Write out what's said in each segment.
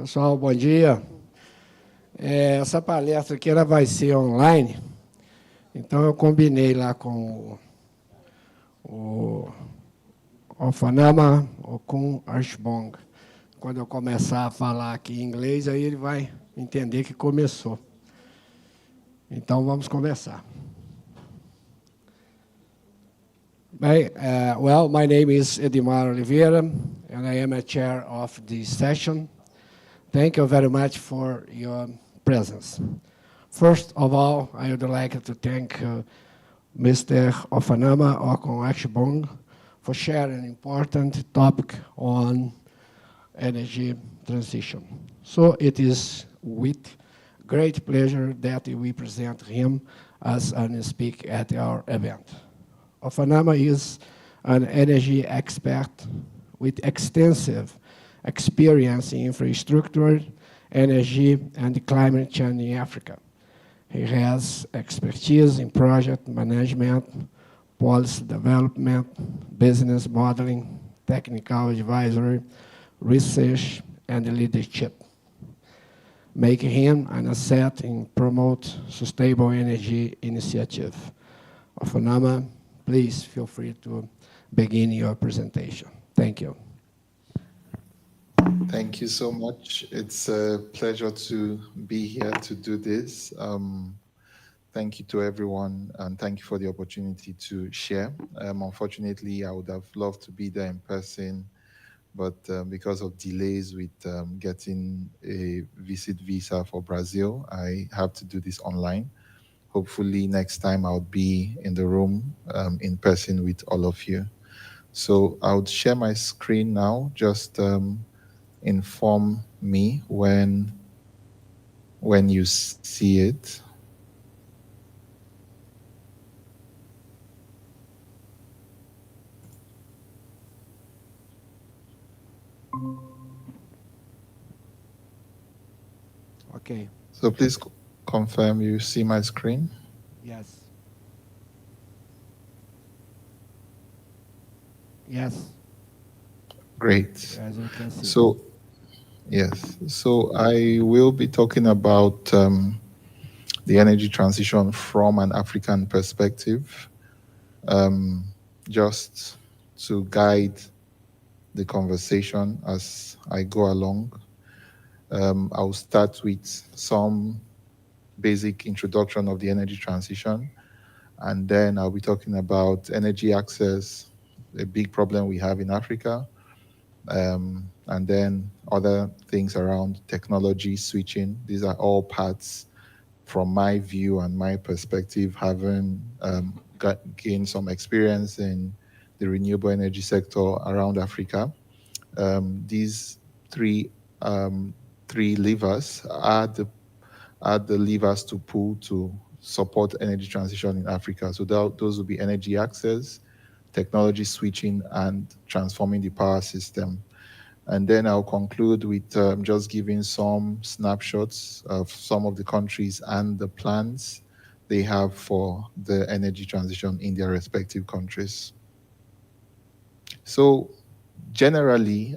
Pessoal, bom dia. Essa palestra aqui ela vai ser online, então eu combinei lá com o Alfanama ou com Archbong. Quando eu começar a falar aqui em inglês, aí ele vai entender que começou. Então, vamos começar. Well, my name is Edmar Oliveira, and I am a chair of this session. Thank you very much for your presence. First of all, I would like to thank Mr. Ofanama Okon Akshibong for sharing an important topic on energy transition. So it is with great pleasure that we present him as a speaker at our event. Ofanama is an energy expert with extensive experience in infrastructure, energy, and climate change in Africa. He has expertise in project management, policy development, business modeling, technical advisory, research, and leadership, making him an asset in promote sustainable energy initiative. Ofanama, please feel free to begin your presentation. Thank you. Thank you so much. It's a pleasure to be here to do this. Thank you to everyone, and thank you for the opportunity to share. Unfortunately, I would have loved to be there in person, but because of delays with getting a visit visa for Brazil, I have to do this online. Hopefully next time I'll be in the room in person with all of you. So I'll share my screen now. Just inform me when you see it. Okay. So please confirm you see my screen. Yes. Yes. Great. As you can see. So, yes. So I will be talking about the energy transition from an African perspective, just to guide the conversation as I go along. I'll start with some basic introduction of the energy transition, and then I'll be talking about energy access, a big problem we have in Africa, and then other things around technology switching. These are all parts from my view and my perspective, having gained some experience in the renewable energy sector around Africa. These three levers are the levers to pull to support energy transition in Africa. So those will be energy access, technology switching, and transforming the power system. And then I'll conclude with just giving some snapshots of some of the countries and the plans they have for the energy transition in their respective countries. So generally,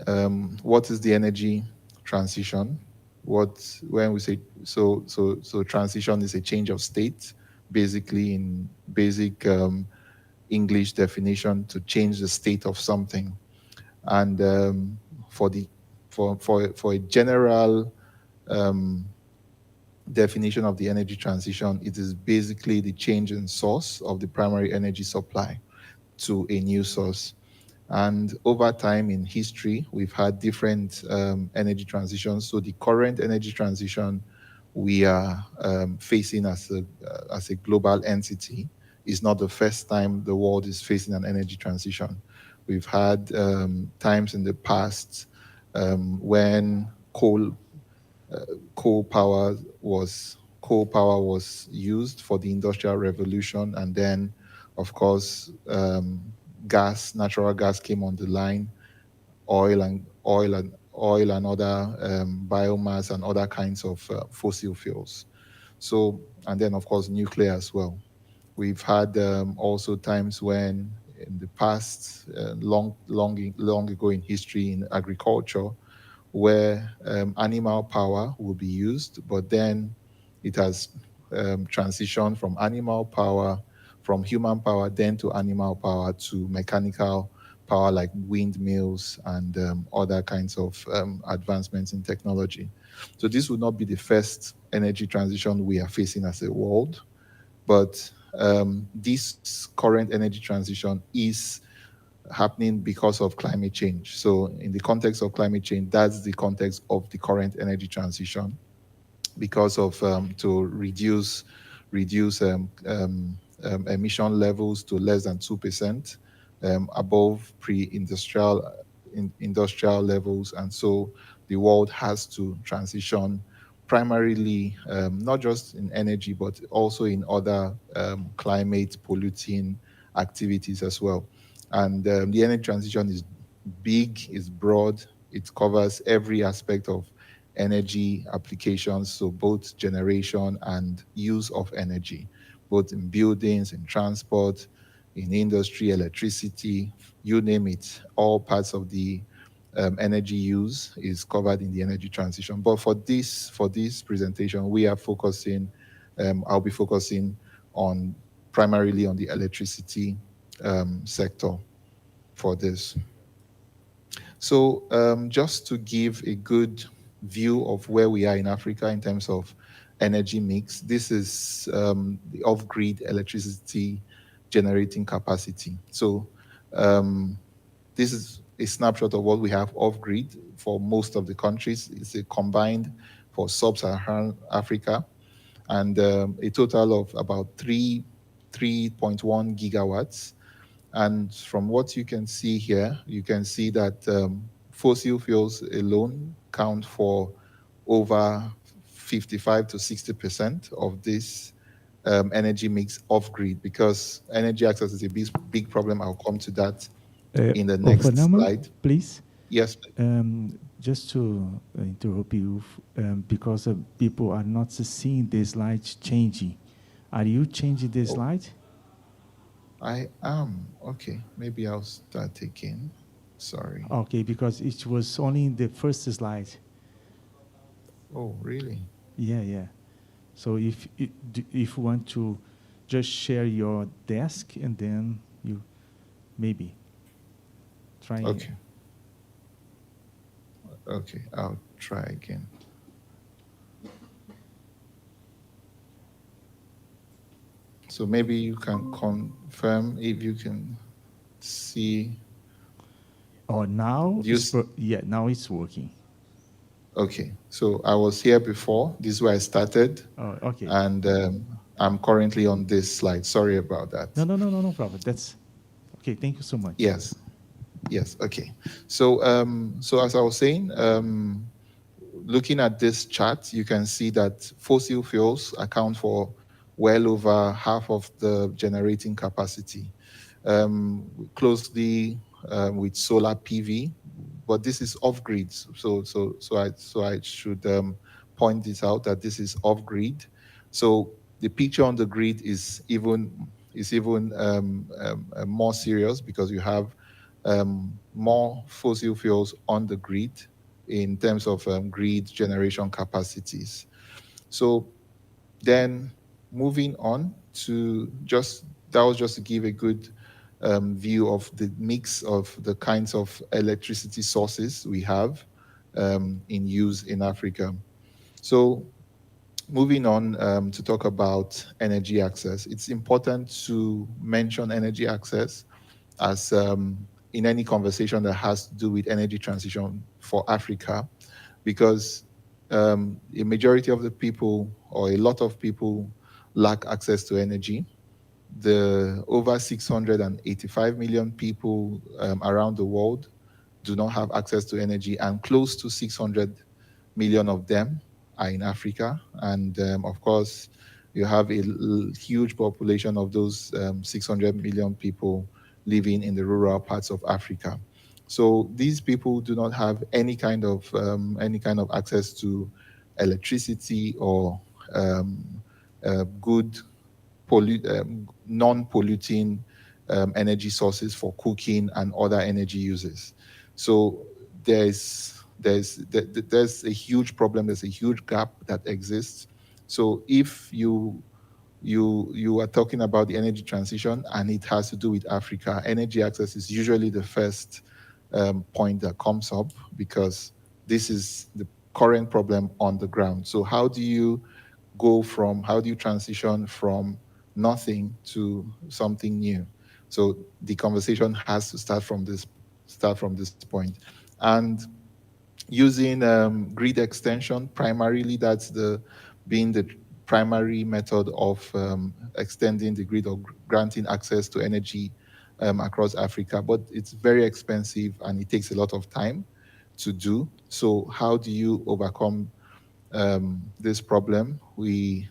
what is the energy transition? When we say so transition is a change of state, basically in basic English definition, to change the state of something. And for a general definition of the energy transition, it is basically the change in source of the primary energy supply to a new source. And over time in history, we've had different energy transitions. So the current energy transition we are facing as a global entity is not the first time the world is facing an energy transition. We've had times in the past when coal power was used for the Industrial Revolution, and then, of course, natural gas came on the line, oil and other biomass and other kinds of fossil fuels. So, and then of course nuclear as well. We've had also times when in the past, long ago in history, in agriculture, where animal power will be used, but then it has transitioned from animal power, from human power, then to animal power, to mechanical power like windmills and other kinds of advancements in technology. So this would not be the first energy transition we are facing as a world, but this current energy transition is happening because of climate change. So, in the context of climate change, that's the context of the current energy transition because of to reduce emission levels to less than 2% above industrial levels, and so the world has to transition primarily not just in energy but also in other climate polluting activities as well. And the energy transition is big, is broad, it covers every aspect of energy applications, so both generation and use of energy, both in buildings, in transport, in industry, electricity, you name it, all parts of the energy use is covered in the energy transition. But for this presentation, we are focusing, I'll be focusing on primarily on the electricity sector for this. So, just to give a good view of where we are in Africa in terms of energy mix, this is the off-grid electricity generating capacity. So, this is a snapshot of what we have off-grid for most of the countries. It's a combined for sub-Saharan Africa, and a total of about 3.1 gigawatts. And from what you can see here, you can see that fossil fuels alone count for over 55 to 60% of this energy mix off grid, because energy access is a big problem. I'll come to that in the next Ofanama, slide. please. Yes. Just to interrupt you, because people are not seeing the slides changing. Are you changing the slide? I am. Okay, maybe I'll start again. Sorry. Okay, because it was only in the first slide. Oh, really? Yeah. So if you want to just share your desk and then you maybe try. Okay, I'll try again. So maybe you can confirm if you can see. Oh, now now it's working. Okay, so I was here before. This is where I started. Oh, okay. And I'm currently on this slide. Sorry about that. No problem. That's okay. Thank you so much. Yes. Okay. So, so as I was saying, looking at this chart, you can see that fossil fuels account for well over half of the generating capacity, closely with solar PV, but this is off grid. So I should point this out that this is off grid. So the picture on the grid is even more serious, because you have more fossil fuels on the grid in terms of grid generation capacities. So then moving on to that was just to give a good view of the mix of the kinds of electricity sources we have in use in Africa. So moving on to talk about energy access, it's important to mention energy access as in any conversation that has to do with energy transition for Africa, because a majority of the people, or a lot of people, lack access to energy. The over 685 million people around the world do not have access to energy, and close to 600 million of them are in Africa. And of course, you have a huge population of those 600 million people living in the rural parts of Africa. So these people do not have any kind of access to electricity or good non-polluting energy sources for cooking and other energy uses. So there's there's a huge problem, there's a huge gap that exists. So if you are talking about the energy transition and it has to do with Africa, energy access is usually the first point that comes up because this is the current problem on the ground. So how do you transition from nothing to something new? So the conversation has to start from this point. And using grid extension, primarily that's being the primary method of extending the grid or granting access to energy across Africa. But it's very expensive and it takes a lot of time to do. So how do you overcome this problem? We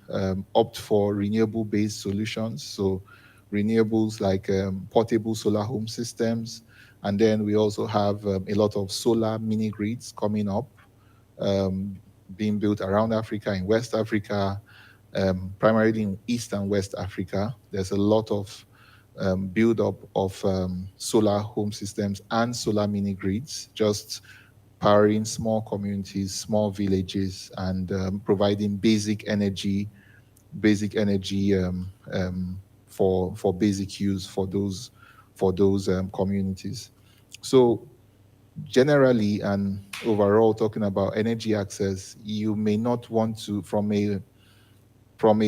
opt for renewable-based solutions. So renewables like portable solar home systems. And then we also have a lot of solar mini grids coming up, um, being built around Africa, in West Africa, primarily in East and West Africa. There's a lot of build up of solar home systems and solar mini grids, just powering small communities, small villages, and providing basic energy for basic use for those communities. So generally and overall, talking about energy access, you may not want to, from a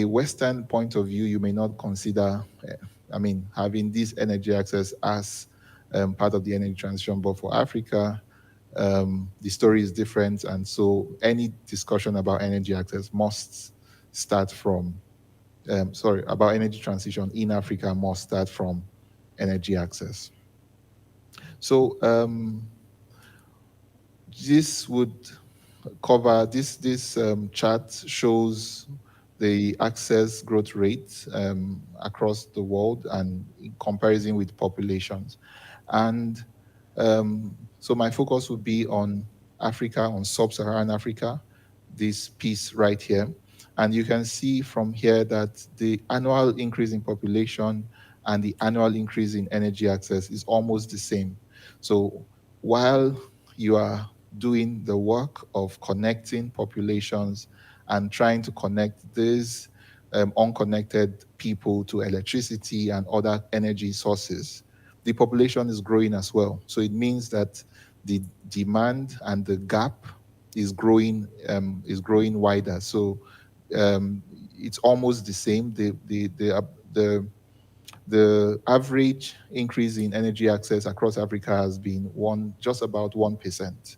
Western point of view, you may not consider, having this energy access as part of the energy transition. But for Africa, the story is different. And so any discussion about energy access must start from, about energy transition in Africa must start from energy access. So this would cover this chart shows the access growth rate across the world and in comparison with populations. And so my focus would be on Africa, on sub-Saharan Africa, this piece right here. And you can see from here that the annual increase in population and the annual increase in energy access is almost the same. So while you are doing the work of connecting populations and trying to connect these unconnected people to electricity and other energy sources, the population is growing as well. So it means that the demand and the gap is growing wider. So it's almost the same. The average increase in energy access across Africa has been just about 1%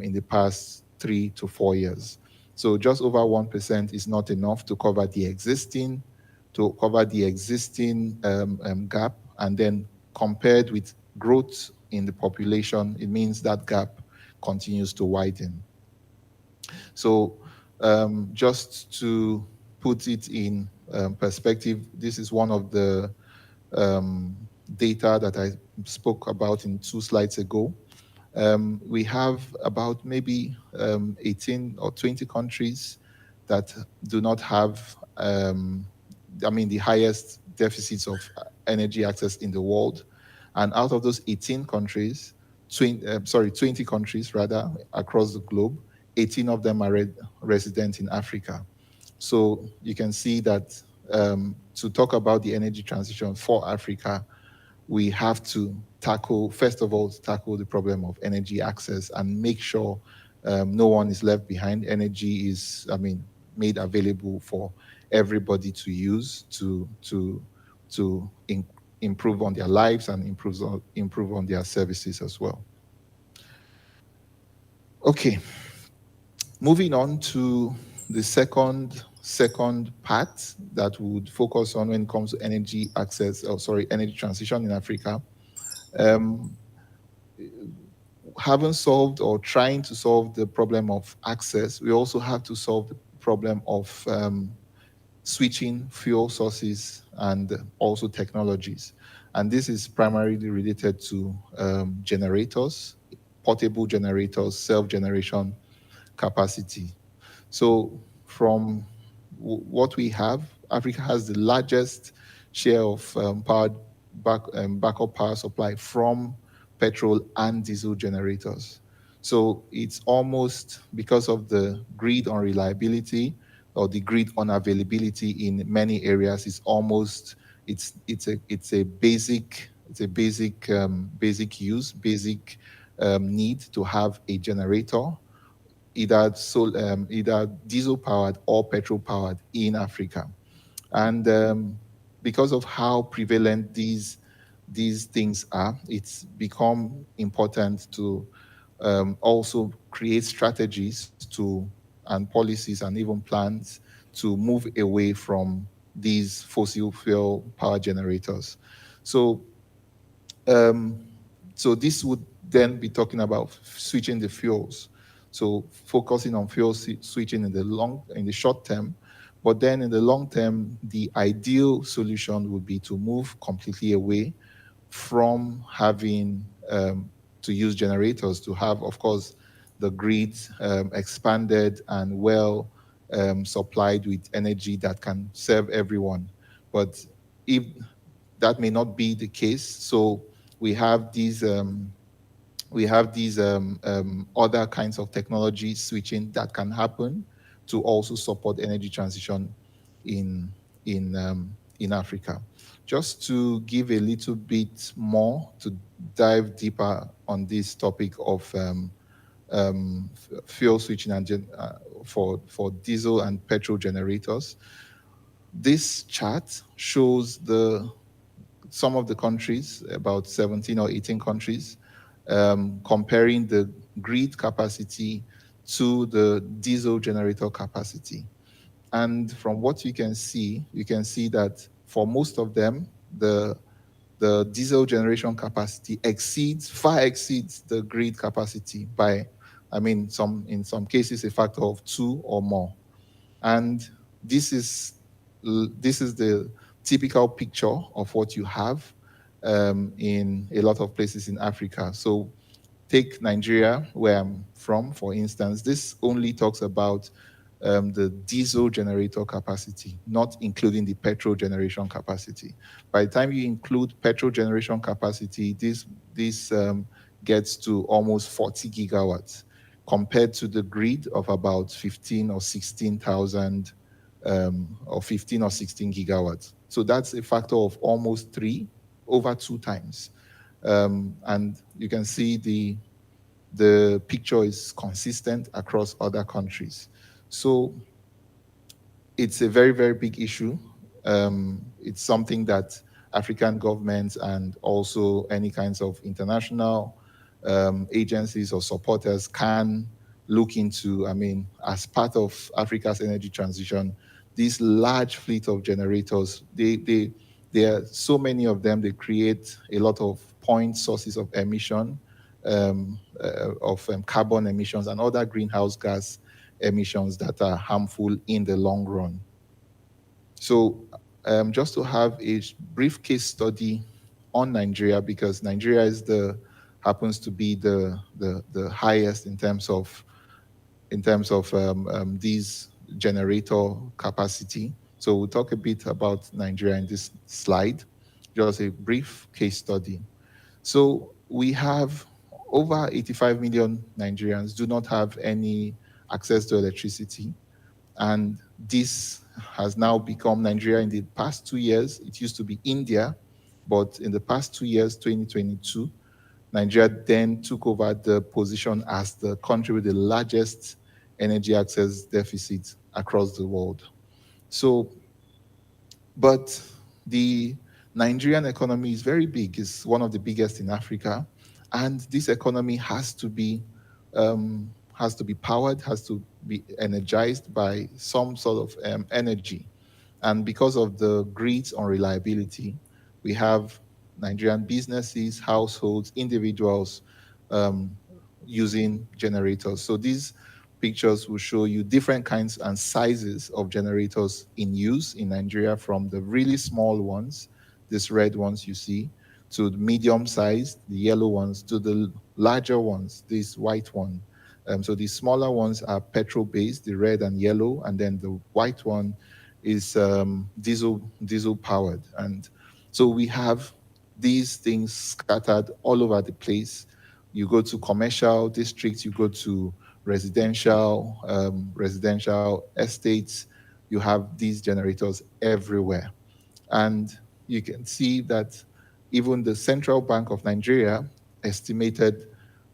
in the past 3 to 4 years. So just over 1% is not enough to cover the existing gap, and then compared with growth in the population, it means that gap continues to widen. So just to put it in perspective, this is one of the data that I spoke about in 2 slides ago. We have about maybe 18 or 20 countries that do not have, the highest deficits of energy access in the world. And out of those 18 countries, 20 countries rather, across the globe, 18 of them are resident in Africa. So you can see that to talk about the energy transition for Africa, we have to first of all, tackle the problem of energy access and make sure no one is left behind. Energy is, made available for everybody to use to improve on their lives and improve on their services as well. Okay, moving on to the second part that would focus on when it comes to energy transition in Africa. Having solved or trying to solve the problem of access, we also have to solve the problem of switching fuel sources and also technologies. And this is primarily related to generators, portable generators, self-generation capacity. So from what we have, Africa has the largest share of backup power supply from petrol and diesel generators. So it's almost because of the grid unreliability or the grid unavailability in many areas. It's almost it's a basic use, basic need to have a generator, either diesel powered or petrol powered in Africa. And because of how prevalent these things are, it's become important to also create strategies to and policies and even plans to move away from these fossil fuel power generators. So um, so this would then be talking about switching the fuels. So focusing on switching in the short term, but then in the long term, the ideal solution would be to move completely away from having to use generators, to have, of course, the grid expanded and well supplied with energy that can serve everyone. But if that may not be the case, so we have these other kinds of technology switching that can happen to also support energy transition in in Africa. Just to give a little bit more to dive deeper on this topic of fuel switching and for diesel and petrol generators. This chart shows the some of the countries, about 17 or 18 countries, comparing the grid capacity to the diesel generator capacity. And from what you can see that for most of them, the diesel generation capacity far exceeds the grid capacity by, in some cases, a factor of two or more. And this is this is the typical picture of what you have in a lot of places in Africa. So take Nigeria, where I'm from, for instance. This only talks about the diesel generator capacity, not including the petrol generation capacity. By the time you include petrol generation capacity, this gets to almost 40 gigawatts, compared to the grid of about 15 or 16,000 or 15 or 16 gigawatts. So that's a factor of almost three, over two times. And you can see the picture is consistent across other countries. So it's a very, very big issue. It's something that African governments and also any kinds of international agencies or supporters can look into. As part of Africa's energy transition, these large fleet of generators, there are so many of them, they create a lot of point sources of emission, of carbon emissions and other greenhouse gas emissions that are harmful in the long run. So just to have a brief case study on Nigeria, because Nigeria happens to be the highest in terms of these generator capacity. So we'll talk a bit about Nigeria in this slide, just a brief case study. So we have over 85 million Nigerians do not have any access to electricity. And this has now become Nigeria in the past 2 years. It used to be India, but in the past 2 years, 2022, Nigeria then took over the position as the country with the largest energy access deficit across the world. So, but the Nigerian economy is very big. It's one of the biggest in Africa, and this economy has to be powered, has to be energized by some sort of energy. And because of the grid's unreliability, we have Nigerian businesses, households, individuals um, using generators. So these pictures will show you different kinds and sizes of generators in use in Nigeria, from the really small ones, these red ones you see, to the medium sized, the yellow ones, to the larger ones, this white one. So the smaller ones are petrol based, the red and yellow, and then the white one is diesel powered. And so we have these things scattered all over the place, You go to commercial districts, you go to residential estates, you have these generators everywhere. And you can see that even the Central Bank of Nigeria estimated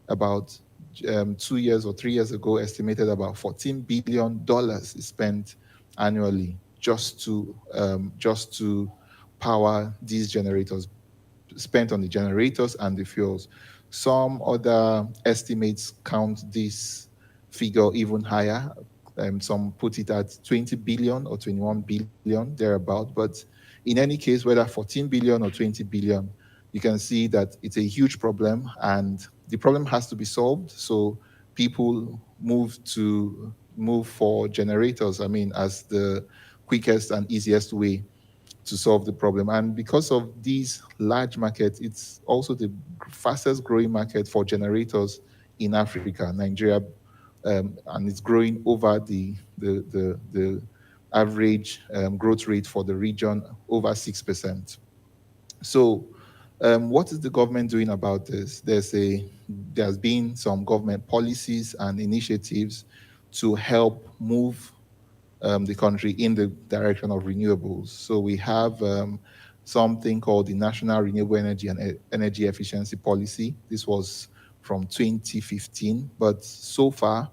about 2 years or 3 years ago, estimated about $14 billion is spent annually just to power these generators, spent on the generators and the fuels. Some other estimates count this figure even higher. Some put it at 20 billion or 21 billion, thereabout. But in any case, whether 14 billion or 20 billion, you can see that it's a huge problem and the problem has to be solved. So people move for generators, I mean, as the quickest and easiest way to solve the problem. And because of these large markets, it's also the fastest growing market for generators in Africa, Nigeria, and it's growing over the average growth rate for the region, over 6%. So, what is the government doing about this? There's been some government policies and initiatives to help move the country in the direction of renewables. So we have something called the National Renewable Energy and Energy Efficiency Policy. This was from 2015, but so far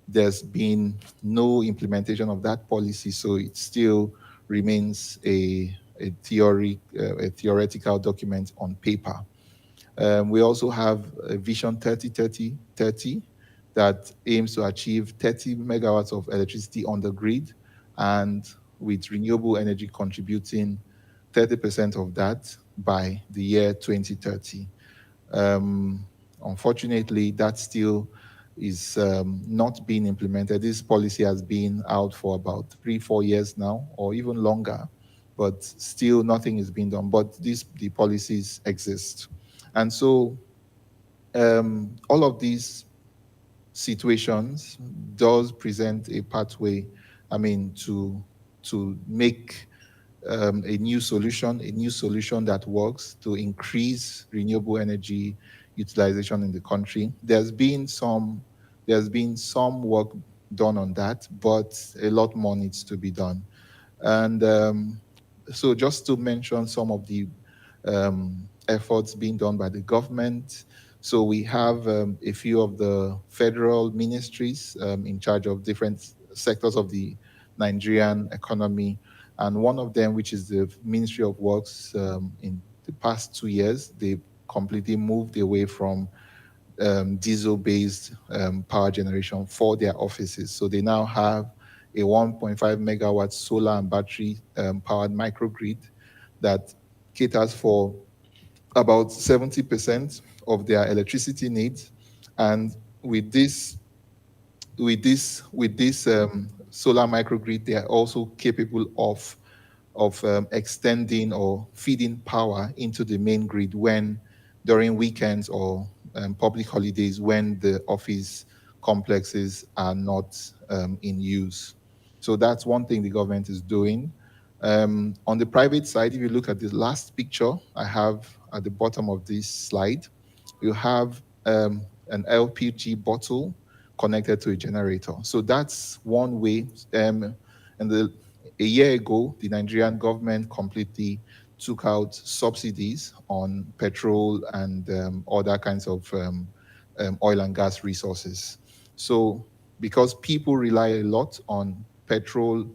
there's been no implementation of that policy. So it still remains a theoretical document on paper. We also have a Vision 30-30-30 that aims to achieve 30 megawatts of electricity on the grid, and with renewable energy contributing 30% of that by the year 2030. Unfortunately, that still is not being implemented. This policy has been out for about 3-4 years now, or even longer, but still nothing is being done. But the policies exist. And so all of these situations does present a pathway, I mean, to make a new solution that works to increase renewable energy utilization in the country. There's been some work done on that, but a lot more needs to be done. And so just to mention some of the efforts being done by the government. So we have a few of the federal ministries in charge of different sectors of the Nigerian economy. And one of them, which is the Ministry of Works, in the past 2 years, they completely moved away from diesel-based power generation for their offices. So they now have a 1.5 megawatt solar and battery powered microgrid that caters for about 70% of their electricity needs. And with this solar microgrid, they are also capable of extending or feeding power into the main grid when during weekends or public holidays when the office complexes are not in use. So that's one thing the government is doing. On the private side, if you look at the last picture I have at the bottom of this slide, you have an LPG bottle connected to a generator. So that's one way. A year ago, the Nigerian government completely took out subsidies on petrol and other kinds of oil and gas resources. So because people rely a lot on petrol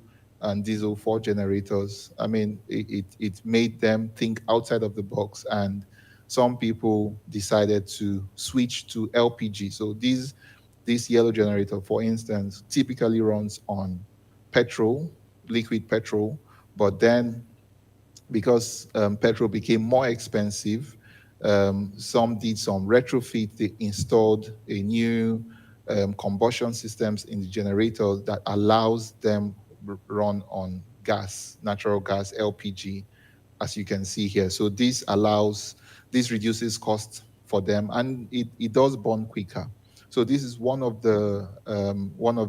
and diesel for generators, I mean, it made them think outside of the box, and some people decided to switch to LPG. So this yellow generator, for instance, typically runs on petrol, liquid petrol, but then because petrol became more expensive, some did some retrofit. They installed a new combustion systems in the generator that allows them run on gas, natural gas, LPG, as you can see here. So this reduces cost for them, and it does burn quicker. So this is one of the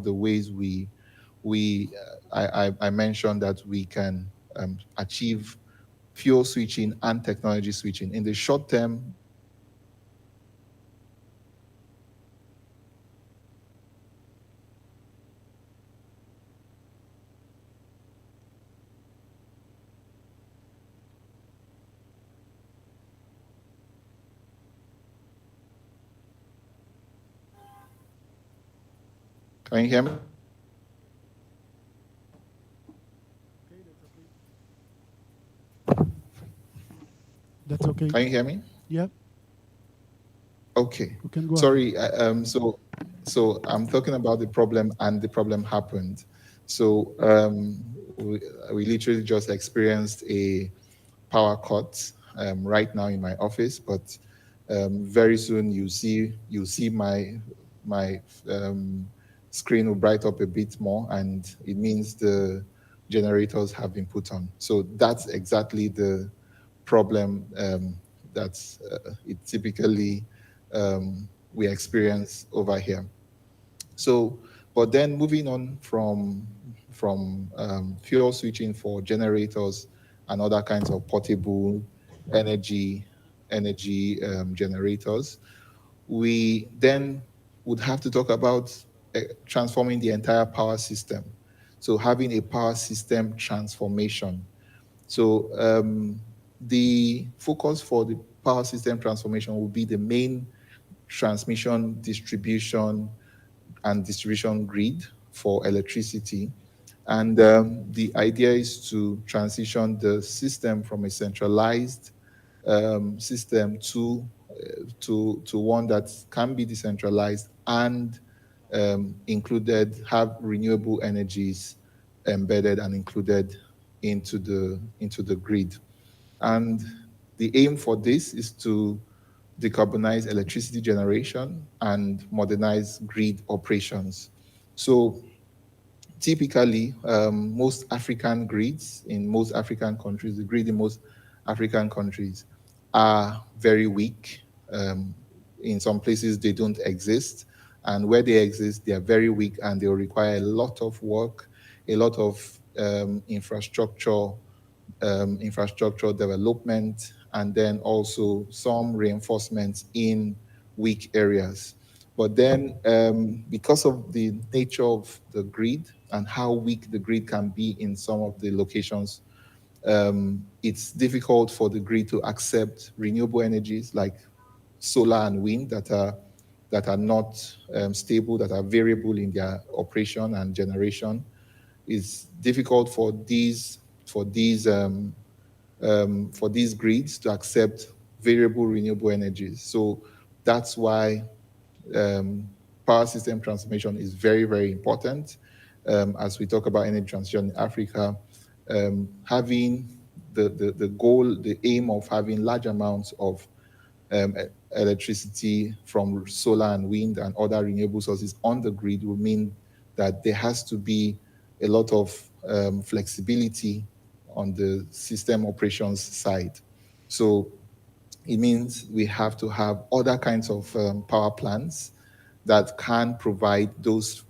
ways I mentioned that we can achieve fuel switching and technology switching. In the short term, Can you hear me? That's okay. Can you hear me? Yeah, Okay. you can go ahead. Sorry. So I'm talking about the problem, and the problem happened. So we literally just experienced a power cut right now in my office, but very soon you see my screen will bright up a bit more, and it means the generators have been put on. So that's exactly the problem that it typically we experience over here. So, but then moving on from fuel switching for generators and other kinds of portable energy generators, we then would have to talk about transforming the entire power system. So having a power system transformation. So the focus for the power system transformation will be the main transmission, distribution, and distribution grid for electricity. And the idea is to transition the system from a centralized system to one that can be decentralized and have renewable energies embedded and included into the grid. And the aim for this is to decarbonize electricity generation and modernize grid operations. So typically, most African grids in most African countries, the grid in most African countries are very weak. In some places, they don't exist. And where they exist, they are very weak, and they will require a lot of work, a lot of infrastructure development, and then also some reinforcements in weak areas. But then, because of the nature of the grid and how weak the grid can be in some of the locations, it's difficult for the grid to accept renewable energies like solar and wind that are not stable, that are variable in their operation and generation. It's difficult for these grids to accept variable renewable energies. So that's why um, power system transformation is very, very important. As we talk about energy transition in Africa, having the goal, the aim of having large amounts of electricity from solar and wind and other renewable sources on the grid will mean that there has to be a lot of flexibility on the system operations side. So it means we have to have other kinds of power plants that can provide those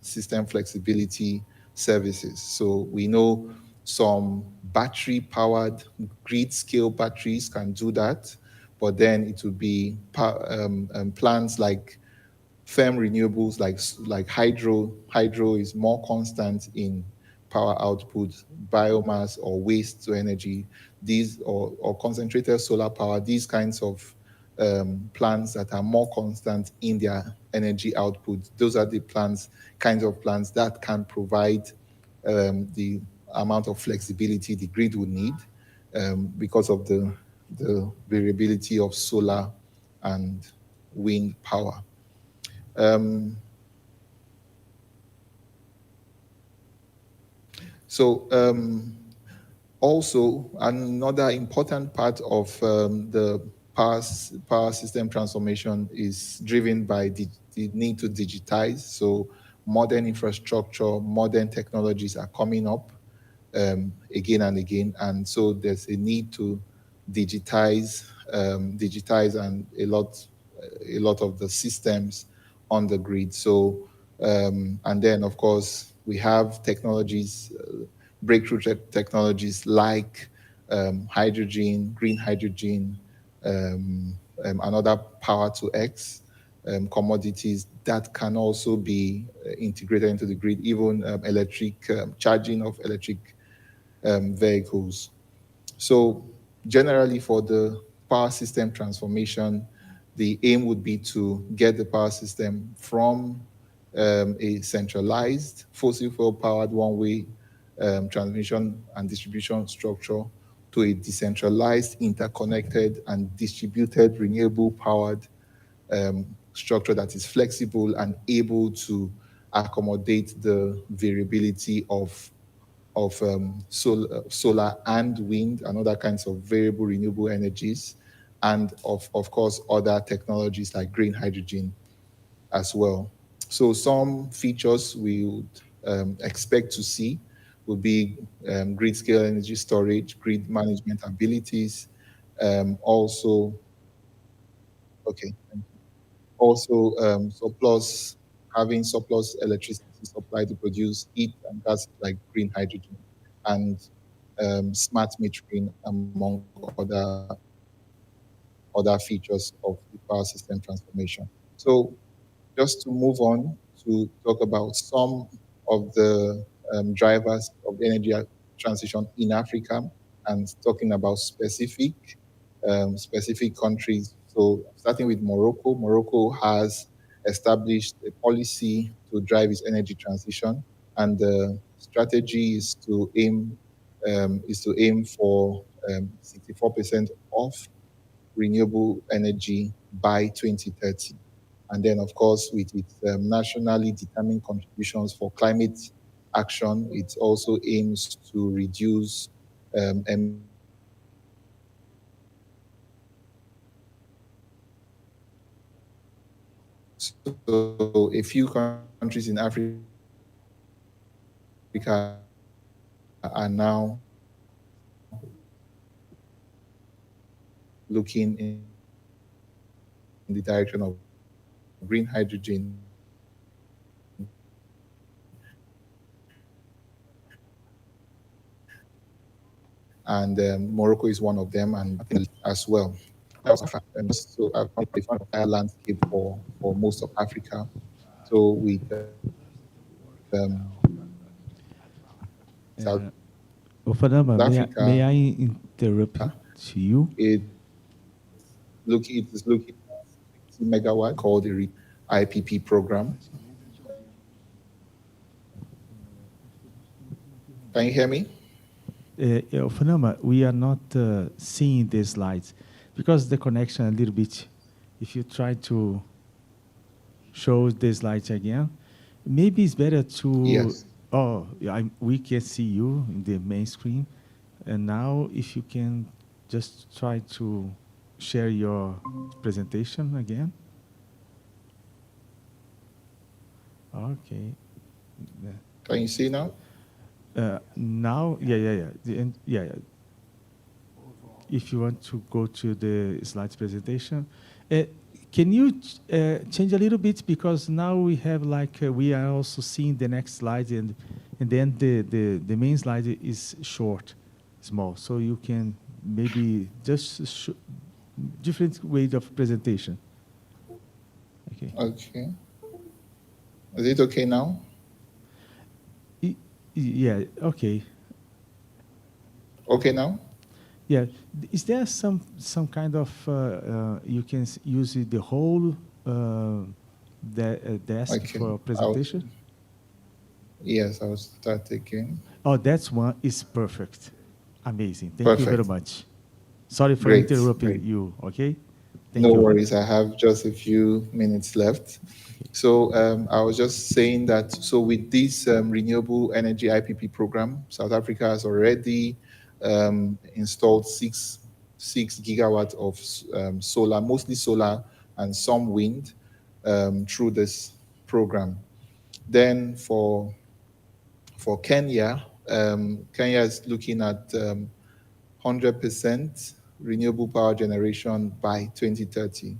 system flexibility services. So we know some battery-powered grid-scale batteries can do that, but then it would be plants like firm renewables like hydro. Hydro is more constant in power output, biomass or waste to energy, these or concentrated solar power, these kinds of plants that are more constant in their energy output. Those are the kinds of plants that can provide the amount of flexibility the grid would need because of the variability of solar and wind power. Um, so also another important part of the power system transformation is driven by the need to digitize. So modern infrastructure, modern technologies are coming up again and again, and so there's a need to digitize and a lot of the systems on the grid. So and then of course we have technologies, breakthrough technologies like hydrogen, green hydrogen, and other power to X commodities that can also be integrated into the grid, even electric charging of electric vehicles. So generally for the power system transformation, the aim would be to get the power system from a centralized fossil fuel powered one-way transmission and distribution structure to a decentralized, interconnected, and distributed renewable powered structure that is flexible and able to accommodate the variability of solar and wind and other kinds of variable renewable energies, and of course other technologies like green hydrogen as well. So some features we would expect to see will be grid scale energy storage, grid management abilities, also, okay, also having surplus electricity supply to produce heat and gas like green hydrogen, and smart metering among other features of the power system transformation. So just to move on to talk about some of the drivers of the energy transition in Africa, and talking about specific countries. So starting with Morocco, Morocco has established a policy to drive its energy transition, and the strategy is to aim for 64% of renewable energy by 2030. And then, of course, with its nationally determined contributions for climate action, it also aims to reduce emissions by 50% So a few countries in Africa are now looking in the direction of green hydrogen, and Morocco is one of them, and as well. So it's one of the landscape for most of Africa. So with South Uh, Ofadama, may Africa, I interrupt to you? it is looking at 60 megawatt called the IPP program. Can you hear me? Ofadama, we are not seeing the slides because the connection a little bit. If you try to show the slides again, maybe it's better to. Yes. Oh, we can see you in the main screen, and now if you can just try to share your presentation again. Okay. Can you see now? Now, yeah. Yeah. If you want to go to the slides presentation, can you change a little bit, because now we have we are also seeing the next slide, and then the main slide is short, small, so you can maybe just different way of presentation. Okay. Okay. Is it okay now? Yeah. Okay. Okay now? Yeah. Is there some kind of you can use the whole desk Okay. for presentation? Yes, I'll start again. Oh, that's one is perfect. Amazing. Thank you very much. Sorry for Great. interrupting you. Okay. Thank No you. worries. I have just a few minutes left. Okay. So I was just saying that, so with this renewable energy IPP program, South Africa has already installed six gigawatts of solar, mostly solar and some wind, through this program. Then for Kenya, Kenya is looking at 100% renewable power generation by 2030,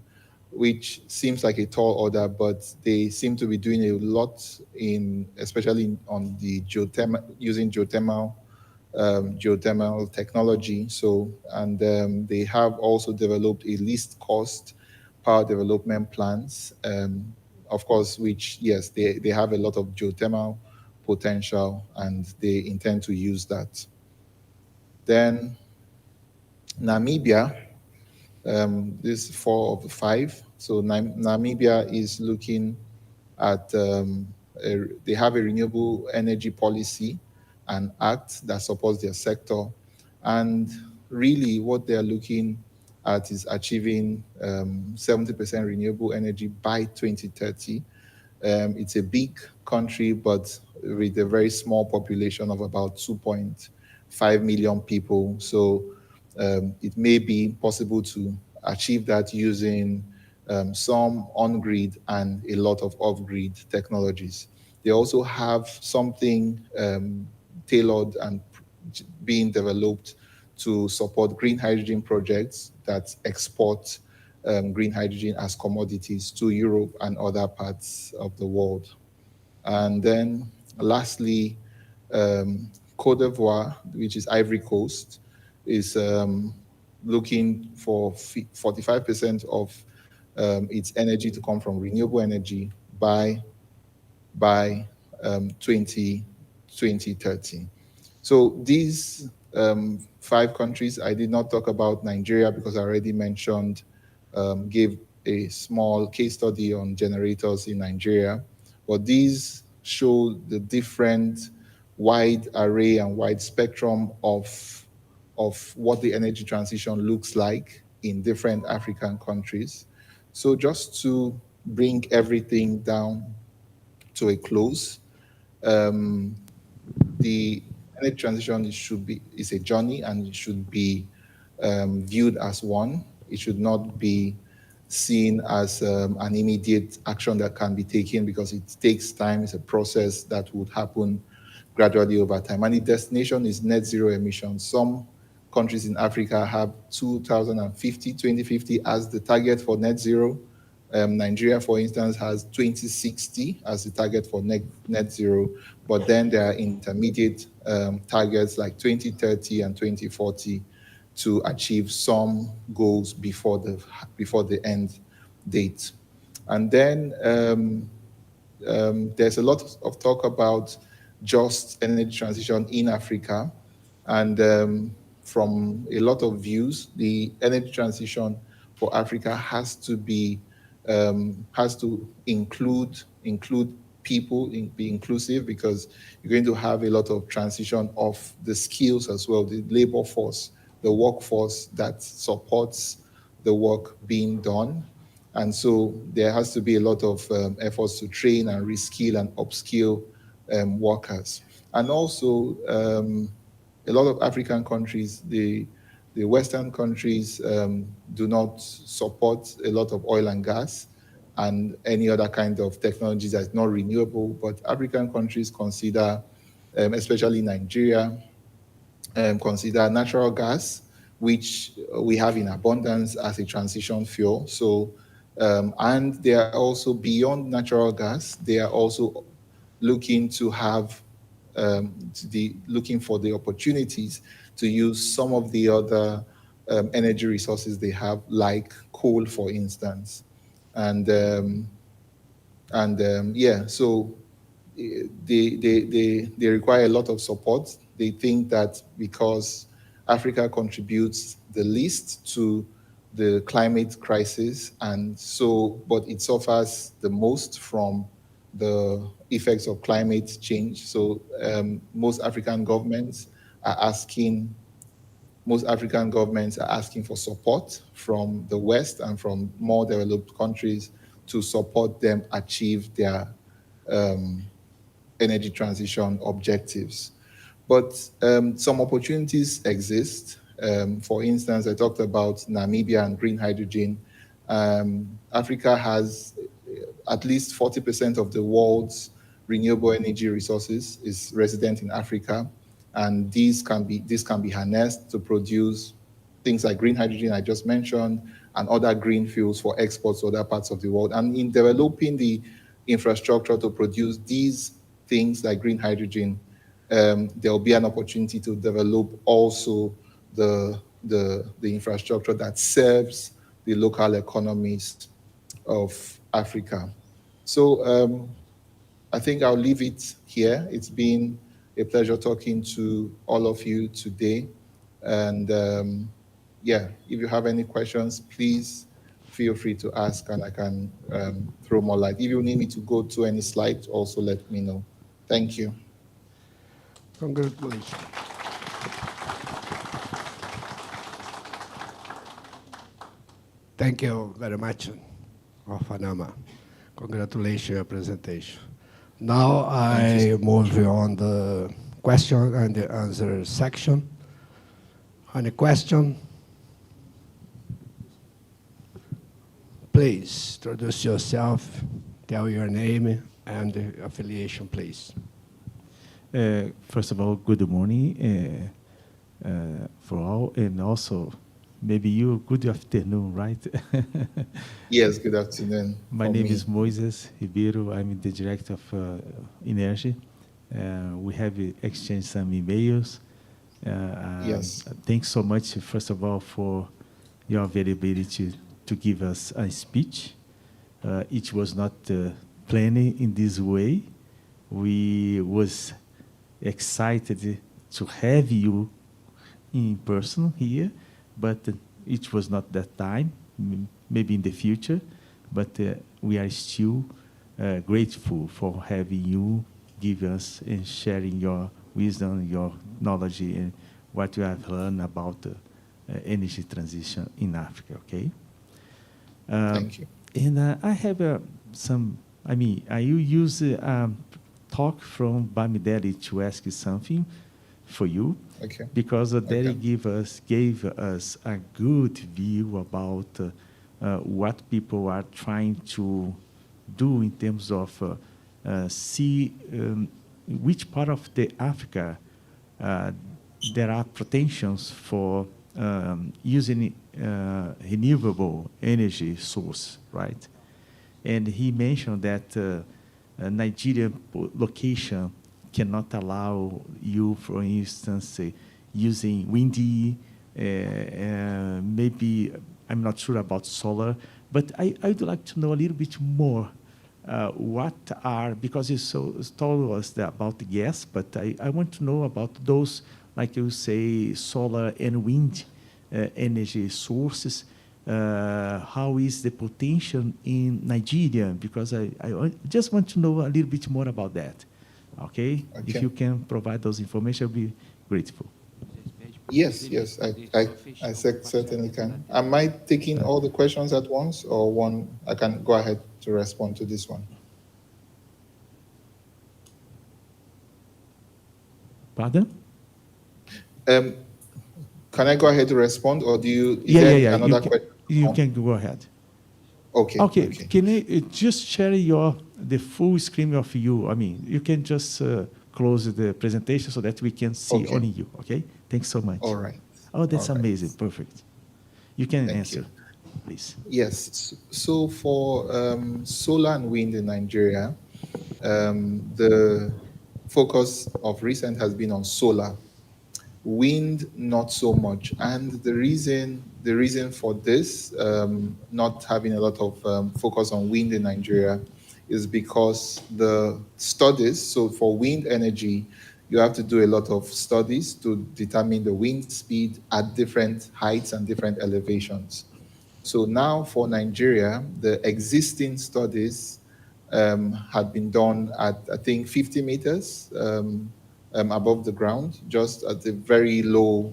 which seems like a tall order, but they seem to be doing a lot especially on the using geothermal technology. So, and they have also developed a least cost power development plans, of course, which, yes, they have a lot of geothermal potential, and they intend to use that. Then Namibia, this is 4 of the 5. So Namibia is looking at they have a renewable energy policy and act that supports their sector. And really, what they're looking at is achieving 70% renewable energy by 2030. It's a big country, but with a very small population of about 2.5 million people. So it may be possible to achieve that using some on-grid and a lot of off-grid technologies. They also have something tailored and being developed to support green hydrogen projects that export green hydrogen as commodities to Europe and other parts of the world. And then lastly, Cote d'Ivoire, which is Ivory Coast, is looking for 45% of its energy to come from renewable energy by 2030. So these 5 countries, I did not talk about Nigeria because I already mentioned, gave a small case study on generators in Nigeria. But these show the different wide array and wide spectrum of what the energy transition looks like in different African countries. So just to bring everything down to a close, the energy transition is a journey, and it should be viewed as one. It should not be seen as an immediate action that can be taken, because it takes time. It's a process that would happen gradually over time. And the destination is net zero emissions. Some countries in Africa have 2050 as the target for net zero. Nigeria, for instance, has 2060 as the target for net zero, but then there are intermediate targets like 2030 and 2040 to achieve some goals before the end date. And then there's a lot of talk about just energy transition in Africa, and from a lot of views, the energy transition for Africa has to include people, be inclusive, because you're going to have a lot of transition of the skills as well, the labor force, the workforce that supports the work being done. And so there has to be a lot of efforts to train and reskill and upskill workers. And also, a lot of African countries, the Western countries, do not support a lot of oil and gas and any other kind of technology that's not renewable. But African countries consider, especially Nigeria, consider natural gas, which we have in abundance, as a transition fuel. So, and they are also beyond natural gas. They are also looking to have looking for the opportunities to use some of the other energy resources they have, like coal, for instance. And yeah, so they require a lot of support. They think that because Africa contributes the least to the climate crisis, and so, but it suffers the most from the effects of climate change. So most African governments are asking for support from the West and from more developed countries to support them achieve their energy transition objectives. But some opportunities exist. For instance, I talked about Namibia and green hydrogen. Africa has at least 40% of the world's renewable energy resources is resident in Africa, and these can be harnessed to produce things like green hydrogen I just mentioned, and other green fuels for exports to other parts of the world. And in developing the infrastructure to produce these things like green hydrogen, there will be an opportunity to develop also the infrastructure that serves the local economies of Africa. So I think I'll leave it here. It's been a pleasure talking to all of you today. And yeah, if you have any questions, please feel free to ask and I can throw more light. If you need me to go to any slide, also let me know. Thank you. Congratulations. Thank you very much, Ofanama. Congratulations on your presentation. Now Thank you. I move on the question and the answer section. Any question? Please introduce yourself, tell your name and the affiliation, please. First of all, good morning for all, and also maybe you good afternoon, right? Yes, good afternoon. My from name me. is Moises Ribeiro. I'm the director of Energy. We have exchanged some emails. Yes. Thanks so much, first of all, for your availability to give us a speech. It was not planned in this way. We was excited to have you in person here, but it was not that time, maybe in the future, but we are still grateful for having you give us and sharing your wisdom, your knowledge, and what you have learned about energy transition in Africa, okay? Thank you. And I have some, I will use talk from Bamidele to ask you something for you, Okay. because Dele Okay. gave us a good view about what people are trying to do in terms of see which part of the Africa there are potentials for using renewable energy source, right? And he mentioned that Nigerian location cannot allow you, for instance, using windy, maybe, I'm not sure about solar, but I would like to know a little bit more what are, because you told us about the gas, but I want to know about those, like you say, solar and wind energy sources. How is the potential in Nigeria? Because I just want to know a little bit more about that. Okay? If Okay. you can provide those information, I'll be grateful. Yes, yes, I certainly can. Am I taking all the questions at once, or one? I can go ahead to respond to this one. Pardon? Um, can I go ahead to respond, or do you? Is Yeah. there another question? You can go ahead. Okay. Okay. Can I just share the full screen of you? You can just close the presentation so that we can see Okay. only you. Okay. Thanks so much. All right. Oh, that's All right. amazing. Perfect. You can Thank answer, you. please. Yes. So for solar and wind in Nigeria, the focus of recent has been on solar. Wind, not so much. And the reason for this, not having a lot of focus on wind in Nigeria, is because the studies. So for wind energy, you have to do a lot of studies to determine the wind speed at different heights and different elevations. So now for Nigeria, the existing studies had been done at, I think, 50 meters above the ground, just at a very low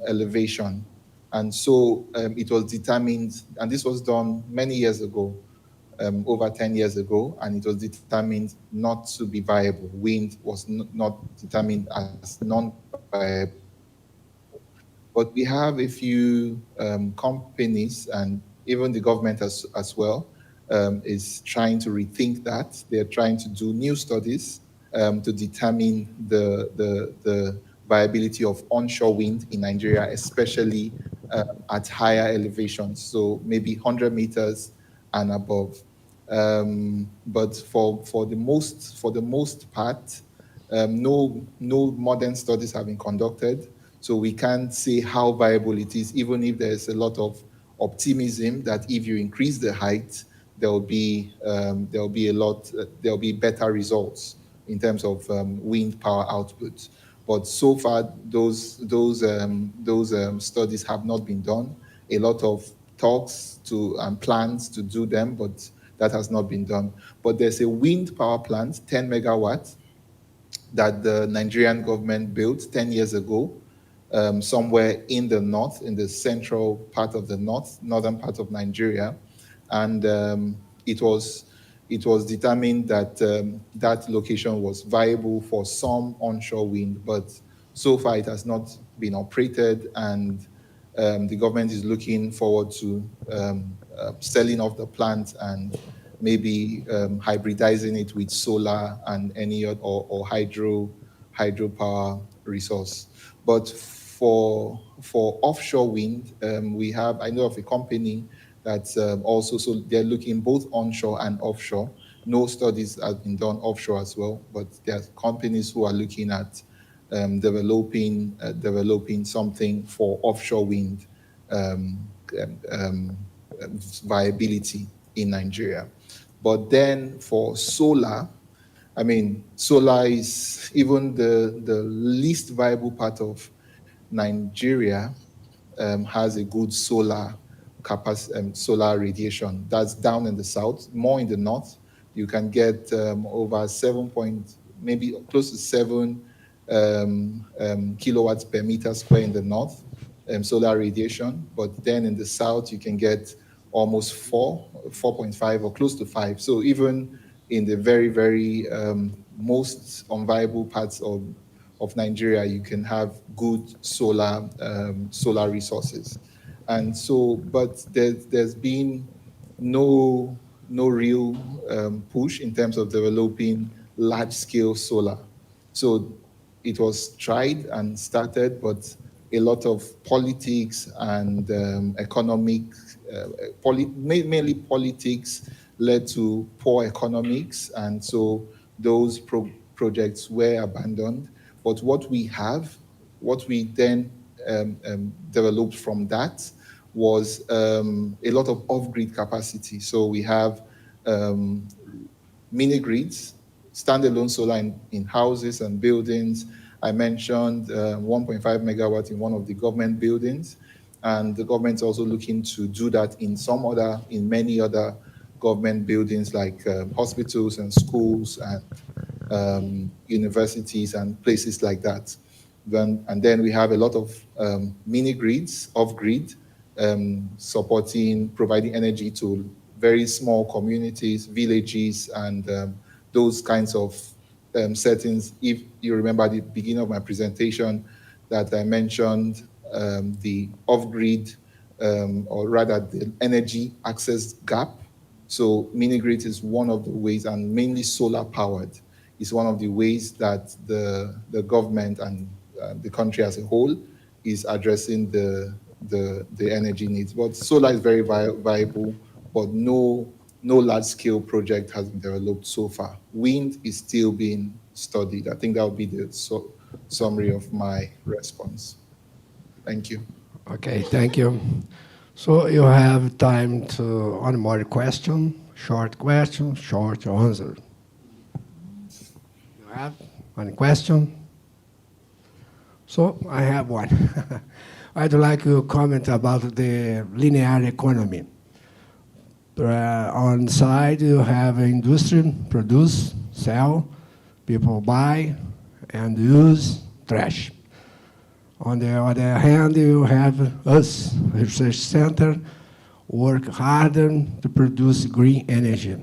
elevation. And so it was determined, and this was done many years ago, over 10 years ago, and it was determined not to be viable. Wind was not determined as non-viable. But we have a few companies, and even the government as well, is trying to rethink that. They're trying to do new studies to determine the viability of onshore wind in Nigeria, especially at higher elevations, so maybe 100 meters and above. But for the most part, no modern studies have been conducted, so we can't say how viable it is, even if there's a lot of optimism that if you increase the height, there'll be better results in terms of wind power output. But so far, those studies have not been done, a lot of talks and plans to do them, but that has not been done. But there's a wind power plant, 10 megawatts, that the Nigerian government built 10 years ago, somewhere in the north, in the central part of the northern part of Nigeria. And it was determined that that location was viable for some onshore wind, but so far it has not been operated, and the government is looking forward to selling off the plant and maybe hybridizing it with solar and any other or hydropower resource. But for offshore wind, I know of a company that's also, so they're looking both onshore and offshore. No studies have been done offshore as well, but there are companies who are looking at developing something for offshore wind um, um, viability in Nigeria. But then for solar, I mean, solar is even the least viable part of Nigeria, has a good solar capacity, solar radiation. That's down in the south. More in the north, you can get over 7 point, maybe close to 7 kilowatts per meter square in the north, solar radiation. But then in the south, you can get almost 4.5 or close to 5. So even in the very, very most unviable parts of Nigeria, you can have good solar resources. And so, but there's been no real push in terms of developing large scale solar. So it was tried and started, but a lot of politics and economic, mainly politics, led to poor economics, and so those projects were abandoned. But what we then developed from that was a lot of off-grid capacity. So we have mini grids, standalone solar in houses and buildings. I mentioned 1.5 megawatts in one of the government buildings, and the government's also looking to do that in many other government buildings like hospitals and schools and universities and places like that. And then we have a lot of mini grids, off-grid, providing energy to very small communities, villages, and those kinds of settings. If you remember at the beginning of my presentation that I mentioned the off-grid, or rather the energy access gap. So mini grid is one of the ways, and mainly solar powered is one of the ways that the government and the country as a whole is addressing the energy needs. But solar is very viable, but no large scale project has been developed so far. Wind is still being studied. I think that would be the summary of my response. Thank you. Okay, thank you. So you have time to one more question, short answer. You have one question? So I have one. I'd like to comment about the linear economy. On side, you have industry, produce, sell, people buy, and use, trash. On the other hand, you have us, research center, work harder to produce green energy.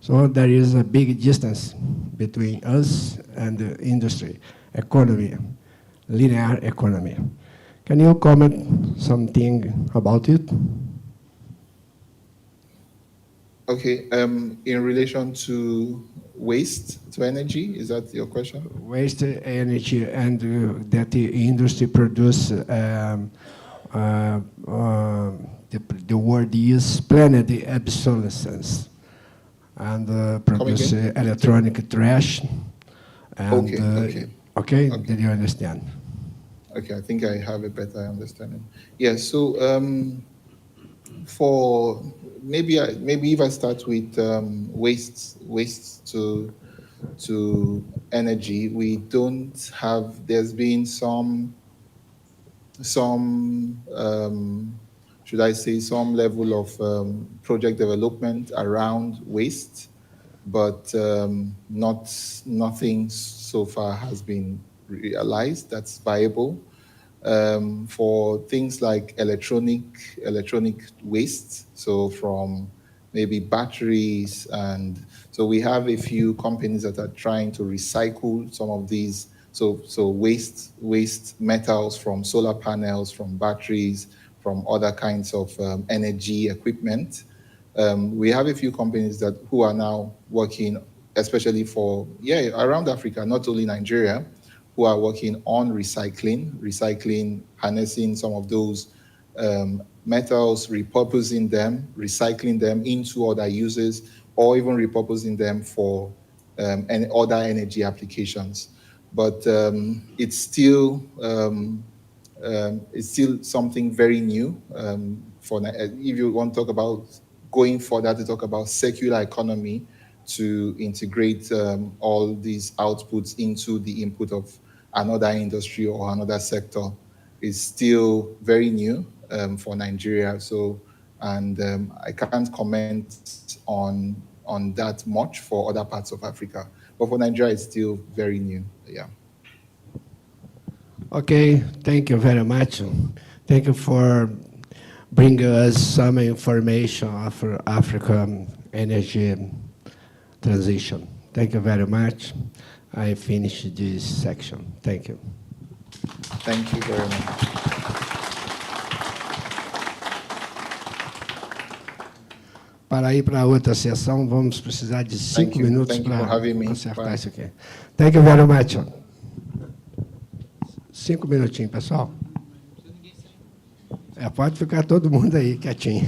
So there is a big distance between us and the industry, economy, linear economy. Can you comment something about it? Okay, in relation to waste to energy, is that your question? Waste energy and that the industry produce, the word is planned obsolescence, and produce electronic trash. And, okay, did you understand? Okay, I think I have a better understanding. Yeah, so for maybe if I start with waste to energy, we don't have. There's been some should I say, some level of project development around waste, but nothing so far has been realized that's viable. For things like electronic waste, so from maybe batteries, and so we have a few companies that are trying to recycle some of these, so waste metals from solar panels, from batteries, from other kinds of energy equipment. We have a few companies who are now working, especially for around Africa, not only Nigeria, who are working on recycling, harnessing some of those metals, repurposing them, recycling them into other uses, or even repurposing them for other energy applications. But it's still something very new. If you want to talk about going further to talk about circular economy, to integrate all these outputs into the input of another industry or another sector, is still very new for Nigeria. So, and I can't comment on that much for other parts of Africa. But for Nigeria, it's still very new. Yeah. Okay, thank you very much. Thank you for bringing us some information of African energy transition. Thank you very much. I finished this section. Thank you. Thank you very much. Para ir para outra sessão, vamos precisar de 5 minutos para consertar isso aqui. Thank you very much. 5 minutinhos, pessoal. Pode ficar todo mundo aí quietinho.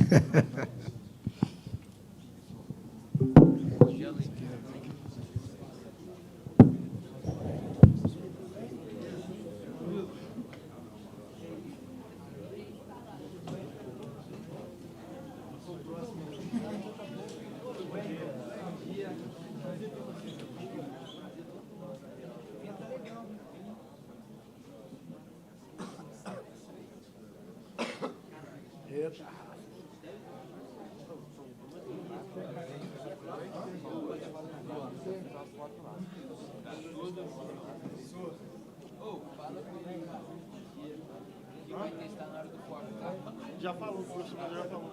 Já falou, o professor já falou.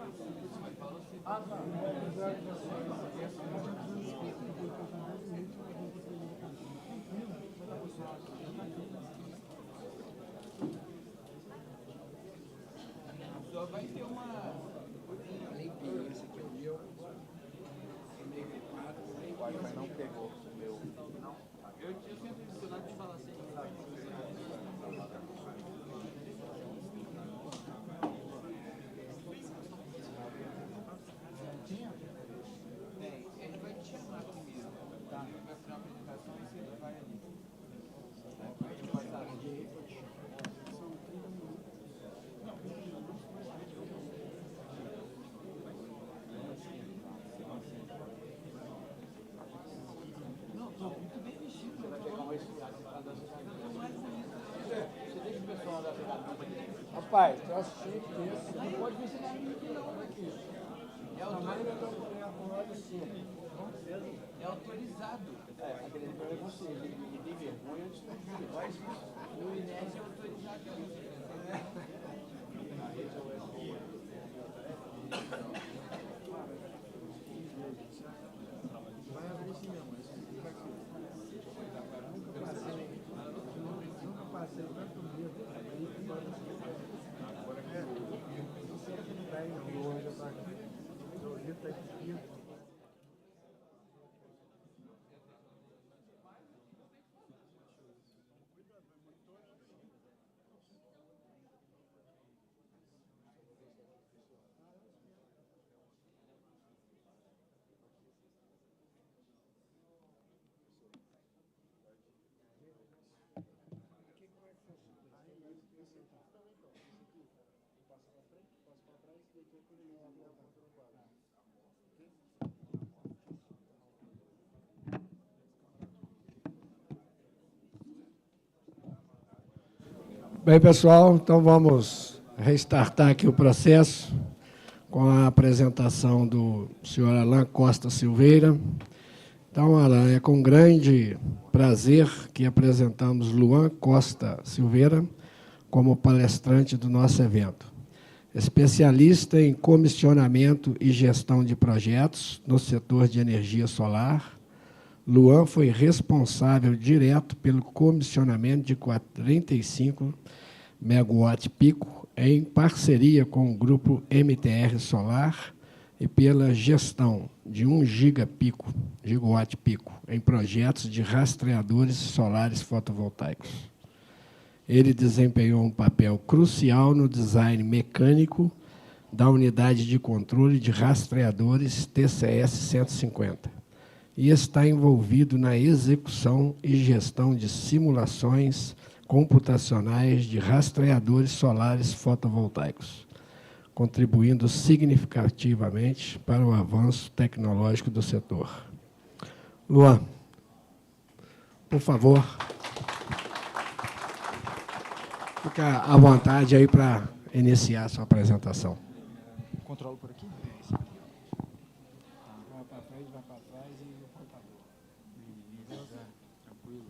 Só vai ter uma limpinha. Esse aqui é o meu. O Wi-Fi não pegou o meu. Eu sempre mencionado de falar assim. Ele vai te chamar primeiro. Tá? Ele vai fazer uma apresentação e você vai ali. Não, estou muito bem vestido. Você vai pegar uma esfriada. Você deixa o pessoal da pegada. Rapaz, eu achei que não pode ver esse aqui não. Aqui. É autorizado. Aquele é você. Ele tem vergonha de faz isso. O INES é autorizado. Vai abrir esse mesmo. Nunca passei tanto medo. Agora é. Não sei se ele vai, não. Hoje já está aqui. O Rio está aqui. Bem, pessoal, então vamos restartar aqui o processo. com a apresentação do senhor Alain Costa Silveira. Então, Alain, é com grande prazer que apresentamos Luan Costa Silveira como palestrante do nosso evento. Especialista em comissionamento e gestão de projetos no setor de energia solar, Luan foi responsável direto pelo comissionamento de 45 megawatt-pico em parceria com o grupo MTR Solar e pela gestão de 1 gigawatt-pico em projetos de rastreadores solares fotovoltaicos. Ele desempenhou um papel crucial no design mecânico da unidade de controle de rastreadores TCS 150 e está envolvido na execução e gestão de simulações computacionais de rastreadores solares fotovoltaicos, contribuindo significativamente para o avanço tecnológico do setor. Luan, por favor, fica à vontade aí para iniciar a sua apresentação. Controlo por aqui? Vai para frente, vai para trás e o computador. Tranquilo.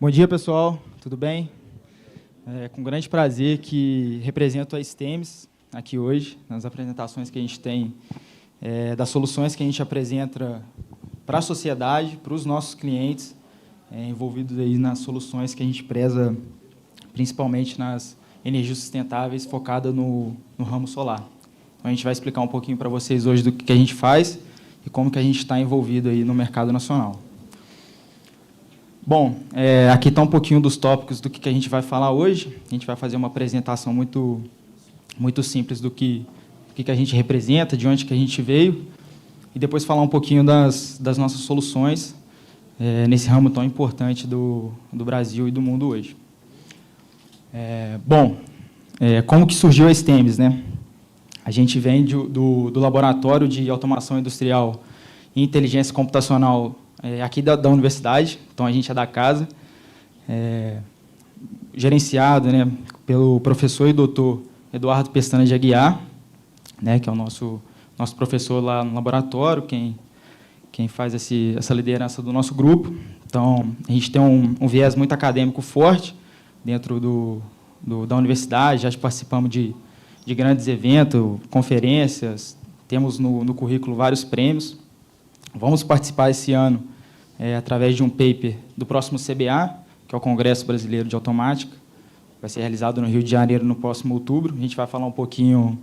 Bom dia, pessoal. Tudo bem? É com grande prazer que represento a STEMS aqui hoje, nas apresentações que a gente tem, das soluções que a gente apresenta para a sociedade, para os nossos clientes, envolvidos aí nas soluções que a gente preza, principalmente nas energias sustentáveis, focada no ramo solar. Então, a gente vai explicar um pouquinho para vocês hoje do que a gente faz e como que a gente está envolvido aí no mercado nacional. Bom, aqui está um pouquinho dos tópicos do que a gente vai falar hoje. A gente vai fazer uma apresentação muito simples do que a gente representa, de onde que a gente veio, e depois falar um pouquinho das nossas soluções nesse ramo tão importante do Brasil e do mundo hoje. Como que surgiu a STEMS, né? A gente vem do Laboratório de Automação Industrial e Inteligência Computacional aqui da universidade, então a gente é da casa, gerenciado, né, pelo professor e doutor Eduardo Pestana de Aguiar, né, que é o nosso professor lá no laboratório, quem faz essa liderança do nosso grupo. Então, a gente tem um viés muito acadêmico forte dentro da universidade, já participamos de grandes eventos, conferências, temos no currículo vários prêmios. Vamos participar esse ano através de um paper do próximo CBA, que é o Congresso Brasileiro de Automática. Vai ser realizado no Rio de Janeiro no próximo outubro. A gente vai falar um pouquinho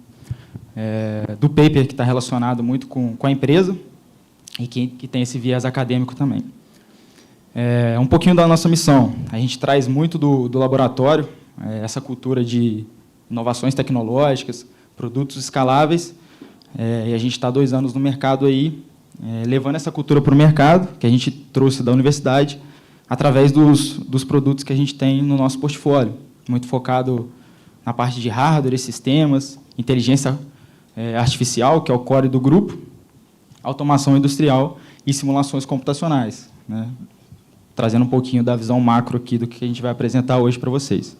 do paper que está relacionado muito com a empresa e que tem esse viés acadêmico também. Um pouquinho da nossa missão. A gente traz muito do laboratório, essa cultura de inovações tecnológicas, produtos escaláveis, e a gente está há 2 anos no mercado aí, levando essa cultura para o mercado, que a gente trouxe da universidade, através dos produtos que a gente tem no nosso portfólio, muito focado na parte de hardware e sistemas, inteligência artificial, que é o core do grupo, automação industrial e simulações computacionais, né? Trazendo um pouquinho da visão macro aqui do que a gente vai apresentar hoje para vocês.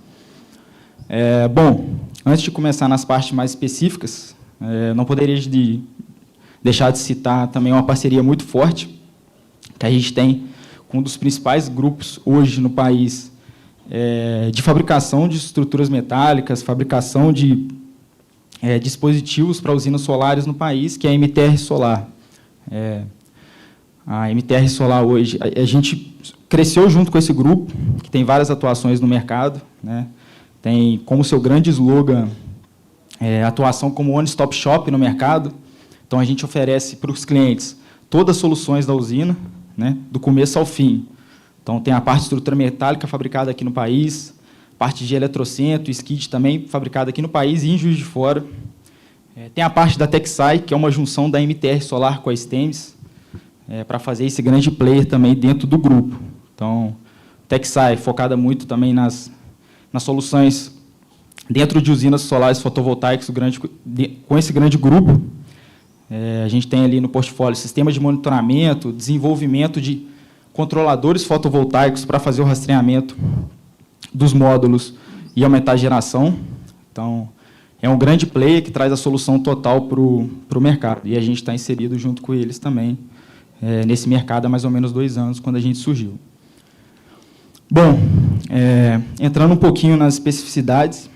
Antes de começar nas partes mais específicas, não poderia deixar de citar também uma parceria muito forte que a gente tem com um dos principais grupos hoje no país de fabricação de estruturas metálicas, fabricação de dispositivos para usinas solares no país, que é a MTR Solar. A MTR Solar hoje, a gente cresceu junto com esse grupo, que tem várias atuações no mercado, né? Tem como seu grande slogan atuação como one-stop shop no mercado. Então, a gente oferece para os clientes todas as soluções da usina, né, do começo ao fim. Então, tem a parte de estrutura metálica fabricada aqui no país, parte de eletrocentro, skid também fabricada aqui no país e em Juiz de Fora. Tem a parte da Texai, que é uma junção da MTR Solar com a STEMS, para fazer esse grande player também dentro do grupo. Então, Texai focada muito também nas soluções dentro de usinas solares fotovoltaicas com esse grande grupo. A gente tem ali no portfólio sistemas de monitoramento, desenvolvimento de controladores fotovoltaicos para fazer o rastreamento dos módulos e aumentar a geração. Então, é um grande player que traz a solução total para o mercado. E a gente está inserido junto com eles também nesse mercado há mais ou menos 2 anos, quando a gente surgiu. Bom, entrando um pouquinho nas especificidades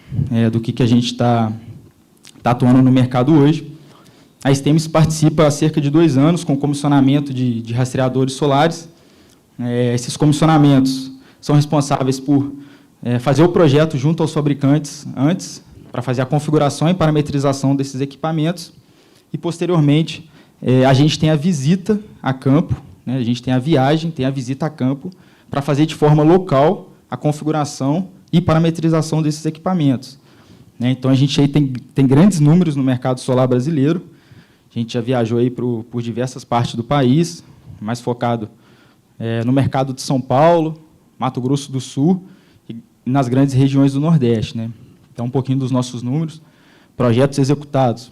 do que a gente está atuando no mercado hoje, a STEMS participa há cerca de 2 anos com comissionamento de rastreadores solares. Esses comissionamentos são responsáveis por fazer o projeto junto aos fabricantes antes, para fazer a configuração e parametrização desses equipamentos, e, posteriormente, a gente tem a visita a campo, né, a gente tem a viagem, tem a visita a campo, para fazer de forma local a configuração e parametrização desses equipamentos. Né, então, a gente aí tem grandes números no mercado solar brasileiro. A gente já viajou aí por diversas partes do país, mais focado no mercado de São Paulo, Mato Grosso do Sul e nas grandes regiões do Nordeste. Né. Então, um pouquinho dos nossos números. Projetos executados.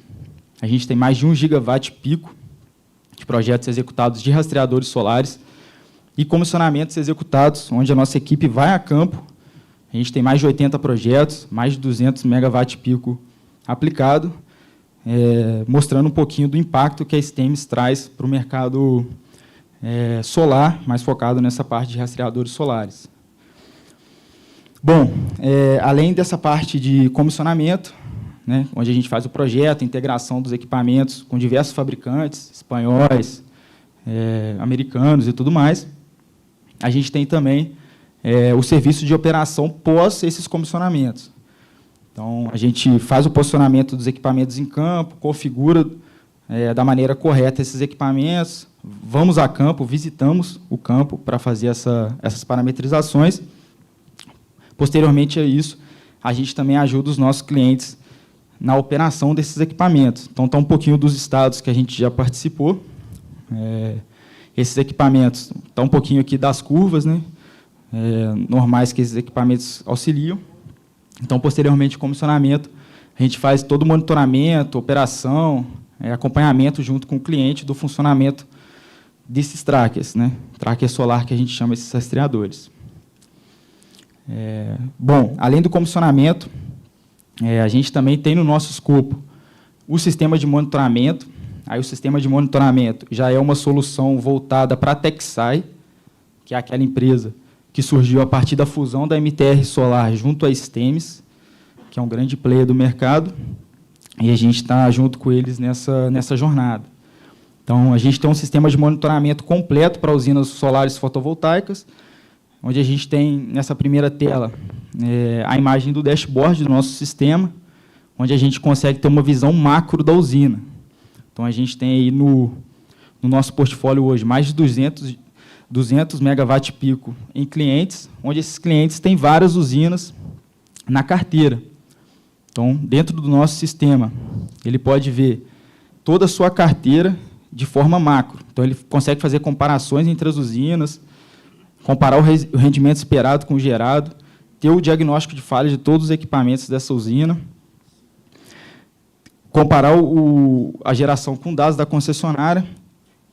A gente tem mais de 1 gigawatt pico de projetos executados de rastreadores solares e comissionamentos executados, onde a nossa equipe vai a campo. A gente tem mais de 80 projetos, mais de 200 megawatt pico aplicado, mostrando um pouquinho do impacto que a STEMS traz para o mercado solar, mais focado nessa parte de rastreadores solares. Bom, além dessa parte de comissionamento, né, onde a gente faz o projeto, a integração dos equipamentos com diversos fabricantes, espanhóis, americanos e tudo mais, a gente tem também o serviço de operação pós esses comissionamentos. Então, a gente faz o posicionamento dos equipamentos em campo, configura da maneira correta esses equipamentos, vamos a campo, visitamos o campo para fazer essas parametrizações. Posteriormente a isso, a gente também ajuda os nossos clientes na operação desses equipamentos. Então, está um pouquinho dos estados que a gente já participou. Esses equipamentos, está um pouquinho aqui das curvas, né, normais que esses equipamentos auxiliam. Então, posteriormente, comissionamento, a gente faz todo o monitoramento, operação, acompanhamento junto com o cliente do funcionamento desses trackers, né, tracker solar que a gente chama esses rastreadores. Bom, além do comissionamento, a gente também tem no nosso escopo o sistema de monitoramento. Aí o sistema de monitoramento já é uma solução voltada para a Texai, que é aquela empresa que surgiu a partir da fusão da MTR Solar junto à STEMS, que é um grande player do mercado, e a gente está junto com eles nessa jornada. Então, a gente tem um sistema de monitoramento completo para usinas solares fotovoltaicas, onde a gente tem, nessa primeira tela, a imagem do dashboard do nosso sistema, onde a gente consegue ter uma visão macro da usina. Então, a gente tem aí no nosso portfólio hoje mais de 200 megawatt pico em clientes, onde esses clientes têm várias usinas na carteira. Então, dentro do nosso sistema, ele pode ver toda a sua carteira de forma macro. Então, ele consegue fazer comparações entre as usinas, comparar o rendimento esperado com o gerado, ter o diagnóstico de falha de todos os equipamentos dessa usina, comparar a geração com dados da concessionária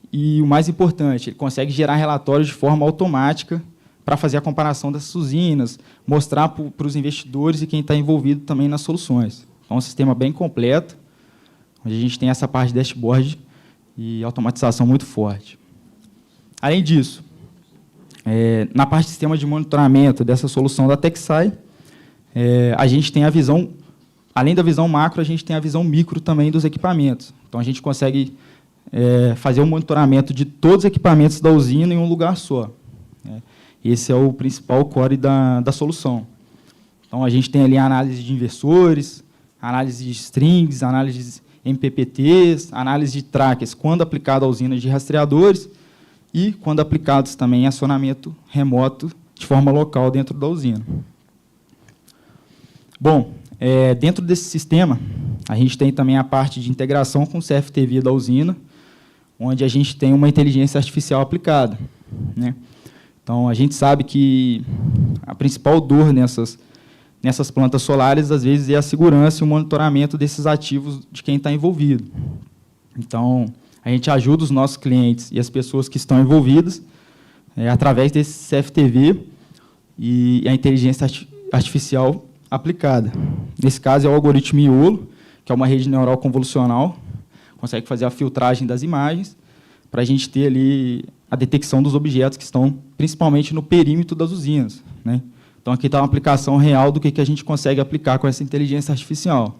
e, o mais importante, ele consegue gerar relatórios de forma automática para fazer a comparação dessas usinas, mostrar para os investidores e quem está envolvido também nas soluções. Então, é um sistema bem completo, onde a gente tem essa parte de dashboard e automatização muito forte. Além disso, na parte de sistema de monitoramento dessa solução da Texai, a gente tem a visão, além da visão macro, a gente tem a visão micro também dos equipamentos. Então, a gente consegue fazer o monitoramento de todos os equipamentos da usina em um lugar só. Esse é o principal core da solução. Então, a gente tem ali a análise de inversores, análise de strings, análise de MPPTs, análise de trackers, quando aplicado a usinas de rastreadores, e, quando aplicados também em acionamento remoto, de forma local dentro da usina. Bom, dentro desse sistema, a gente tem também a parte de integração com o CFTV da usina, onde a gente tem uma inteligência artificial aplicada. Né? Então, a gente sabe que a principal dor nessas plantas solares, às vezes, é a segurança e o monitoramento desses ativos de quem está envolvido. Então, a gente ajuda os nossos clientes e as pessoas que estão envolvidas através desse CFTV e a inteligência artificial aplicada. Nesse caso, é o algoritmo Iolo, que é uma rede neural convolucional, consegue fazer a filtragem das imagens, para a gente ter ali a detecção dos objetos que estão principalmente no perímetro das usinas, né? Então, aqui está uma aplicação real do que a gente consegue aplicar com essa inteligência artificial.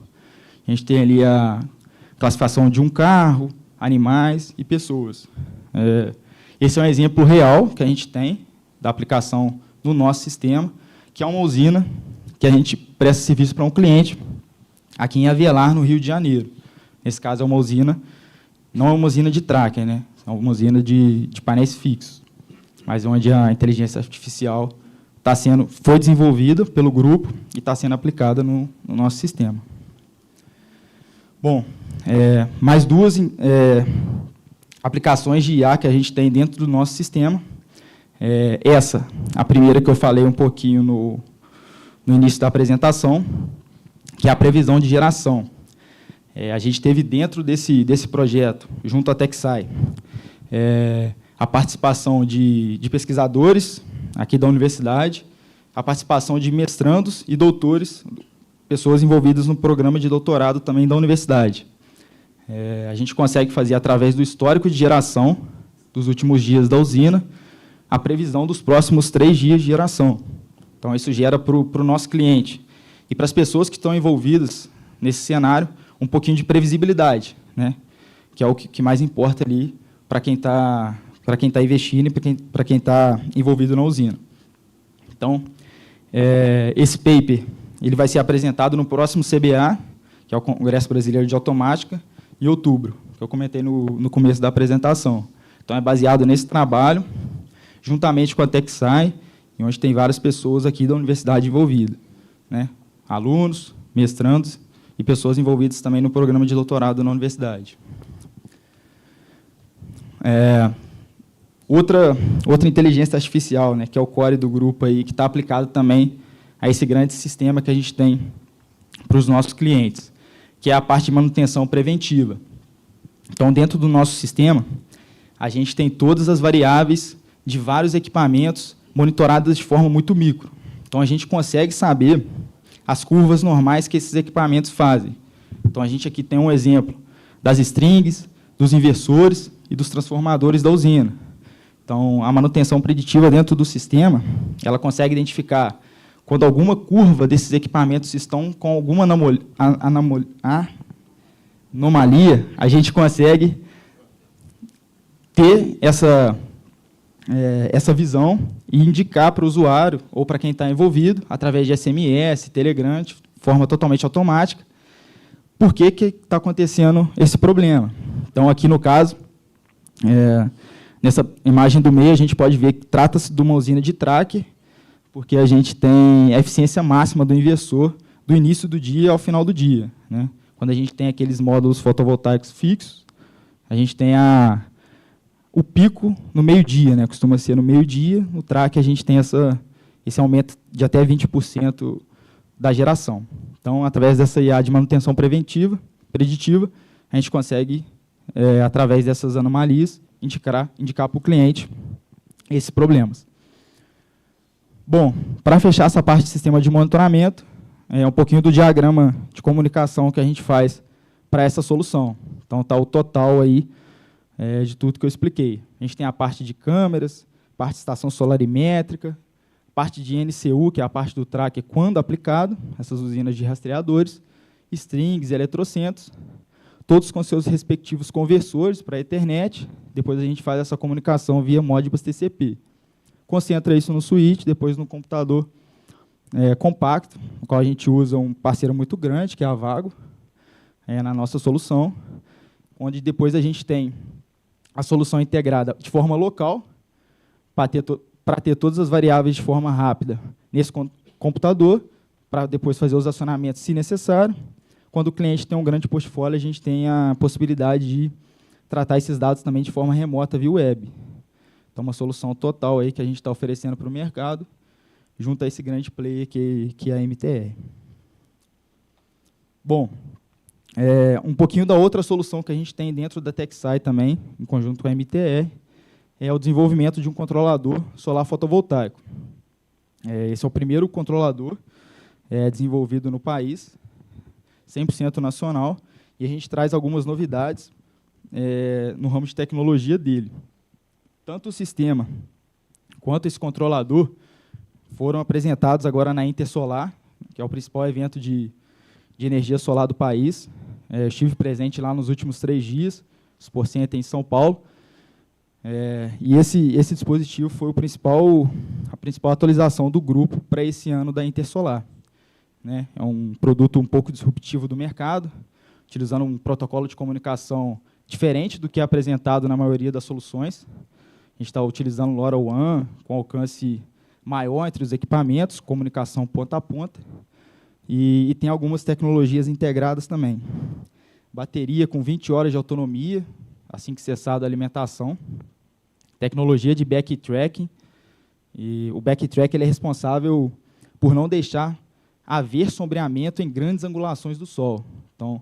A gente tem ali a classificação de um carro, animais e pessoas. Esse é um exemplo real que a gente tem da aplicação no nosso sistema, que é uma usina que a gente presta serviço para um cliente aqui em Avelar, no Rio de Janeiro. Nesse caso, é uma usina, não é uma usina de tracker, né? É uma usina de painéis fixos, mas onde a inteligência artificial foi desenvolvida pelo grupo e está sendo aplicada no nosso sistema. Bom, mais duas aplicações de IA que a gente tem dentro do nosso sistema. Essa, a primeira que eu falei um pouquinho no início da apresentação, que é a previsão de geração. A gente teve dentro desse projeto, junto à TechSci, a participação de pesquisadores aqui da universidade, a participação de mestrandos e doutores, pessoas envolvidas no programa de doutorado também da universidade. A gente consegue fazer, através do histórico de geração dos últimos dias da usina, a previsão dos próximos 3 dias de geração. Então, isso gera para o nosso cliente e para as pessoas que estão envolvidas nesse cenário um pouquinho de previsibilidade, né? Que é o que mais importa ali para quem está investindo e para quem está envolvido na usina. Então, esse paper ele vai ser apresentado no próximo CBA, que é o Congresso Brasileiro de Automática, em outubro, que eu comentei no começo da apresentação. Então, é baseado nesse trabalho, juntamente com a TechSci, onde tem várias pessoas aqui da universidade envolvidas, né? Alunos, mestrandos e pessoas envolvidas também no programa de doutorado na universidade. Outra inteligência artificial, né, que é o core do grupo, aí, que está aplicado também a esse grande sistema que a gente tem para os nossos clientes, que é a parte de manutenção preventiva. Então, dentro do nosso sistema, a gente tem todas as variáveis de vários equipamentos monitoradas de forma muito micro. Então, a gente consegue saber as curvas normais que esses equipamentos fazem. Então, a gente aqui tem um exemplo das strings, dos inversores e dos transformadores da usina. Então, a manutenção preditiva dentro do sistema, ela consegue identificar quando alguma curva desses equipamentos estão com alguma anomalia, a gente consegue ter essa visão e indicar para o usuário ou para quem está envolvido, através de SMS, Telegram, de forma totalmente automática, por que está acontecendo esse problema. Então, aqui no caso, nessa imagem do meio, a gente pode ver que trata-se de uma usina de tracker, porque a gente tem a eficiência máxima do inversor do início do dia ao final do dia, né? Quando a gente tem aqueles módulos fotovoltaicos fixos, a gente tem o pico no meio-dia, né? Costuma ser no meio-dia. No tracker, a gente tem esse aumento de até 20% da geração. Então, através dessa IA de manutenção preditiva, a gente consegue, através dessas anomalias, indicar para o cliente esses problemas. Bom, para fechar essa parte de sistema de monitoramento, um pouquinho do diagrama de comunicação que a gente faz para essa solução. Então, está o total aí de tudo que eu expliquei. A gente tem a parte de câmeras, parte de estação solarimétrica, parte de NCU, que é a parte do tracker quando aplicado, essas usinas de rastreadores, strings, eletrocentros, todos com seus respectivos conversores para a Ethernet. Depois a gente faz essa comunicação via Modbus TCP. Concentra isso no switch, depois no computador compacto, no qual a gente usa um parceiro muito grande, que é a Vago, na nossa solução, onde depois a gente tem a solução integrada de forma local, para ter todas as variáveis de forma rápida nesse computador, para depois fazer os acionamentos, se necessário. Quando o cliente tem um grande portfólio, a gente tem a possibilidade de tratar esses dados também de forma remota via web. Então, uma solução total aí que a gente está oferecendo para o mercado, junto a esse grande player que é a MTR. Bom, um pouquinho da outra solução que a gente tem dentro da TechSci também, em conjunto com a MTR, é o desenvolvimento de um controlador solar fotovoltaico. Esse é o primeiro controlador desenvolvido no país, 100% nacional, e a gente traz algumas novidades no ramo de tecnologia dele. Tanto o sistema quanto esse controlador foram apresentados agora na Intersolar, que é o principal evento de energia solar do país. Estive presente lá nos últimos 3 dias, Expo Center em São Paulo. E esse dispositivo foi a principal atualização do grupo para esse ano da Intersolar. Né? É um produto um pouco disruptivo do mercado, utilizando um protocolo de comunicação diferente do que é apresentado na maioria das soluções. A gente está utilizando o LoRaWAN, com alcance maior entre os equipamentos, comunicação ponta a ponta, e tem algumas tecnologias integradas também. Bateria com 20 horas de autonomia, assim que cessada a alimentação. Tecnologia de backtracking. E o backtrack ele é responsável por não deixar haver sombreamento em grandes angulações do Sol. Então,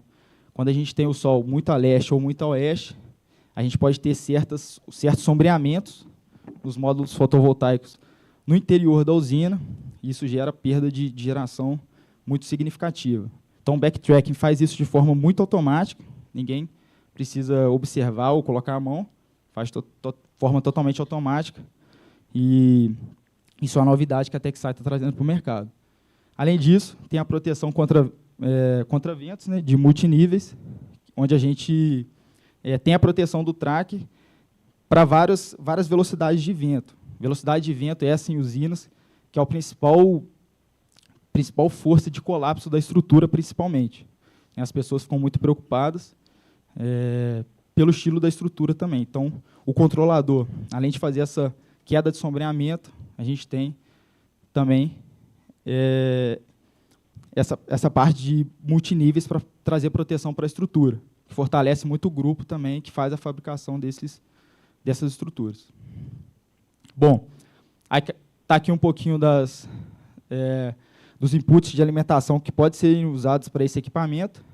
quando a gente tem o Sol muito a leste ou muito a oeste, a gente pode ter certos sombreamentos nos módulos fotovoltaicos no interior da usina, e isso gera perda de geração muito significativa. Então, o backtracking faz isso de forma muito automática, ninguém precisa observar ou colocar a mão, faz de forma totalmente automática, e isso é uma novidade que a Sexta está trazendo para o mercado. Além disso, tem a proteção contra ventos, né, de multiníveis, onde a gente tem a proteção do track para várias velocidades de vento. Velocidade de vento é essa em usinas, que é o principal força de colapso da estrutura, principalmente. As pessoas ficam muito preocupadas pelo estilo da estrutura também. Então, o controlador, além de fazer essa queda de sombreamento, a gente tem também essa parte de multiníveis para trazer proteção para a estrutura, que fortalece muito o grupo também, que faz a fabricação dessas estruturas. Bom, está aqui um pouquinho dos inputs de alimentação que podem ser usados para esse equipamento.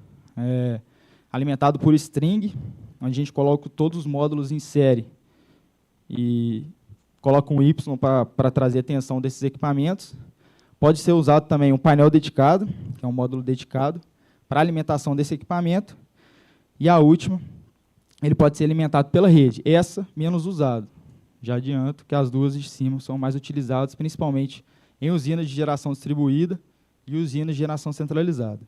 Alimentado por string, onde a gente coloca todos os módulos em série e coloca um Y para trazer a tensão desses equipamentos. Pode ser usado também um painel dedicado, que é um módulo dedicado, para a alimentação desse equipamento. E a última, ele pode ser alimentado pela rede, essa menos usada. Já adianto que as duas de cima são mais utilizadas, principalmente em usinas de geração distribuída e usinas de geração centralizada.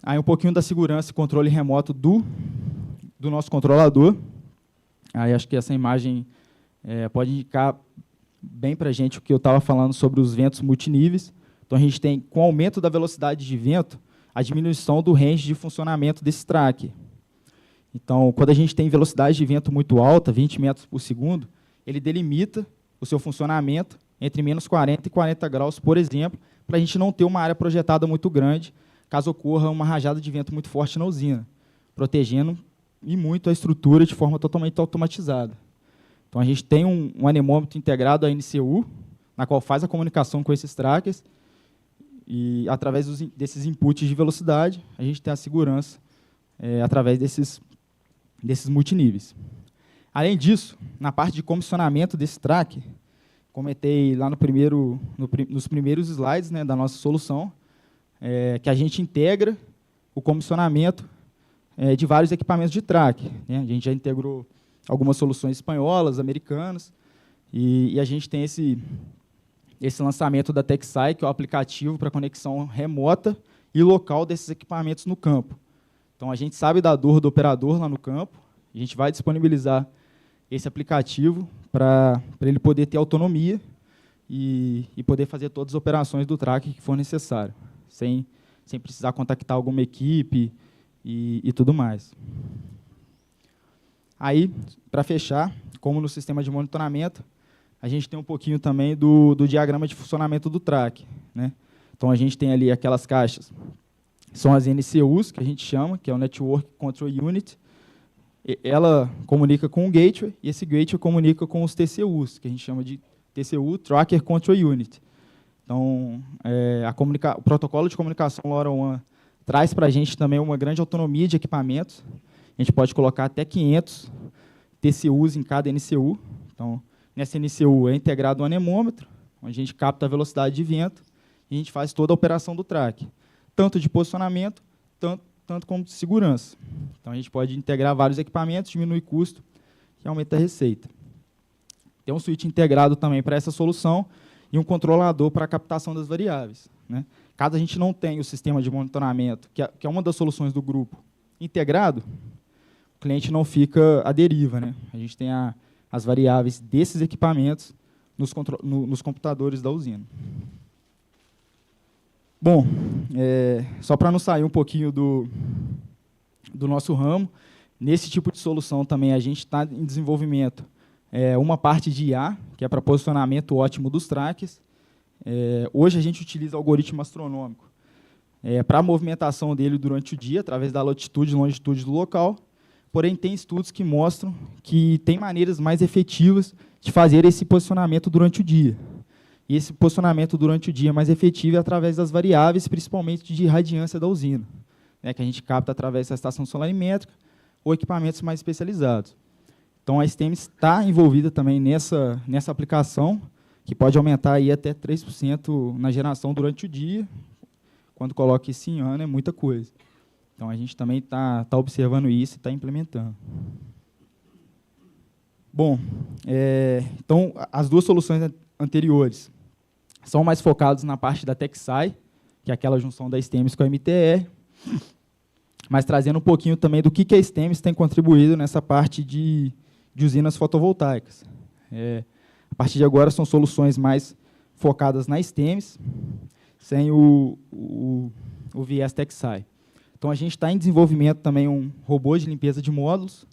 Aí um pouquinho da segurança e controle remoto do nosso controlador. Aí acho que essa imagem pode indicar bem para a gente o que eu estava falando sobre os ventos multiníveis. Então, a gente tem, com o aumento da velocidade de vento, a diminuição do range de funcionamento desse tracker. Então, quando a gente tem velocidade de vento muito alta, 20 metros por segundo, ele delimita o seu funcionamento entre menos 40 e 40 graus, por exemplo, para a gente não ter uma área projetada muito grande, caso ocorra uma rajada de vento muito forte na usina, protegendo e muito a estrutura de forma totalmente automatizada. Então, a gente tem um anemômetro integrado à NCU, na qual faz a comunicação com esses trackers, e, através desses inputs de velocidade, a gente tem a segurança através desses multiníveis. Além disso, na parte de comissionamento desse tracker, comentei lá nos primeiros slides, né, da nossa solução, que a gente integra o comissionamento de vários equipamentos de tracker. Né? A gente já integrou algumas soluções espanholas, americanas, e a gente tem esse lançamento da Sexta, que é o aplicativo para conexão remota e local desses equipamentos no campo. Então, a gente sabe da dor do operador lá no campo, a gente vai disponibilizar esse aplicativo para ele poder ter autonomia e poder fazer todas as operações do tracker que for necessário, sem precisar contactar alguma equipe e tudo mais. Aí, para fechar, como no sistema de monitoramento, a gente tem um pouquinho também do diagrama de funcionamento do tracker. Né? Então, a gente tem ali aquelas caixas, são as NCUs, que a gente chama, que é o Network Control Unit. Ela comunica com o gateway, e esse gateway comunica com os TCUs, que a gente chama de TCU, Tracker Control Unit. Então, o protocolo de comunicação LoRaWAN traz para a gente também uma grande autonomia de equipamentos. A gente pode colocar até 500 TCUs em cada NCU. Então, nessa NCU é integrado um anemômetro, onde a gente capta a velocidade de vento e a gente faz toda a operação do tracker. tanto de posicionamento, tanto como de segurança. Então, a gente pode integrar vários equipamentos, diminuir custo e aumenta a receita. Tem um switch integrado também para essa solução e um controlador para a captação das variáveis, né? Caso a gente não tenha o sistema de monitoramento, que é uma das soluções do grupo, integrado, o cliente não fica à deriva, né? A gente tem as variáveis desses equipamentos nos computadores da usina. Bom, só para não sair um pouquinho do nosso ramo, nesse tipo de solução também a gente está em desenvolvimento uma parte de IA, que é para posicionamento ótimo dos trackers. Hoje a gente utiliza algoritmo astronômico para a movimentação dele durante o dia, através da latitude e longitude do local. Porém, tem estudos que mostram que tem maneiras mais efetivas de fazer esse posicionamento durante o dia. E esse posicionamento durante o dia mais efetivo é através das variáveis, principalmente de radiância da usina, né, que a gente capta através da estação solarimétrica ou equipamentos mais especializados. Então, a STEM está envolvida também nessa aplicação, que pode aumentar aí até 3% na geração durante o dia. Quando coloca isso em ano, é muita coisa. Então, a gente também está observando isso e está implementando. Bom, então, as duas soluções anteriores são mais focadas na parte da TechSci, que é aquela junção da STEMs com a MTR, mas trazendo um pouquinho também do que a STEMs tem contribuído nessa parte de usinas fotovoltaicas. A partir de agora, são soluções mais focadas na STEMs, sem o viés TechSci. Então, a gente está em desenvolvimento também um robô de limpeza de módulos,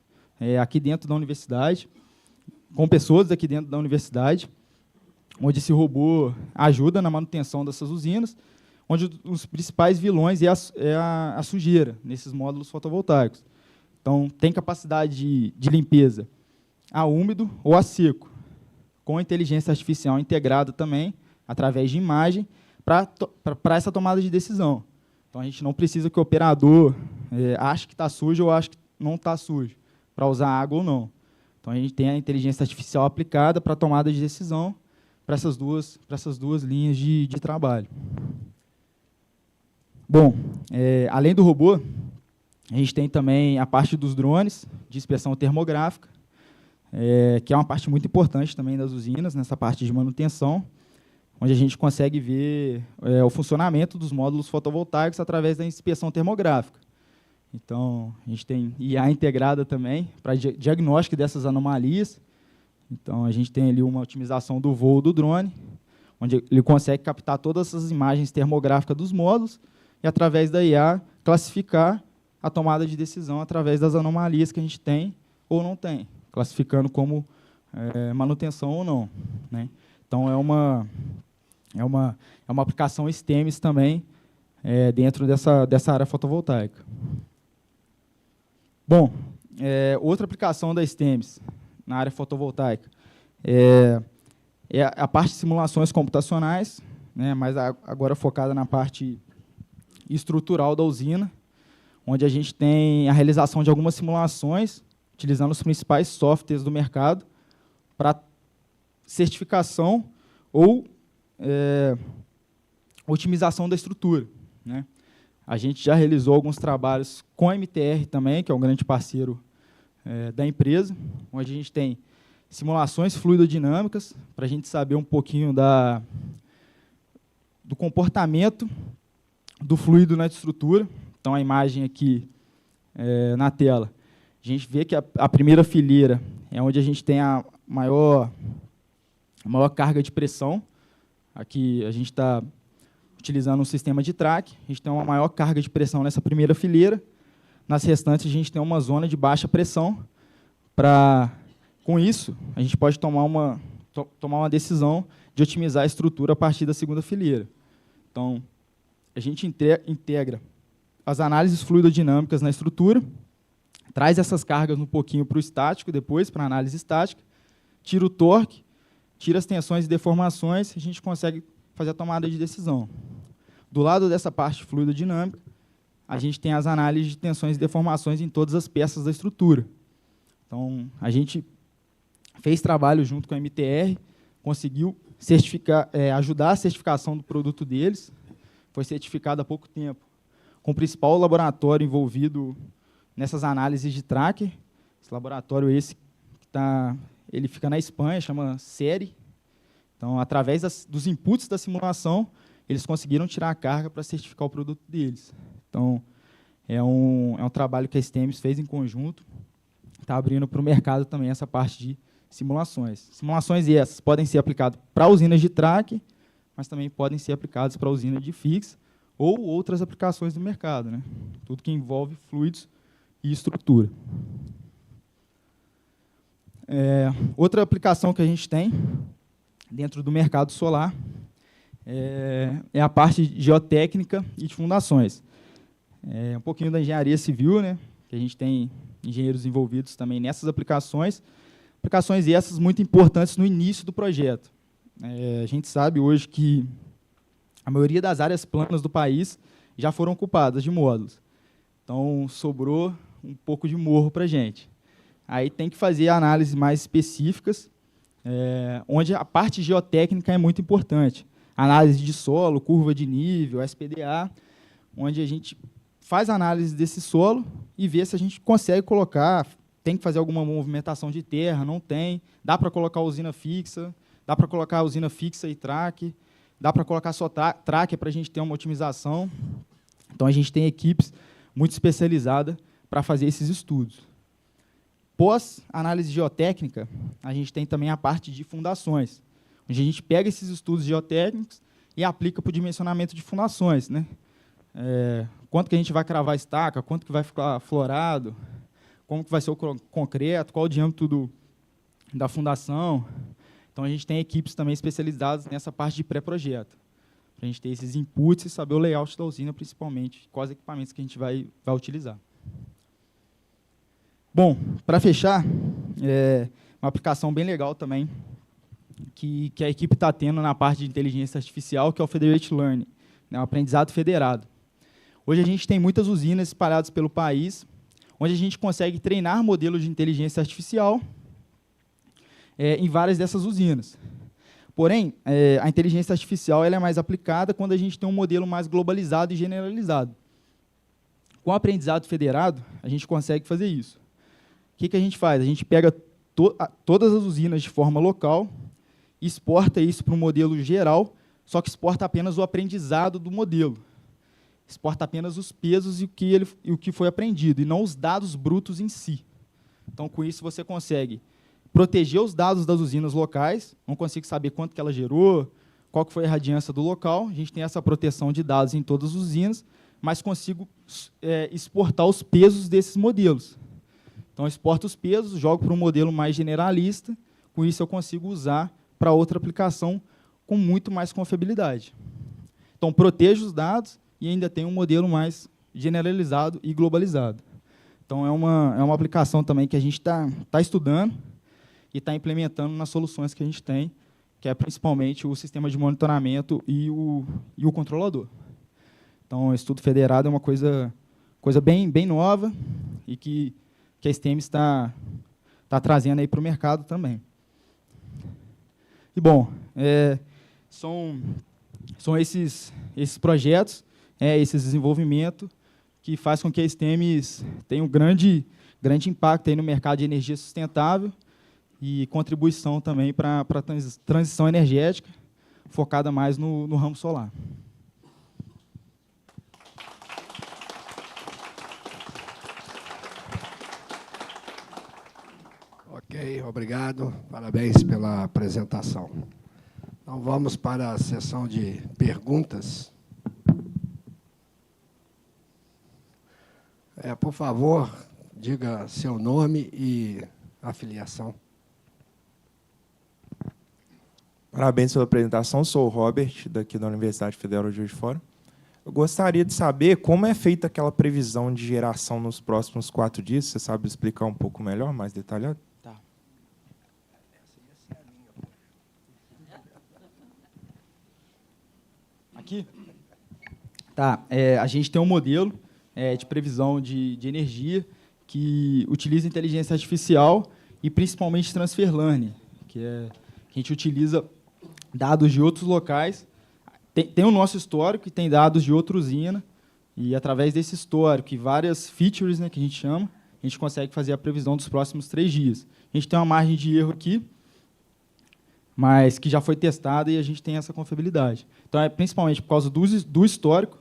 aqui dentro da universidade, com pessoas aqui dentro da universidade, onde esse robô ajuda na manutenção dessas usinas, onde os principais vilões é a sujeira nesses módulos fotovoltaicos. Então, tem capacidade de limpeza a úmido ou a seco, com inteligência artificial integrada também, através de imagem, para essa tomada de decisão. Então, a gente não precisa que o operador ache que está sujo ou ache que não está sujo, para usar água ou não. Então, a gente tem a inteligência artificial aplicada para a tomada de decisão para essas duas linhas de trabalho. Bom, além do robô, a gente tem também a parte dos drones de inspeção termográfica, que é uma parte muito importante também das usinas, nessa parte de manutenção, onde a gente consegue ver o funcionamento dos módulos fotovoltaicos através da inspeção termográfica. Então, a gente tem IA integrada também para diagnóstico dessas anomalias. Então, a gente tem ali uma otimização do voo do drone, onde ele consegue captar todas essas imagens termográficas dos módulos e, através da IA, classificar a tomada de decisão através das anomalias que a gente tem ou não tem, classificando como manutenção ou não, né? Então, é uma aplicação STEMs também dentro dessa área fotovoltaica. Bom, outra aplicação da STEMs na área fotovoltaica é a parte de simulações computacionais, né, mas agora focada na parte estrutural da usina, onde a gente tem a realização de algumas simulações, utilizando os principais softwares do mercado, para certificação ou otimização da estrutura, né? A gente já realizou alguns trabalhos com a MTR também, que é um grande parceiro da empresa, onde a gente tem simulações fluidodinâmicas, para a gente saber um pouquinho do comportamento do fluido na estrutura. Então, a imagem aqui na tela, a gente vê que a primeira fileira é onde a gente tem a maior carga de pressão. Aqui a gente está utilizando um sistema de track, a gente tem uma maior carga de pressão nessa primeira fileira. Nas restantes, a gente tem uma zona de baixa pressão. Com isso, a gente pode tomar uma decisão de otimizar a estrutura a partir da segunda fileira. Então, a gente integra as análises fluidodinâmicas na estrutura, traz essas cargas um pouquinho para o estático, depois para a análise estática, tira o torque, tira as tensões e deformações, a gente consegue fazer a tomada de decisão. Do lado dessa parte fluidodinâmica, a gente tem as análises de tensões e deformações em todas as peças da estrutura. Então, a gente fez trabalho junto com a MTR, conseguiu ajudar a certificação do produto deles, foi certificado há pouco tempo com o principal laboratório envolvido nessas análises de tracker. Esse laboratório ele fica na Espanha, chama SERI. Então, através dos inputs da simulação, eles conseguiram tirar a carga para certificar o produto deles. Então, é um trabalho que a STEMS fez em conjunto, está abrindo para o mercado também essa parte de simulações. Simulações essas podem ser aplicadas para usinas de tracker, mas também podem ser aplicadas para usinas de fix ou outras aplicações do mercado, né? Tudo que envolve fluidos e estrutura. Outra aplicação que a gente tem dentro do mercado solar é a parte de geotécnica e de fundações. Um pouquinho da engenharia civil, né, que a gente tem engenheiros envolvidos também nessas aplicações. Aplicações essas muito importantes no início do projeto. A gente sabe hoje que a maioria das áreas planas do país já foram ocupadas de módulos. Então, sobrou um pouco de morro para a gente. Aí tem que fazer análises mais específicas, onde a parte geotécnica é muito importante. Análise de solo, curva de nível, SPDA, onde a gente faz análise desse solo e vê se a gente consegue colocar, tem que fazer alguma movimentação de terra, não tem, dá para colocar usina fixa, dá para colocar usina fixa e tracker, dá para colocar só tracker para a gente ter uma otimização. Então, a gente tem equipes muito especializadas para fazer esses estudos. Pós-análise geotécnica, a gente tem também a parte de fundações, onde a gente pega esses estudos geotécnicos e aplica para o dimensionamento de fundações, né? Quanto que a gente vai cravar a estaca, quanto que vai ficar florado, como que vai ser o concreto, qual o diâmetro da fundação. Então, a gente tem equipes também especializadas nessa parte de pré-projeto, para a gente ter esses inputs e saber o layout da usina, principalmente, quais equipamentos que a gente vai utilizar. Bom, para fechar, uma aplicação bem legal também, que a equipe está tendo na parte de inteligência artificial, que é o Federated Learning, né, o aprendizado federado. Hoje a gente tem muitas usinas espalhadas pelo país, onde a gente consegue treinar modelos de inteligência artificial em várias dessas usinas. Porém, a inteligência artificial ela é mais aplicada quando a gente tem um modelo mais globalizado e generalizado. Com o aprendizado federado, a gente consegue fazer isso. O que a gente faz? A gente pega todas as usinas de forma local, exporta isso para um modelo geral, só que exporta apenas o aprendizado do modelo. Exporta apenas os pesos e o que foi aprendido, e não os dados brutos em si. Então, com isso, você consegue proteger os dados das usinas locais, não consigo saber quanto que ela gerou, qual que foi a radiância do local, a gente tem essa proteção de dados em todas as usinas, mas consigo exportar os pesos desses modelos. Então, eu exporto os pesos, jogo para um modelo mais generalista, com isso eu consigo usar para outra aplicação com muito mais confiabilidade. Então, protejo os dados e ainda tenho um modelo mais generalizado e globalizado. Então, é uma aplicação também que a gente está estudando e está implementando nas soluções que a gente tem, que é principalmente o sistema de monitoramento e o controlador. Então, o estudo federado é uma coisa bem nova e que a STEMS está trazendo aí para o mercado também. E, bom, são esses projetos, esse desenvolvimento que faz com que a STEMS tenha um grande impacto aí no mercado de energia sustentável e contribuição também para a transição energética, focada mais no ramo solar. Ok, obrigado. Parabéns pela apresentação. Então, vamos para a sessão de perguntas. Por favor, diga seu nome e afiliação. Parabéns pela apresentação. Sou o Robert, daqui da Universidade Federal de Juiz de Fora. Eu gostaria de saber como é feita aquela previsão de geração nos próximos 4 dias. Você sabe explicar um pouco melhor, mais detalhado? Tá. Aqui? Tá. A gente tem um modelo de previsão de energia que utiliza inteligência artificial e principalmente transfer learning, que a gente utiliza dados de outros locais. Tem o nosso histórico, que tem dados de outra usina, E, através desse histórico e várias features, né, que a gente chama, a gente consegue fazer a previsão dos próximos 3 dias. A gente tem uma margem de erro aqui, mas que já foi testada e a gente tem essa confiabilidade. Então, é principalmente por causa do histórico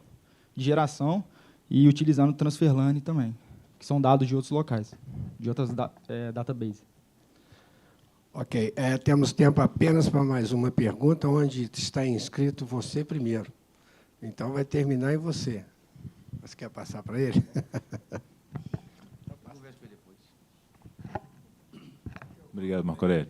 de geração e utilizando o transfer learning também, que são dados de outros locais, de outras databases. Ok, temos tempo apenas para mais uma pergunta, onde está inscrito você primeiro. Então, vai terminar em você. Você quer passar para ele? Obrigado, Marco Aurélio.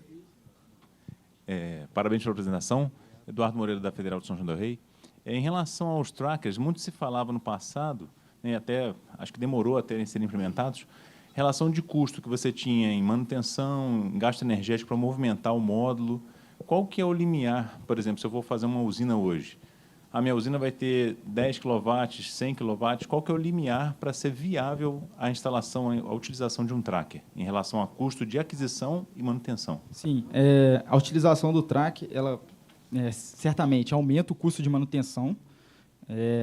Parabéns pela apresentação. Eduardo Moreira, da Federal de São João del Rei. Em relação aos trackers, muito se falava no passado, né, até acho que demorou até serem implementados, relação de custo que você tinha em manutenção, em gasto energético para movimentar o módulo. Qual que é o limiar? Por exemplo, se eu vou fazer uma usina hoje, a minha usina vai ter 10 kW, 100 kW, qual que é o limiar para ser viável a instalação, a utilização de um tracker, em relação a custo de aquisição e manutenção? Sim, a utilização do tracker, ela certamente aumenta o custo de manutenção,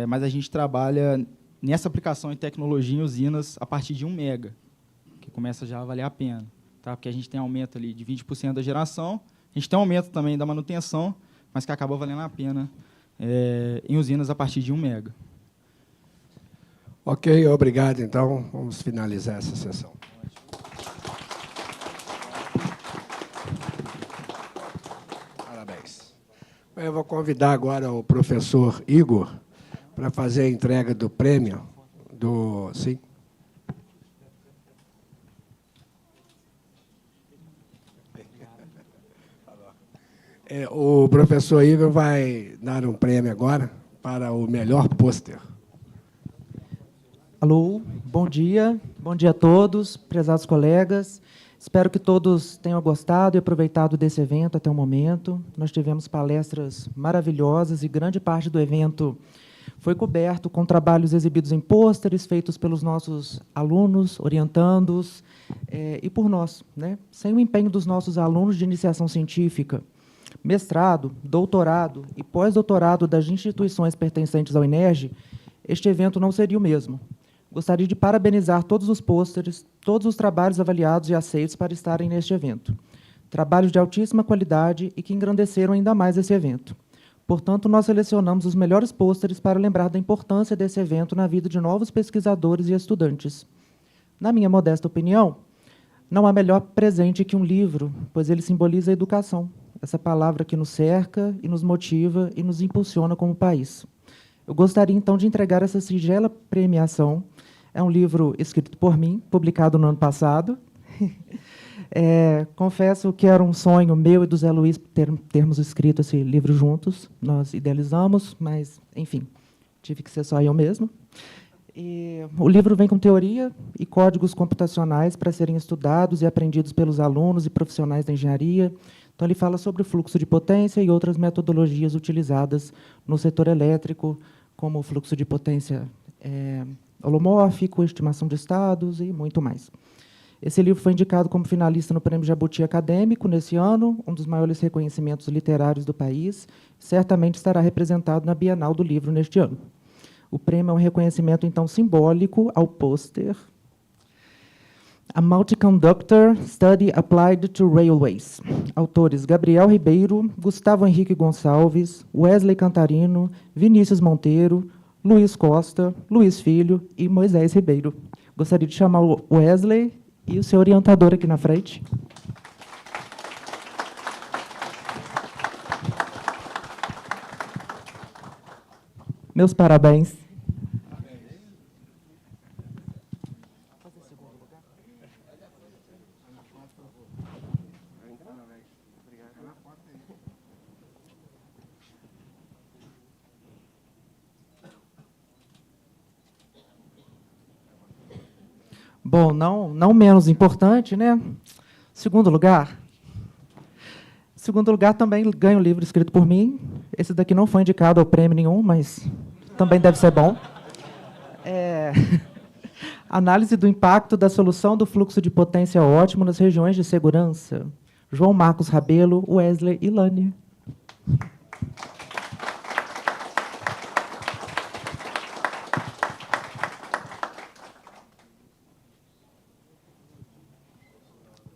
mas a gente trabalha nessa aplicação em tecnologia em usinas a partir de 1 mega, que começa já a valer a pena, tá? Porque a gente tem aumento ali de 20% da geração, a gente tem aumento também da manutenção, mas que acaba valendo a pena em usinas a partir de 1 mega. Ok, obrigado. Então, vamos finalizar essa sessão. Parabéns. Eu vou convidar agora o professor Igor para fazer a entrega do prêmio do... Sim? O professor Igor vai dar um prêmio agora para o melhor pôster. Alô, bom dia a todos, prezados colegas. Espero que todos tenham gostado e aproveitado desse evento até o momento. Nós tivemos palestras maravilhosas e grande parte do evento foi coberto com trabalhos exibidos em pôsteres feitos pelos nossos alunos, orientandos, e por nós, né? Sem o empenho dos nossos alunos de iniciação científica, mestrado, doutorado e pós-doutorado das instituições pertencentes ao INERJ, este evento não seria o mesmo. Gostaria de parabenizar todos os pôsteres, todos os trabalhos avaliados e aceitos para estarem neste evento. Trabalhos de altíssima qualidade e que engrandeceram ainda mais esse evento. Portanto, nós selecionamos os melhores pôsteres para lembrar da importância desse evento na vida de novos pesquisadores e estudantes. Na minha modesta opinião, não há melhor presente que um livro, pois ele simboliza a educação, essa palavra que nos cerca e nos motiva e nos impulsiona como país. Eu gostaria, então, de entregar essa singela premiação. É um livro escrito por mim, publicado no ano passado. Confesso que era um sonho meu e do Zé Luiz termos escrito esse livro juntos. Nós idealizamos, mas, enfim, tive que ser só eu mesmo. O livro vem com teoria e códigos computacionais para serem estudados e aprendidos pelos alunos e profissionais da engenharia. Então, ele fala sobre o fluxo de potência e outras metodologias utilizadas no setor elétrico, como o fluxo de potência holomórfico, estimação de estados e muito mais. Esse livro foi indicado como finalista no Prêmio Jabuti Acadêmico nesse ano, um dos maiores reconhecimentos literários do país. Certamente estará representado na Bienal do Livro neste ano. O prêmio é um reconhecimento, então, simbólico ao pôster A Multi-Conductor Study Applied to Railways. Autores Gabriel Ribeiro, Gustavo Henrique Gonçalves, Wesley Cantarino, Vinícius Monteiro, Luiz Costa, Luiz Filho e Moisés Ribeiro. Gostaria de chamar o Wesley e o seu orientador aqui na frente. Meus parabéns. Bom, não menos importante, né? Segundo lugar também ganho um livro escrito por mim. Esse daqui não foi indicado ao prêmio nenhum, mas também deve ser bom. Análise do impacto da solução do fluxo de potência ótimo nas regiões de segurança. João Marcos Rabelo, Wesley e Lani.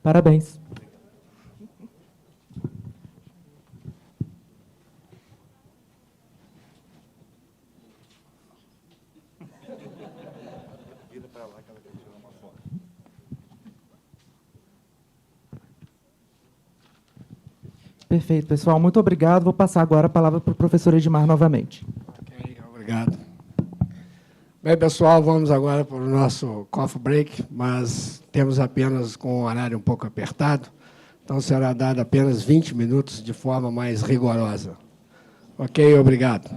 Parabéns. Perfeito, pessoal. Muito obrigado. Vou passar agora a palavra para o professor Edmar novamente. Ok, obrigado. Bem, pessoal, vamos agora para o nosso coffee break, mas temos apenas com um horário um pouco apertado, então será dado apenas 20 minutos de forma mais rigorosa. Ok, obrigado.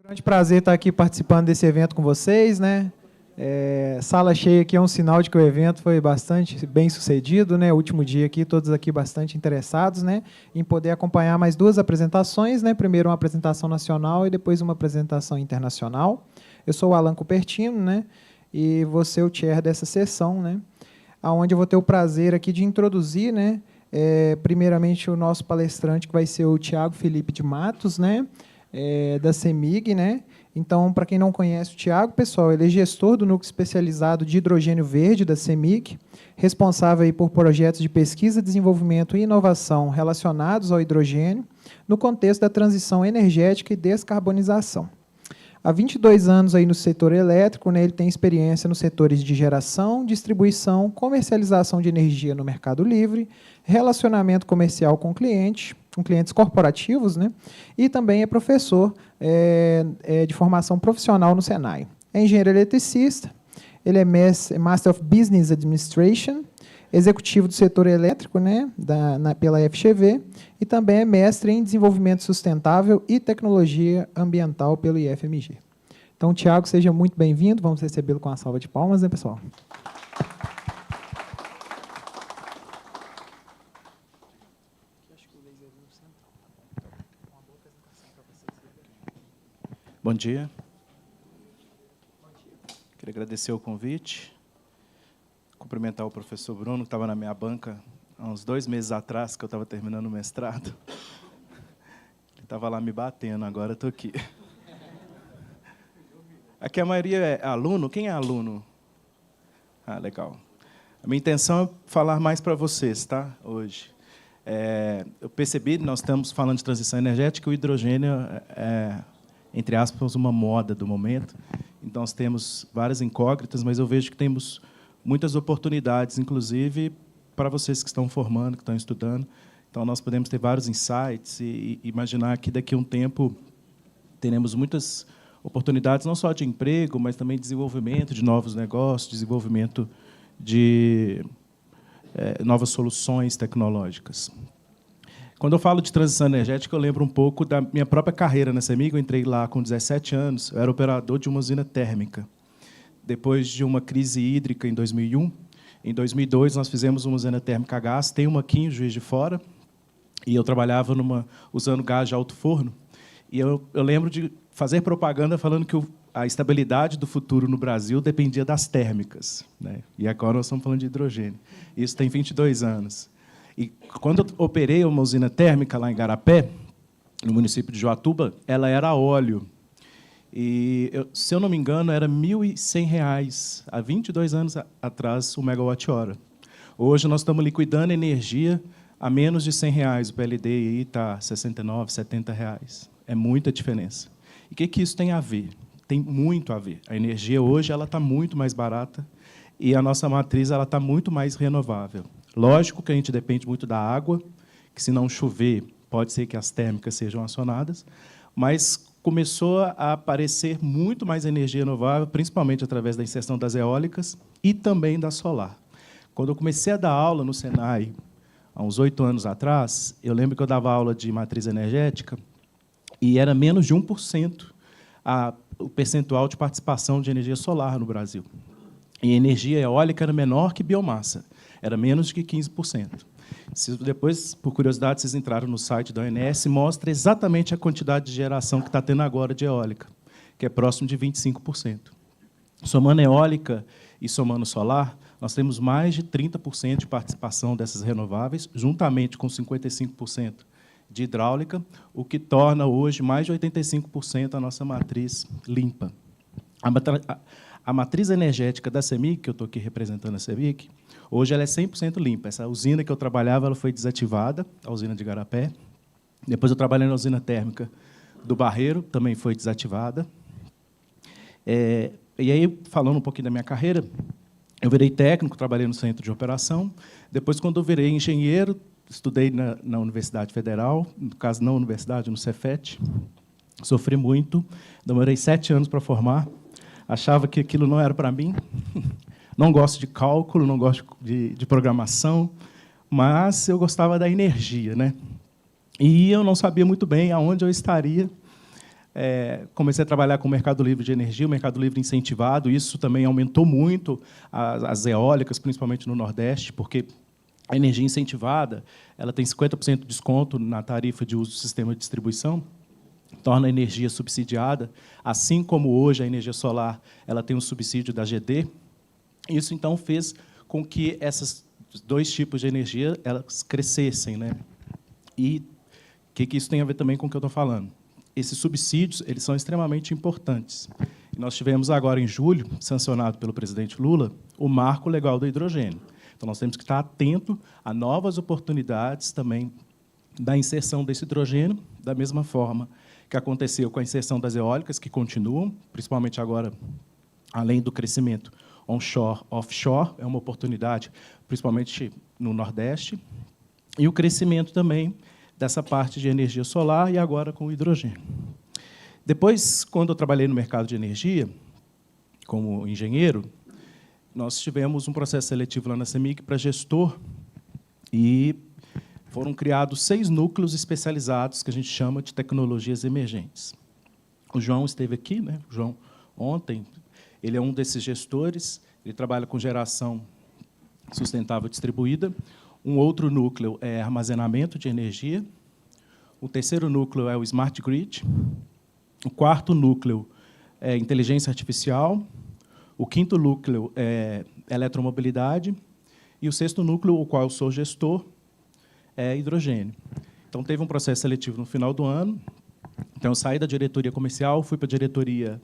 Grande prazer estar aqui participando desse evento com vocês, né? Sala cheia aqui é um sinal de que o evento foi bastante bem sucedido, né? O último dia aqui, todos aqui bastante interessados, né? Em poder acompanhar mais duas apresentações, né? Primeiro uma apresentação nacional e depois uma apresentação internacional. Eu sou o Alan Cupertino, né? E vou ser o chair dessa sessão, né? Onde eu vou ter o prazer aqui de introduzir, né? Primeiramente o nosso palestrante, que vai ser o Tiago Felipe de Matos, né? Da CEMIG, né? Então, para quem não conhece o Tiago, pessoal, ele é gestor do Núcleo Especializado de Hidrogênio Verde da CEMIG, responsável aí por projetos de pesquisa, desenvolvimento e inovação relacionados ao hidrogênio, no contexto da transição energética e descarbonização. Há 22 anos aí no setor elétrico, né, ele tem experiência nos setores de geração, distribuição, comercialização de energia no mercado livre, relacionamento comercial com clientes corporativos, né, e também é professor de formação profissional no Senai. É engenheiro eletricista, ele é Master of Business Administration, executivo do setor elétrico, né, pela FGV, e também é mestre em desenvolvimento sustentável e tecnologia ambiental pelo IFMG. Então, Tiago, seja muito bem-vindo. Vamos recebê-lo com uma salva de palmas, né, pessoal? Bom dia. Queria agradecer o convite. Cumprimentar o professor Bruno, que estava na minha banca há uns 2 meses atrás, que eu estava terminando o mestrado. Ele estava lá me batendo, agora estou aqui. Aqui a maioria é aluno. Quem é aluno? Ah, legal. A minha intenção é falar mais para vocês, tá? Hoje. Eu percebi, nós estamos falando de transição energética, o hidrogênio é, entre aspas, uma moda do momento. Então, nós temos várias incógnitas, mas eu vejo que temos muitas oportunidades, inclusive para vocês que estão formando, que estão estudando. Então, nós podemos ter vários insights e imaginar que, daqui a um tempo, teremos muitas oportunidades, não só de emprego, mas também de desenvolvimento de novos negócios, desenvolvimento de novas soluções tecnológicas. Quando eu falo de transição energética, eu lembro um pouco da minha própria carreira na CEMIG. Eu entrei lá com 17 anos, eu era operador de uma usina térmica. Depois de uma crise hídrica em 2001, em 2002 nós fizemos uma usina térmica a gás, tem uma aqui em Juiz de Fora, e eu trabalhava usando gás de alto forno. E eu lembro de fazer propaganda falando que a estabilidade do futuro no Brasil dependia das térmicas, né? E agora nós estamos falando de hidrogênio. Isso tem 22 anos. E quando eu operei uma usina térmica lá em Igarapé, no município de Joatuba, ela era a óleo. E, se eu não me engano, era R$ 1.100, há 22 anos atrás, o megawatt-hora. Hoje, nós estamos liquidando energia a menos de R$ 100. O PLD está R$ 69, R$ 70. É muita diferença. E o que isso tem a ver? Tem muito a ver. A energia hoje está muito mais barata e a nossa matriz está muito mais renovável. Lógico que a gente depende muito da água, que, se não chover, pode ser que as térmicas sejam acionadas, mas começou a aparecer muito mais energia renovável, principalmente através da inserção das eólicas e também da solar. Quando eu comecei a dar aula no Senai, há uns 8 anos atrás, eu lembro que eu dava aula de matriz energética e era menos de 1% o percentual de participação de energia solar no Brasil. E energia eólica era menor que biomassa, era menos de 15%. Se depois, por curiosidade, vocês entraram no site da ONS, mostra exatamente a quantidade de geração que está tendo agora de eólica, que é próximo de 25%. Somando eólica e somando solar, nós temos mais de 30% de participação dessas renováveis, juntamente com 55% de hidráulica, o que torna hoje mais de 85% a nossa matriz limpa. A matriz energética da CEMIG, que eu estou aqui representando a CEMIG, hoje ela é 100% limpa. Essa usina que eu trabalhava, ela foi desativada, a usina de Igarapé. Depois eu trabalhei na usina térmica do Barreiro, também foi desativada. E aí, falando um pouquinho da minha carreira, eu virei técnico, trabalhei no centro de operação. Depois, quando eu virei engenheiro, estudei na Universidade Federal, no caso, não universidade, no Cefet. Sofri muito, demorei 7 anos para formar. Achava que aquilo não era para mim. Não gosto de cálculo, não gosto de programação, mas eu gostava da energia, né? E eu não sabia muito bem aonde eu estaria comecei a trabalhar com o Mercado Livre de Energia, o Mercado Livre incentivado. Isso também aumentou muito as eólicas, principalmente no Nordeste, porque a energia incentivada ela tem 50% de desconto na tarifa de uso do sistema de distribuição, torna a energia subsidiada, assim como hoje a energia solar ela tem um subsídio da GD. Isso, então, fez com que esses dois tipos de energia elas crescessem, né? E o que isso tem a ver também com o que eu estou falando? Esses subsídios eles são extremamente importantes. E nós tivemos agora, em julho, sancionado pelo presidente Lula, o Marco Legal do Hidrogênio. Então, nós temos que estar atento a novas oportunidades também da inserção desse hidrogênio, da mesma forma que aconteceu com a inserção das eólicas, que continuam, principalmente agora, além do crescimento onshore, offshore, é uma oportunidade, principalmente no Nordeste, e o crescimento também dessa parte de energia solar e agora com o hidrogênio. Depois, quando eu trabalhei no mercado de energia, como engenheiro, nós tivemos um processo seletivo lá na CEMIG para gestor e foram criados 6 núcleos especializados que a gente chama de tecnologias emergentes. O João esteve aqui, né? O João, ontem, ele é um desses gestores, ele trabalha com geração sustentável distribuída. Um outro núcleo é armazenamento de energia. O terceiro núcleo é o Smart Grid. O quarto núcleo é inteligência artificial. O quinto núcleo é eletromobilidade. E o sexto núcleo, o qual eu sou gestor, é hidrogênio. Então, teve um processo seletivo no final do ano. Então, eu saí da diretoria comercial, fui para a diretoria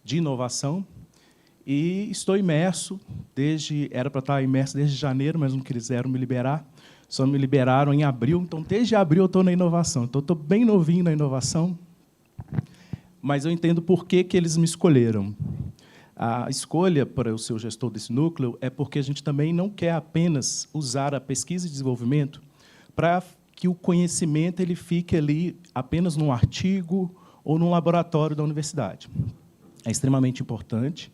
de inovação e estou imerso era para estar imerso desde janeiro, mas não quiseram me liberar. Só me liberaram em abril. Então, desde abril, eu estou na inovação. Então, eu estou bem novinho na inovação, mas eu entendo por que eles me escolheram. A escolha para eu ser o gestor desse núcleo é porque a gente também não quer apenas usar a pesquisa e desenvolvimento para que o conhecimento ele fique ali apenas num artigo ou num laboratório da universidade. É extremamente importante.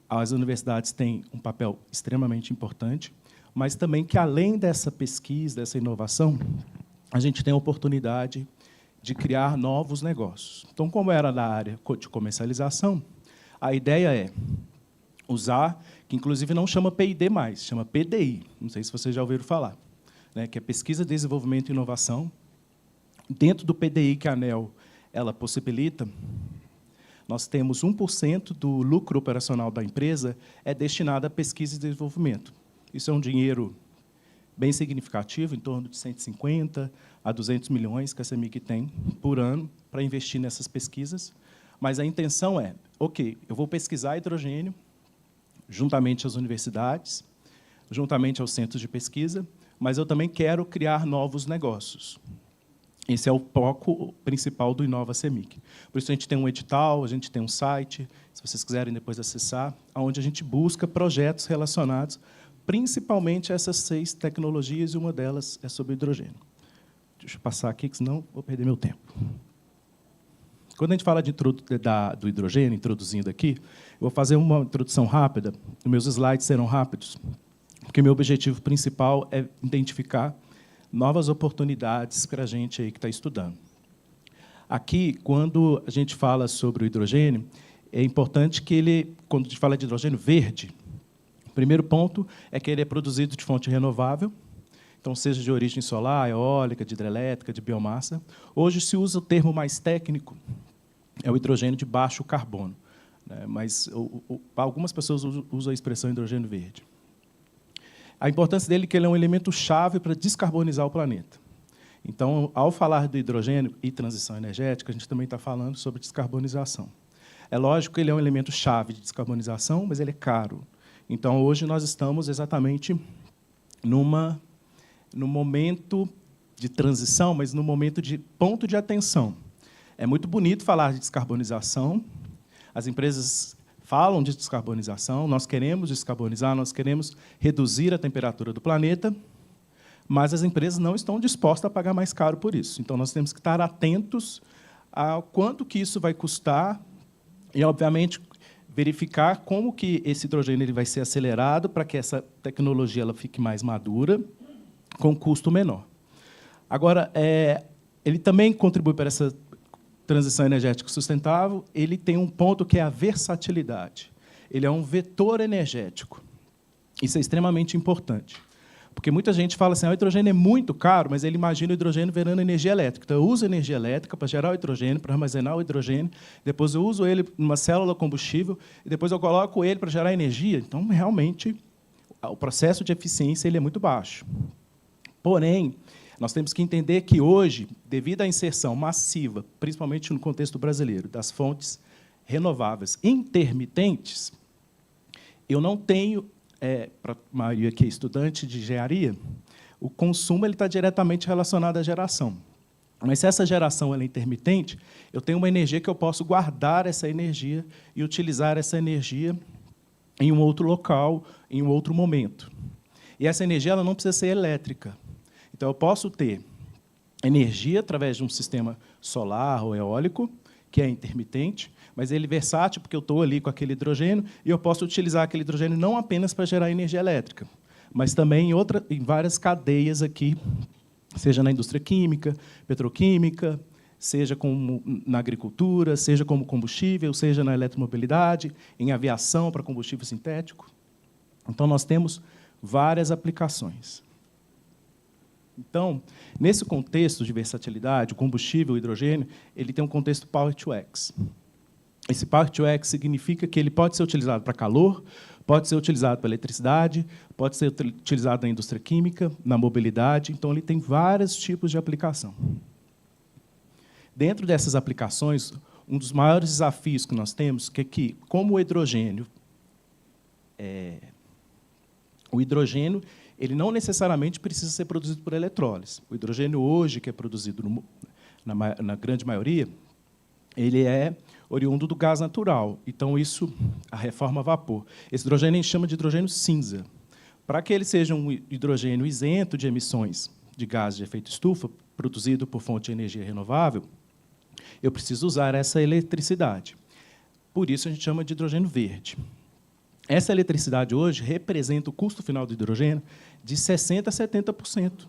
As universidades têm um papel extremamente importante, mas também que, além dessa pesquisa, dessa inovação, a gente tem a oportunidade de criar novos negócios. Então, como era da área de comercialização, a ideia é usar, que inclusive não chama P&D mais, chama PDI, não sei se vocês já ouviram falar, né, que é Pesquisa, Desenvolvimento e Inovação. Dentro do PDI que a ANEEL ela possibilita, nós temos 1% do lucro operacional da empresa é destinado a pesquisa e desenvolvimento. Isso é um dinheiro bem significativo, em torno de 150 a 200 milhões que a CEMIG tem por ano para investir nessas pesquisas. Mas a intenção é, ok, eu vou pesquisar hidrogênio juntamente às universidades, juntamente aos centros de pesquisa, mas eu também quero criar novos negócios. Esse é o foco principal do Inova CEMIG. Por isso, a gente tem um edital, a gente tem um site, se vocês quiserem depois acessar, onde a gente busca projetos relacionados principalmente a essas 6 tecnologias, e uma delas é sobre hidrogênio. Deixa eu passar aqui, que senão vou perder meu tempo. Quando a gente fala do hidrogênio, introduzindo aqui, eu vou fazer uma introdução rápida, os meus slides serão rápidos, porque meu objetivo principal é identificar novas oportunidades para a gente aí que está estudando. Aqui, quando a gente fala sobre o hidrogênio, é importante que ele, quando a gente fala de hidrogênio verde, o primeiro ponto é que ele é produzido de fonte renovável, então, seja de origem solar, eólica, de hidrelétrica, de biomassa. Hoje se usa o termo mais técnico, é o hidrogênio de baixo carbono, né? Mas algumas pessoas usam a expressão hidrogênio verde. A importância dele é que ele é um elemento-chave para descarbonizar o planeta. Então, ao falar do hidrogênio e transição energética, a gente também está falando sobre descarbonização. É lógico que ele é um elemento-chave de descarbonização, mas ele é caro. Então, hoje nós estamos exatamente no momento de transição, mas no momento de ponto de atenção. É muito bonito falar de descarbonização, as empresas falam de descarbonização, nós queremos descarbonizar, nós queremos reduzir a temperatura do planeta, mas as empresas não estão dispostas a pagar mais caro por isso. Então, nós temos que estar atentos a quanto que isso vai custar e, obviamente, verificar como que esse hidrogênio ele vai ser acelerado para que essa tecnologia ela fique mais madura, com custo menor. Agora, ele também contribui para essa transição energética sustentável, ele tem um ponto que é a versatilidade. Ele é um vetor energético. Isso é extremamente importante. Porque muita gente fala assim, o hidrogênio é muito caro, mas ele imagina o hidrogênio virando energia elétrica. Então, eu uso energia elétrica para gerar o hidrogênio, para armazenar o hidrogênio, depois eu uso ele numa célula combustível, e depois eu coloco ele para gerar energia. Então, realmente, o processo de eficiência ele é muito baixo. Porém, nós temos que entender que, hoje, devido à inserção massiva, principalmente no contexto brasileiro, das fontes renováveis intermitentes, eu não tenho... para a maioria que é estudante de engenharia, o consumo está diretamente relacionado à geração. Mas, se essa geração ela é intermitente, eu tenho uma energia que eu posso guardar essa energia e utilizar essa energia em um outro local, em um outro momento. E essa energia ela não precisa ser elétrica. Então, eu posso ter energia através de um sistema solar ou eólico, que é intermitente, mas ele é versátil, porque eu estou ali com aquele hidrogênio, e eu posso utilizar aquele hidrogênio não apenas para gerar energia elétrica, mas também em várias cadeias aqui, seja na indústria química, petroquímica, seja como na agricultura, seja como combustível, seja na eletromobilidade, em aviação para combustível sintético. Então, nós temos várias aplicações. Então, nesse contexto de versatilidade, o combustível, o hidrogênio, ele tem um contexto Power to X. Esse Power to X significa que ele pode ser utilizado para calor, pode ser utilizado para eletricidade, pode ser utilizado na indústria química, na mobilidade. Então, ele tem vários tipos de aplicação. Dentro dessas aplicações, um dos maiores desafios que nós temos é que, como o hidrogênio ele não necessariamente precisa ser produzido por eletrólise. O hidrogênio, hoje, que é produzido na grande maioria, ele é oriundo do gás natural. Então, isso, a reforma a vapor. Esse hidrogênio a gente chama de hidrogênio cinza. Para que ele seja um hidrogênio isento de emissões de gases de efeito estufa, produzido por fonte de energia renovável, eu preciso usar essa eletricidade. Por isso, a gente chama de hidrogênio verde. Essa eletricidade, hoje, representa o custo final do hidrogênio de 60% a 70%.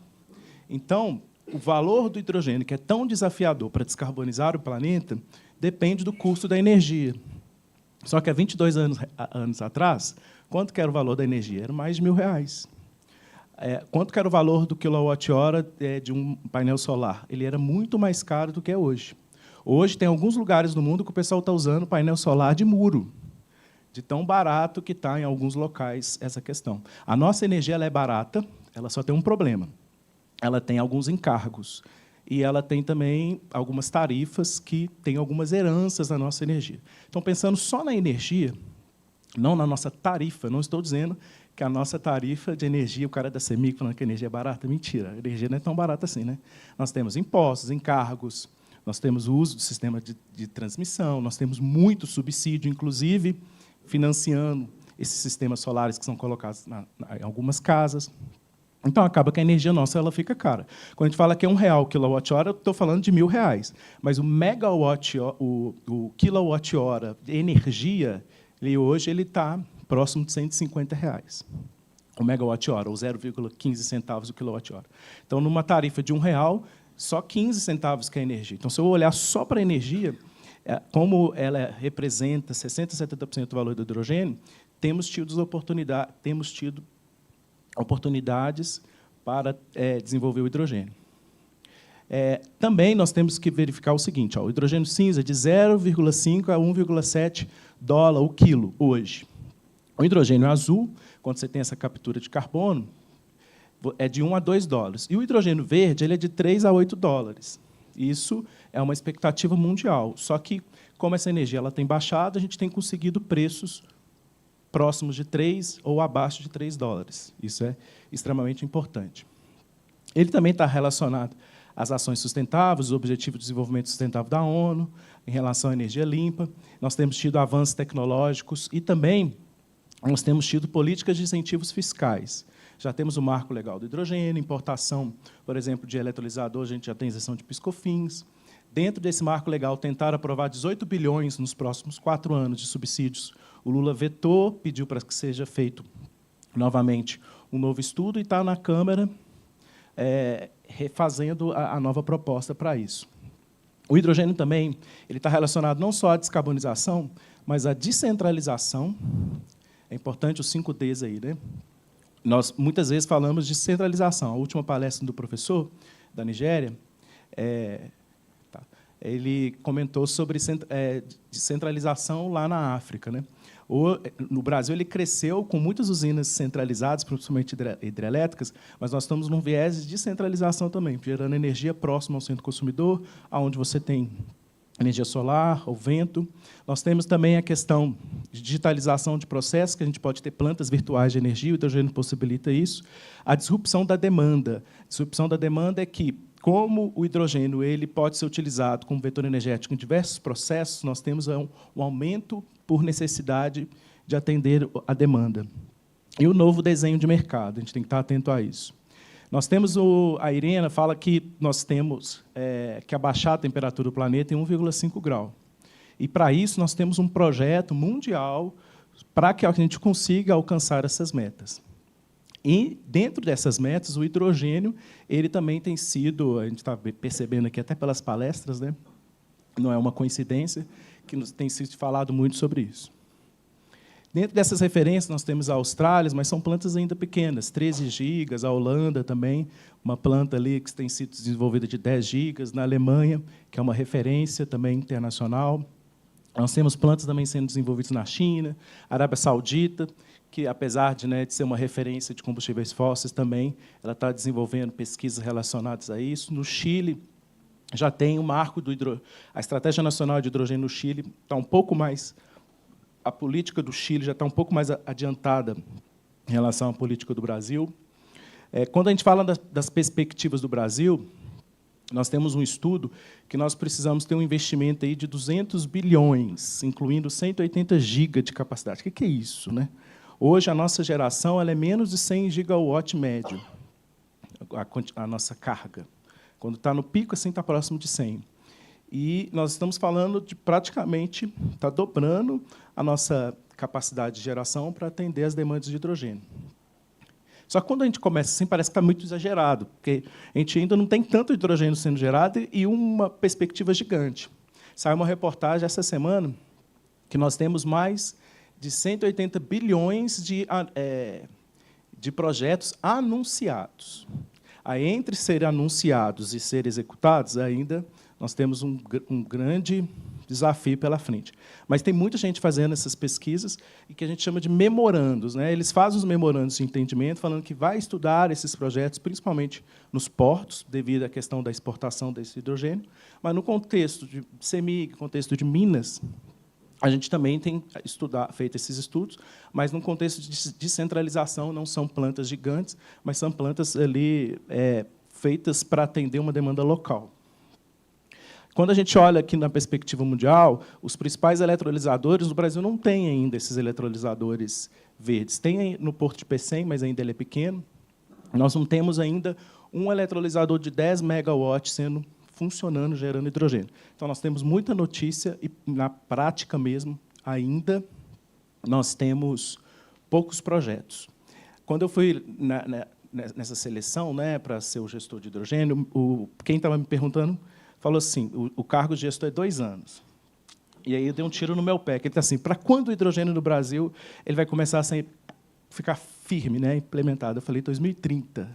Então, o valor do hidrogênio, que é tão desafiador para descarbonizar o planeta, depende do custo da energia. Só que, há 22 anos atrás, quanto que era o valor da energia? Era mais de R$1.000. Quanto que era o valor do quilowatt-hora de um painel solar? Ele era muito mais caro do que é hoje. Hoje, tem alguns lugares no mundo que o pessoal está usando painel solar de muro, de tão barato que está, em alguns locais, essa questão. A nossa energia ela é barata, ela só tem um problema. Ela tem alguns encargos. E ela tem também algumas tarifas que têm algumas heranças na nossa energia. Então, pensando só na energia, não na nossa tarifa, não estou dizendo que a nossa tarifa de energia, o cara da CEMIG falando que a energia é barata, mentira, a energia não é tão barata assim. Né? Nós temos impostos, encargos, nós temos o uso do sistema de transmissão, nós temos muito subsídio, inclusive financiando esses sistemas solares que são colocados em algumas casas. Então, acaba que a energia nossa ela fica cara. Quando a gente fala que é R$1 o quilowatt-hora, eu estou falando de R$1.000. Mas o megawatt, o quilowatt-hora de energia, hoje ele está próximo de R$150. O megawatt-hora, ou 0,15 centavos o quilowatt-hora. Então, numa tarifa de R$1, só 15 centavos que é a energia. Então, se eu olhar só para a energia, como ela representa 60% a 70% do valor do hidrogênio, temos tido oportunidades para desenvolver o hidrogênio. Também nós temos que verificar o seguinte: o hidrogênio cinza é de 0,5 a 1,7 dólar o quilo hoje. O hidrogênio azul, quando você tem essa captura de carbono, é de 1 a 2 dólares. E o hidrogênio verde ele é de 3 a 8 dólares. Isso é uma expectativa mundial. Só que, como essa energia ela tem baixado, a gente tem conseguido preços próximos de 3 ou abaixo de 3 dólares. Isso é extremamente importante. Ele também está relacionado às ações sustentáveis, os Objetivos de Desenvolvimento Sustentável da ONU, em relação à energia limpa. Nós temos tido avanços tecnológicos e também nós temos tido políticas de incentivos fiscais. Já temos o marco legal do hidrogênio, importação, por exemplo, de eletrolisador, a gente já tem isenção de PIS/COFINS. Dentro desse marco legal, tentaram aprovar 18 bilhões nos próximos 4 anos de subsídios. O Lula vetou, pediu para que seja feito novamente um novo estudo e está na Câmara refazendo a nova proposta para isso. O hidrogênio também ele está relacionado não só à descarbonização, mas à descentralização. É importante os 5 Ds aí, né? Nós muitas vezes falamos de centralização. A última palestra do professor da Nigéria, ele comentou sobre descentralização lá na África, né? No Brasil, ele cresceu com muitas usinas centralizadas, principalmente hidrelétricas, mas nós estamos num viés de descentralização também, gerando energia próxima ao centro consumidor, onde você tem energia solar, o vento. Nós temos também a questão de digitalização de processos, que a gente pode ter plantas virtuais de energia, o hidrogênio possibilita isso. A disrupção da demanda. A disrupção da demanda é que, como o hidrogênio ele pode ser utilizado como vetor energético em diversos processos, nós temos um aumento por necessidade de atender a demanda. E o novo desenho de mercado, a gente tem que estar atento a isso. Nós temos a Irena fala que nós temos que abaixar a temperatura do planeta em 1,5 grau. E, para isso, nós temos um projeto mundial para que a gente consiga alcançar essas metas. E, dentro dessas metas, o hidrogênio ele também tem sido, a gente está percebendo aqui até pelas palestras, né? Não é uma coincidência, que nos tem sido falado muito sobre isso. Dentro dessas referências, nós temos a Austrália, mas são plantas ainda pequenas, 13 gigas, a Holanda também, uma planta ali que tem sido desenvolvida de 10 gigas, na Alemanha, que é uma referência também internacional. Nós temos plantas também sendo desenvolvidas na China, Arábia Saudita, que, apesar de ser uma referência de combustíveis fósseis também, ela está desenvolvendo pesquisas relacionadas a isso. No Chile, já tem o marco a Estratégia Nacional de Hidrogênio no Chile, está um pouco mais... A política do Chile já está um pouco mais adiantada em relação à política do Brasil. Quando a gente fala das perspectivas do Brasil, nós temos um estudo que nós precisamos ter um investimento aí de 200 bilhões, incluindo 180 gigas de capacidade. O que é isso, né? Hoje, a nossa geração ela é menos de 100 gigawatt médio, a nossa carga. Quando está no pico, assim, está próximo de 100. E nós estamos falando de praticamente está dobrando a nossa capacidade de geração para atender as demandas de hidrogênio. Só que quando a gente começa assim, parece que está muito exagerado, porque a gente ainda não tem tanto hidrogênio sendo gerado e uma perspectiva gigante. Saiu uma reportagem essa semana que nós temos mais de 180 bilhões de projetos anunciados. Aí, entre serem anunciados e serem executados, ainda nós temos um grande desafio pela frente. Mas tem muita gente fazendo essas pesquisas e que a gente chama de memorandos, né? Eles fazem os memorandos de entendimento, falando que vai estudar esses projetos, principalmente nos portos, devido à questão da exportação desse hidrogênio, mas no contexto de CEMIG, contexto de Minas, a gente também tem feito esses estudos, mas num contexto de descentralização, não são plantas gigantes, mas são plantas ali feitas para atender uma demanda local. Quando a gente olha aqui na perspectiva mundial, os principais eletrolisadores, no Brasil não tem ainda esses eletrolisadores verdes. Tem no Porto de Pecém, mas ainda ele é pequeno. Nós não temos ainda um eletrolisador de 10 megawatts funcionando, gerando hidrogênio. Então, nós temos muita notícia e, na prática mesmo, ainda nós temos poucos projetos. Quando eu fui nessa seleção, né, para ser o gestor de hidrogênio, quem estava me perguntando falou assim, o cargo de gestor é 2 anos. E aí eu dei um tiro no meu pé, que ele está assim, para quando o hidrogênio no Brasil ele vai começar a ficar firme, né, implementado? Eu falei 2030.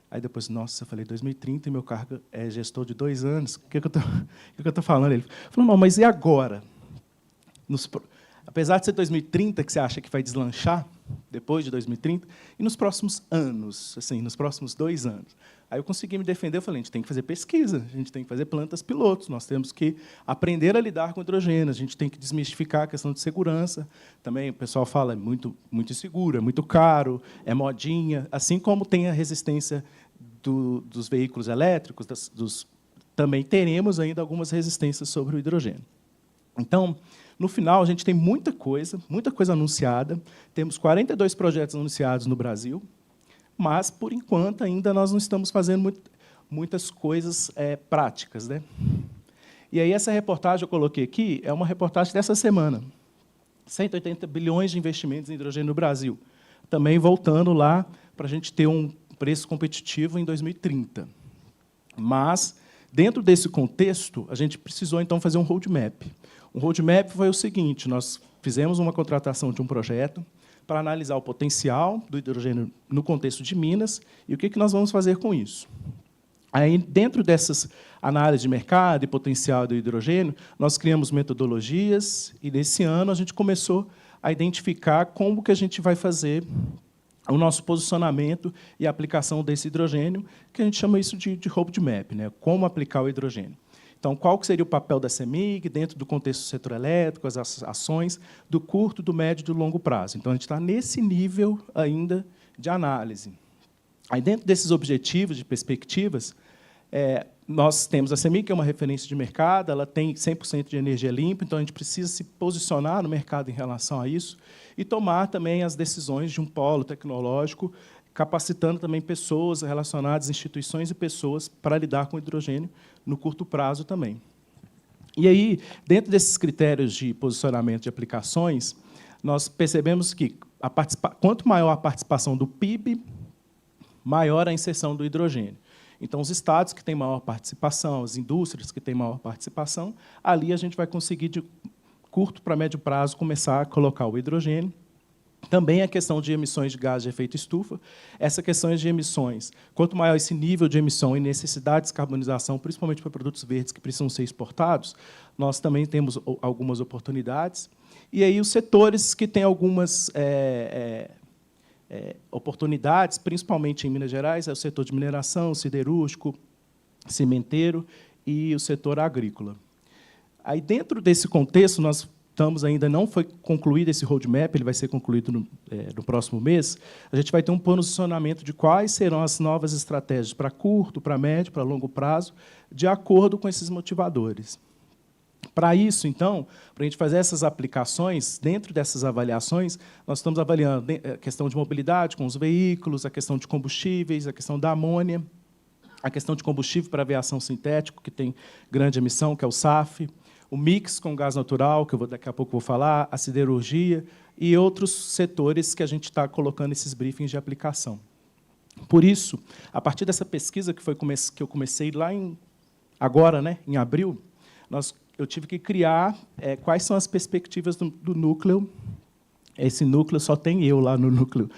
Aí depois, nossa, eu falei 2030 e meu cargo é gestor de 2 anos. O que eu estou falando? Ele falou, não, mas e agora? Apesar de ser 2030, que você acha que vai deslanchar, depois de 2030, e nos próximos anos, assim, nos próximos 2 anos. Aí eu consegui me defender, eu falei, a gente tem que fazer pesquisa, a gente tem que fazer plantas pilotos, nós temos que aprender a lidar com hidrogênio, a gente tem que desmistificar a questão de segurança. Também o pessoal fala, é muito inseguro, é muito caro, é modinha, assim como tem a resistência dos veículos elétricos, também teremos ainda algumas resistências sobre o hidrogênio. Então, no final, a gente tem muita coisa anunciada, temos 42 projetos anunciados no Brasil, mas, por enquanto, ainda nós não estamos fazendo muitas coisas práticas, né? E aí, essa reportagem eu coloquei aqui é uma reportagem dessa semana. 180 bilhões de investimentos em hidrogênio no Brasil. Também voltando lá para a gente ter um preço competitivo em 2030. Mas Dentro desse contexto, a gente precisou, então, fazer um roadmap. Um roadmap foi o seguinte, nós fizemos uma contratação de um projeto para analisar o potencial do hidrogênio no contexto de Minas e o que nós vamos fazer com isso. Aí, dentro dessas análises de mercado e potencial do hidrogênio, nós criamos metodologias e, nesse ano, a gente começou a identificar como que a gente vai fazer o nosso posicionamento e aplicação desse hidrogênio, que a gente chama isso de roadmap, né? Como aplicar o hidrogênio. Então, qual seria o papel da CEMIG dentro do contexto do setor elétrico, as ações do curto, do médio e do longo prazo. Então, a gente está nesse nível ainda de análise. Aí, dentro desses objetivos, de perspectivas, nós temos a CEMIG, que é uma referência de mercado, ela tem 100% de energia limpa, então a gente precisa se posicionar no mercado em relação a isso e tomar também as decisões de um polo tecnológico, capacitando também pessoas relacionadas, instituições e pessoas para lidar com o hidrogênio no curto prazo também. E aí, dentro desses critérios de posicionamento de aplicações, nós percebemos que quanto maior a participação do PIB, maior a inserção do hidrogênio. Então, os estados que têm maior participação, as indústrias que têm maior participação, ali a gente vai conseguir, de curto para médio prazo, começar a colocar o hidrogênio. Também a questão de emissões de gás de efeito estufa. Essas questões de emissões, quanto maior esse nível de emissão e necessidade de descarbonização, principalmente para produtos verdes que precisam ser exportados, nós também temos algumas oportunidades. E aí os setores que têm algumas oportunidades, principalmente em Minas Gerais, é o setor de mineração, siderúrgico, cimenteiro e o setor agrícola. Aí, dentro desse contexto, nós ainda não foi concluído esse roadmap, ele vai ser concluído no próximo mês, a gente vai ter um posicionamento de quais serão as novas estratégias para curto, para médio, para longo prazo, de acordo com esses motivadores. Para isso, então, para a gente fazer essas aplicações, dentro dessas avaliações, nós estamos avaliando a questão de mobilidade com os veículos, a questão de combustíveis, a questão da amônia, a questão de combustível para aviação sintético, que tem grande emissão, que é o SAF, o mix com gás natural, que daqui a pouco vou falar, a siderurgia e outros setores que a gente está colocando esses briefings de aplicação. Por isso, a partir dessa pesquisa que eu comecei lá agora, né, em abril, eu tive que criar quais são as perspectivas do núcleo. Esse núcleo só tem eu lá no núcleo.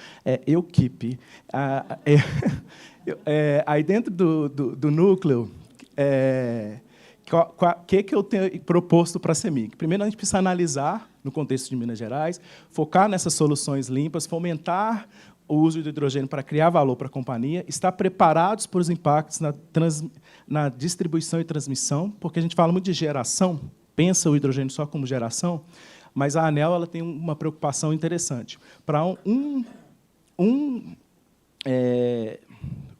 Equipe. Aí, dentro do núcleo, o que eu tenho proposto para a CEMIG? Primeiro, a gente precisa analisar, no contexto de Minas Gerais, focar nessas soluções limpas, fomentar o uso do hidrogênio para criar valor para a companhia, estar preparados para os impactos na distribuição e transmissão, porque a gente fala muito de geração, pensa o hidrogênio só como geração, mas a ANEEL ela tem uma preocupação interessante. Para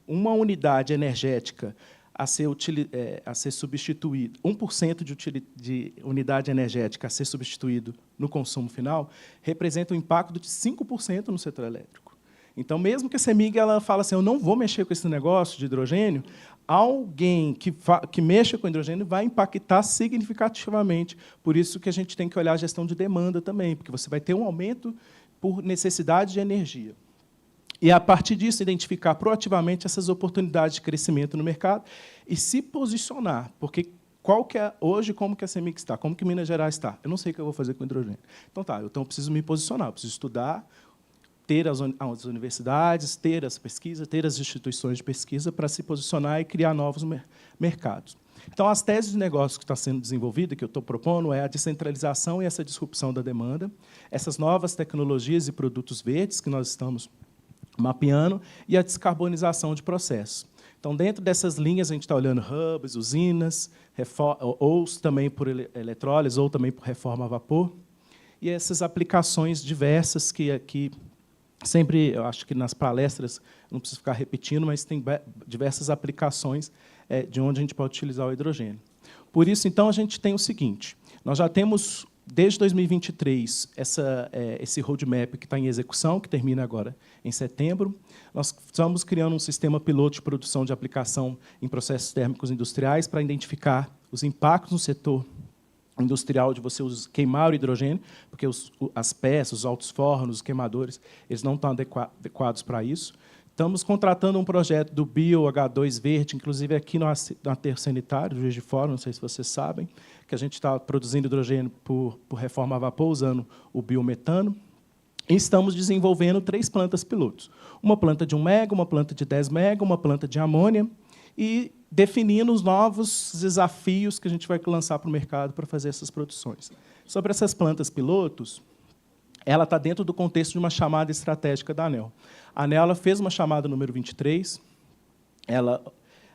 uma unidade energética a ser substituído, 1% de unidade energética a ser substituído no consumo final, representa um impacto de 5% no setor elétrico. Então, mesmo que a CEMIG ela fala assim, eu não vou mexer com esse negócio de hidrogênio, alguém que mexa com hidrogênio vai impactar significativamente. Por isso que a gente tem que olhar a gestão de demanda também, porque você vai ter um aumento por necessidade de energia. E, a partir disso, identificar proativamente essas oportunidades de crescimento no mercado e se posicionar. Porque hoje, como que a CEMIG está? Como que Minas Gerais está? Eu não sei o que eu vou fazer com hidrogênio. Então, eu preciso me posicionar, eu preciso estudar, ter as universidades, ter as pesquisas, ter as instituições de pesquisa para se posicionar e criar novos mercados. Então, as teses de negócio que está sendo desenvolvida, que eu estou propondo, é a descentralização e essa disrupção da demanda, essas novas tecnologias e produtos verdes que nós estamos mapeando e a descarbonização de processos. Então, dentro dessas linhas, a gente está olhando hubs, usinas, ou também por eletrólise, ou também por reforma a vapor, e essas aplicações diversas que aqui sempre, eu acho que nas palestras, não preciso ficar repetindo, mas tem diversas aplicações de onde a gente pode utilizar o hidrogênio. Por isso, então, a gente tem o seguinte, nós já temos, desde 2023, esse roadmap que está em execução, que termina agora em setembro. Nós estamos criando um sistema piloto de produção de aplicação em processos térmicos industriais para identificar os impactos no setor industrial de você queimar o hidrogênio, porque as peças, os altos fornos, os queimadores, eles não estão adequados para isso. Estamos contratando um projeto do Bio H2 Verde, inclusive aqui no aterro sanitário, Juiz de Fora, não sei se vocês sabem, que a gente está produzindo hidrogênio por reforma a vapor, usando o biometano. E estamos desenvolvendo 3 plantas pilotos. Uma planta de 1 mega, uma planta de 10 mega, uma planta de amônia, e definindo os novos desafios que a gente vai lançar para o mercado para fazer essas produções. Sobre essas plantas pilotos, ela está dentro do contexto de uma chamada estratégica da ANEEL. A ANEEL ela fez uma chamada número 23, ela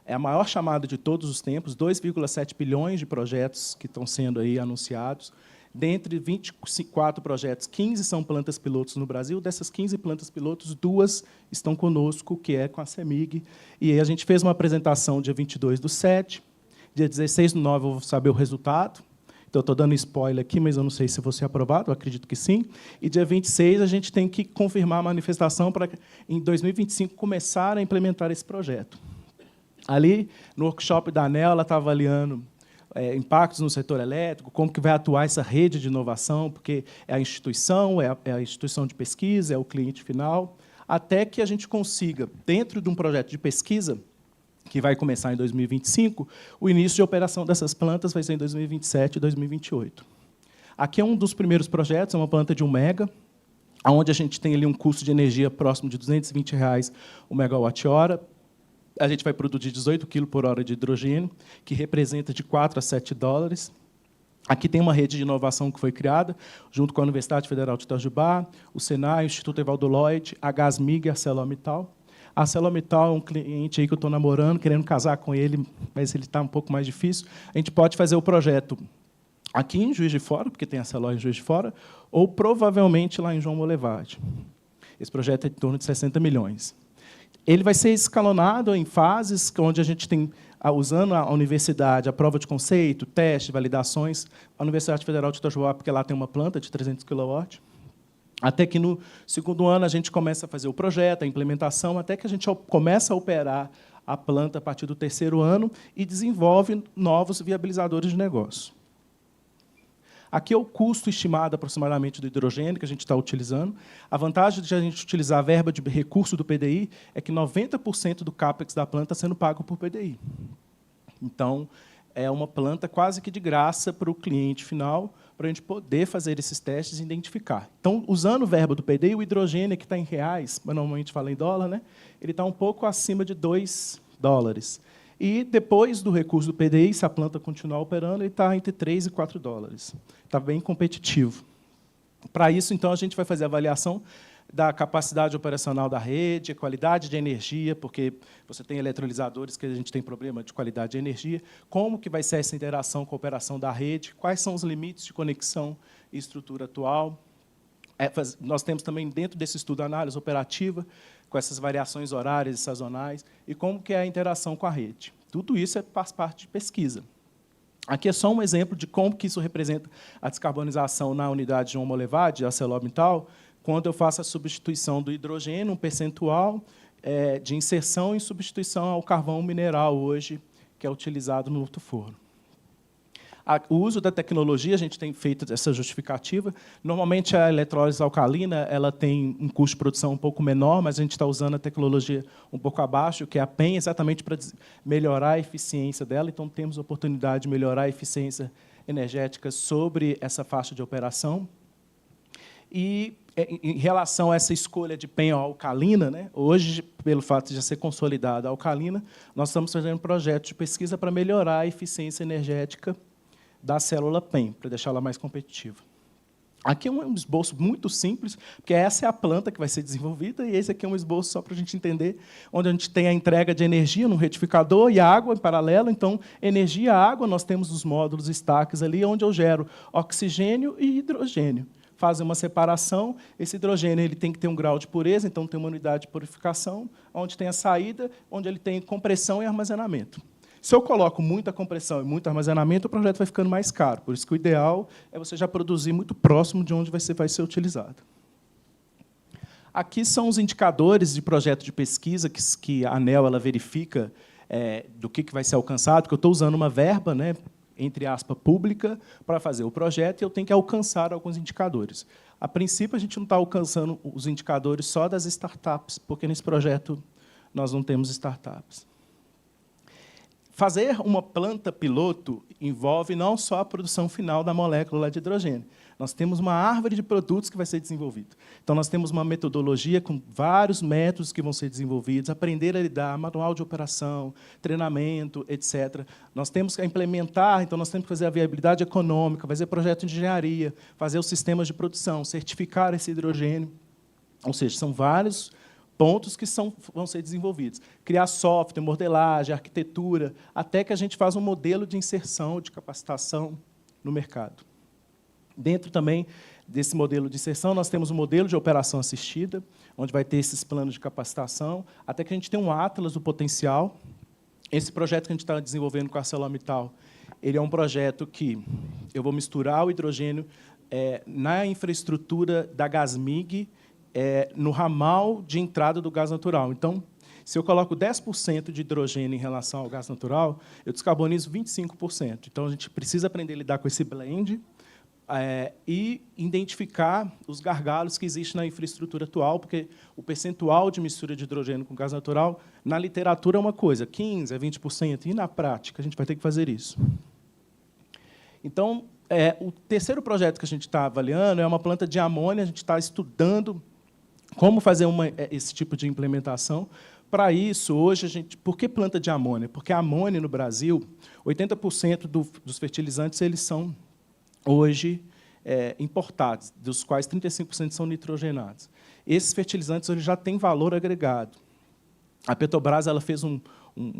é a maior chamada de todos os tempos, 2,7 bilhões de projetos que estão sendo aí anunciados. Dentre 24 projetos, 15 são plantas pilotos no Brasil. Dessas 15 plantas pilotos, 2 estão conosco, que é com a CEMIG. E aí a gente fez uma apresentação dia 22/7, dia 16/9 eu vou saber o resultado. Então, eu estou dando spoiler aqui, mas eu não sei se vou ser aprovado, eu acredito que sim. E dia 26 a gente tem que confirmar a manifestação para, em 2025, começar a implementar esse projeto. Ali, no workshop da ANEEL, ela está avaliando impactos no setor elétrico, como que vai atuar essa rede de inovação, porque é a instituição, é a instituição de pesquisa, é o cliente final, até que a gente consiga, dentro de um projeto de pesquisa, que vai começar em 2025, o início de operação dessas plantas vai ser em 2027 e 2028. Aqui é um dos primeiros projetos, é uma planta de 1 mega, onde a gente tem ali um custo de energia próximo de R$ 220 o megawatt-hora. A gente vai produzir 18 kg por hora de hidrogênio, que representa de 4 a 7 dólares. Aqui tem uma rede de inovação que foi criada, junto com a Universidade Federal de Itajubá, o Senai, o Instituto Evaldo Lloyd, a Gasmig e a ArcelorMittal. A ArcelorMittal é um cliente aí que eu estou namorando, querendo casar com ele, mas ele está um pouco mais difícil. A gente pode fazer o projeto aqui em Juiz de Fora, porque tem a Arcelor em Juiz de Fora, ou provavelmente lá em João Molevade. Esse projeto é em torno de 60 milhões. Ele vai ser escalonado em fases, onde a gente tem, usando a universidade, a prova de conceito, teste, validações, a Universidade Federal de Itajubá, porque lá tem uma planta de 300 kW, até que, no segundo ano, a gente começa a fazer o projeto, a implementação, até que a gente começa a operar a planta a partir do 3º ano e desenvolve novos viabilizadores de negócio. Aqui é o custo estimado aproximadamente do hidrogênio que a gente está utilizando. A vantagem de a gente utilizar a verba de recurso do PDI é que 90% do CAPEX da planta está sendo pago por PDI. Então, é uma planta quase que de graça para o cliente final, para a gente poder fazer esses testes e identificar. Então, usando verba do PDI, o hidrogênio, que está em reais, mas normalmente fala em dólar, né? Ele está um pouco acima de 2 dólares. E, depois do recurso do PDI, se a planta continuar operando, ele está entre 3 e 4 dólares. Está bem competitivo. Para isso, então, a gente vai fazer a avaliação da capacidade operacional da rede, a qualidade de energia, porque você tem eletrolisadores que a gente tem problema de qualidade de energia, como que vai ser essa interação com a operação da rede, quais são os limites de conexão e estrutura atual. Nós temos também, dentro desse estudo, a análise operativa, com essas variações horárias e sazonais, e como que é a interação com a rede. Tudo isso faz parte de pesquisa. Aqui é só um exemplo de como que isso representa a descarbonização na unidade de João Molevade, de ArcelorMittal, quando eu faço a substituição do hidrogênio, um percentual de inserção em substituição ao carvão mineral, hoje, que é utilizado no forno. O uso da tecnologia, a gente tem feito essa justificativa. Normalmente, a eletrólise alcalina ela tem um custo de produção um pouco menor, mas a gente está usando a tecnologia um pouco abaixo, que é a PEM, exatamente para melhorar a eficiência dela. Então, temos a oportunidade de melhorar a eficiência energética sobre essa faixa de operação. E, em relação a essa escolha de PEM alcalina, né, hoje, pelo fato de já ser consolidada a alcalina, nós estamos fazendo um projeto de pesquisa para melhorar a eficiência energética da célula PEM, para deixá-la mais competitiva. Aqui é um esboço muito simples, porque essa é a planta que vai ser desenvolvida, e esse aqui é um esboço só para a gente entender, onde a gente tem a entrega de energia no retificador e água em paralelo. Então, energia e água, nós temos os módulos stacks ali, onde eu gero oxigênio e hidrogênio. Fazem uma separação, esse hidrogênio ele tem que ter um grau de pureza, então tem uma unidade de purificação, onde tem a saída, onde ele tem compressão e armazenamento. Se eu coloco muita compressão e muito armazenamento, o projeto vai ficando mais caro. Por isso que o ideal é você já produzir muito próximo de onde vai ser utilizado. Aqui são os indicadores de projeto de pesquisa que a ANEEL ela verifica do que vai ser alcançado, porque eu estou usando uma verba, né, entre aspas, pública, para fazer o projeto, e eu tenho que alcançar alguns indicadores. A princípio, a gente não está alcançando os indicadores só das startups, porque nesse projeto nós não temos startups. Fazer uma planta piloto envolve não só a produção final da molécula de hidrogênio. Nós temos uma árvore de produtos que vai ser desenvolvida. Então, nós temos uma metodologia com vários métodos que vão ser desenvolvidos, aprender a lidar, manual de operação, treinamento, etc. Nós temos que implementar, então, nós temos que fazer a viabilidade econômica, fazer projeto de engenharia, fazer os sistemas de produção, certificar esse hidrogênio. Ou seja, são vários pontos que vão ser desenvolvidos. Criar software, modelagem, arquitetura, até que a gente faça um modelo de inserção, de capacitação no mercado. Dentro também desse modelo de inserção, nós temos um modelo de operação assistida, onde vai ter esses planos de capacitação, até que a gente tenha um atlas do potencial. Esse projeto que a gente está desenvolvendo com a ArcelorMittal, ele é um projeto que eu vou misturar o hidrogênio na infraestrutura da Gasmig, no ramal de entrada do gás natural. Então, se eu coloco 10% de hidrogênio em relação ao gás natural, eu descarbonizo 25%. Então, a gente precisa aprender a lidar com esse blend e identificar os gargalos que existem na infraestrutura atual, porque o percentual de mistura de hidrogênio com gás natural, na literatura, é uma coisa, 15% a 20%, e, na prática, a gente vai ter que fazer isso. Então, o terceiro projeto que a gente está avaliando é uma planta de amônia. A gente está estudando como fazer esse tipo de implementação. Para isso, hoje, por que planta de amônia? Porque a amônia, no Brasil, 80% dos fertilizantes eles são, hoje, importados, dos quais 35% são nitrogenados. Esses fertilizantes eles já têm valor agregado. A Petrobras ela fez um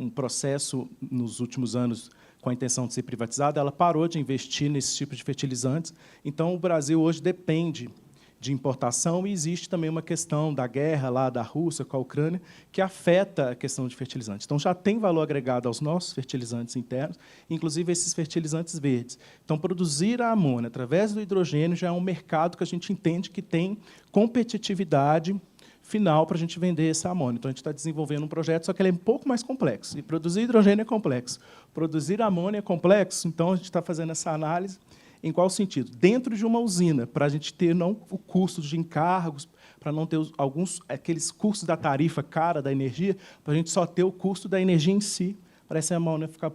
processo, nos últimos anos, com a intenção de ser privatizada, ela parou de investir nesse tipo de fertilizantes. Então, o Brasil hoje depende de importação, e existe também uma questão da guerra lá da Rússia com a Ucrânia, que afeta a questão de fertilizantes. Então, já tem valor agregado aos nossos fertilizantes internos, inclusive esses fertilizantes verdes. Então, produzir a amônia através do hidrogênio já é um mercado que a gente entende que tem competitividade final para a gente vender essa amônia. Então, a gente está desenvolvendo um projeto, só que ele é um pouco mais complexo. E produzir hidrogênio é complexo. Produzir amônia é complexo, então a gente está fazendo essa análise. Em qual sentido? Dentro de uma usina, para a gente ter não o custo de encargos, para não ter aqueles custos da tarifa cara da energia, para a gente só ter o custo da energia em si, para essa amônia ficar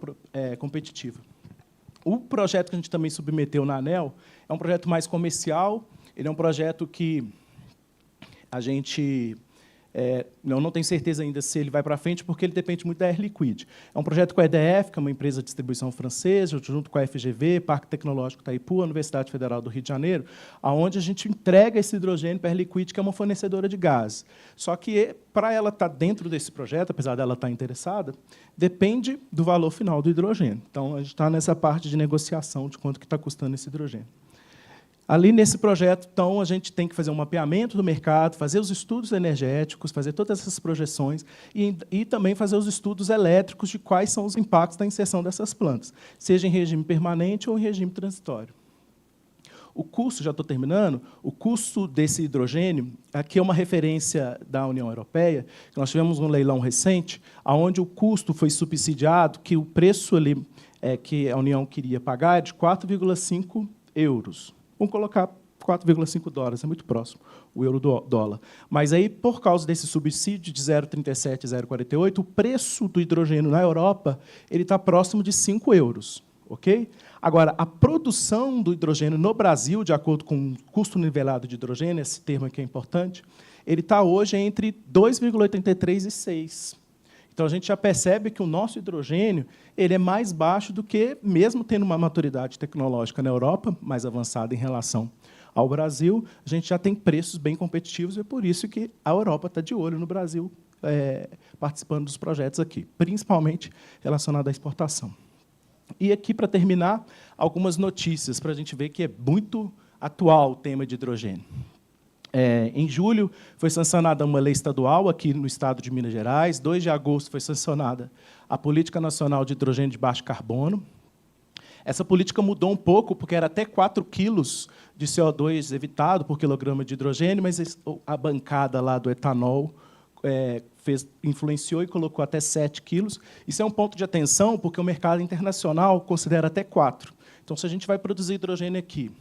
competitiva. O projeto que a gente também submeteu na ANEEL é um projeto mais comercial, ele é um projeto que a gente não tem certeza ainda se ele vai para frente, porque ele depende muito da Air Liquide. É um projeto com a EDF, que é uma empresa de distribuição francesa, junto com a FGV, Parque Tecnológico Itaipu, a Universidade Federal do Rio de Janeiro, onde a gente entrega esse hidrogênio para a Air Liquide, que é uma fornecedora de gás. Só que, para ela estar dentro desse projeto, apesar dela estar interessada, depende do valor final do hidrogênio. Então, a gente está nessa parte de negociação de quanto que está custando esse hidrogênio. Ali, nesse projeto, então, a gente tem que fazer um mapeamento do mercado, fazer os estudos energéticos, fazer todas essas projeções e também fazer os estudos elétricos de quais são os impactos da inserção dessas plantas, seja em regime permanente ou em regime transitório. O custo, já estou terminando, o custo desse hidrogênio, aqui é uma referência da União Europeia, nós tivemos um leilão recente, onde o custo foi subsidiado, que o preço ali, que a União queria pagar é de 4,5 euros. Vamos colocar 4,5 dólares, é muito próximo, o euro do dólar. Mas, aí, por causa desse subsídio de 0,37 e 0,48, o preço do hidrogênio na Europa está próximo de 5 euros. Okay? Agora, a produção do hidrogênio no Brasil, de acordo com o custo nivelado de hidrogênio, esse termo aqui é importante, ele está hoje entre 2,83 e 6. Então, a gente já percebe que o nosso hidrogênio ele é mais baixo do que, mesmo tendo uma maturidade tecnológica na Europa, mais avançada em relação ao Brasil, a gente já tem preços bem competitivos, e é por isso que a Europa está de olho no Brasil, participando dos projetos aqui, principalmente relacionado à exportação. E aqui, para terminar, algumas notícias, para a gente ver que é muito atual o tema de hidrogênio. Em julho, foi sancionada uma lei estadual aqui no estado de Minas Gerais. 2 de agosto foi sancionada a Política Nacional de Hidrogênio de Baixo Carbono. Essa política mudou um pouco, porque era até 4 quilos de CO2 evitado por quilograma de hidrogênio, mas a bancada lá do etanol influenciou e colocou até 7 quilos. Isso é um ponto de atenção, porque o mercado internacional considera até 4. Então, se a gente vai produzir hidrogênio aqui,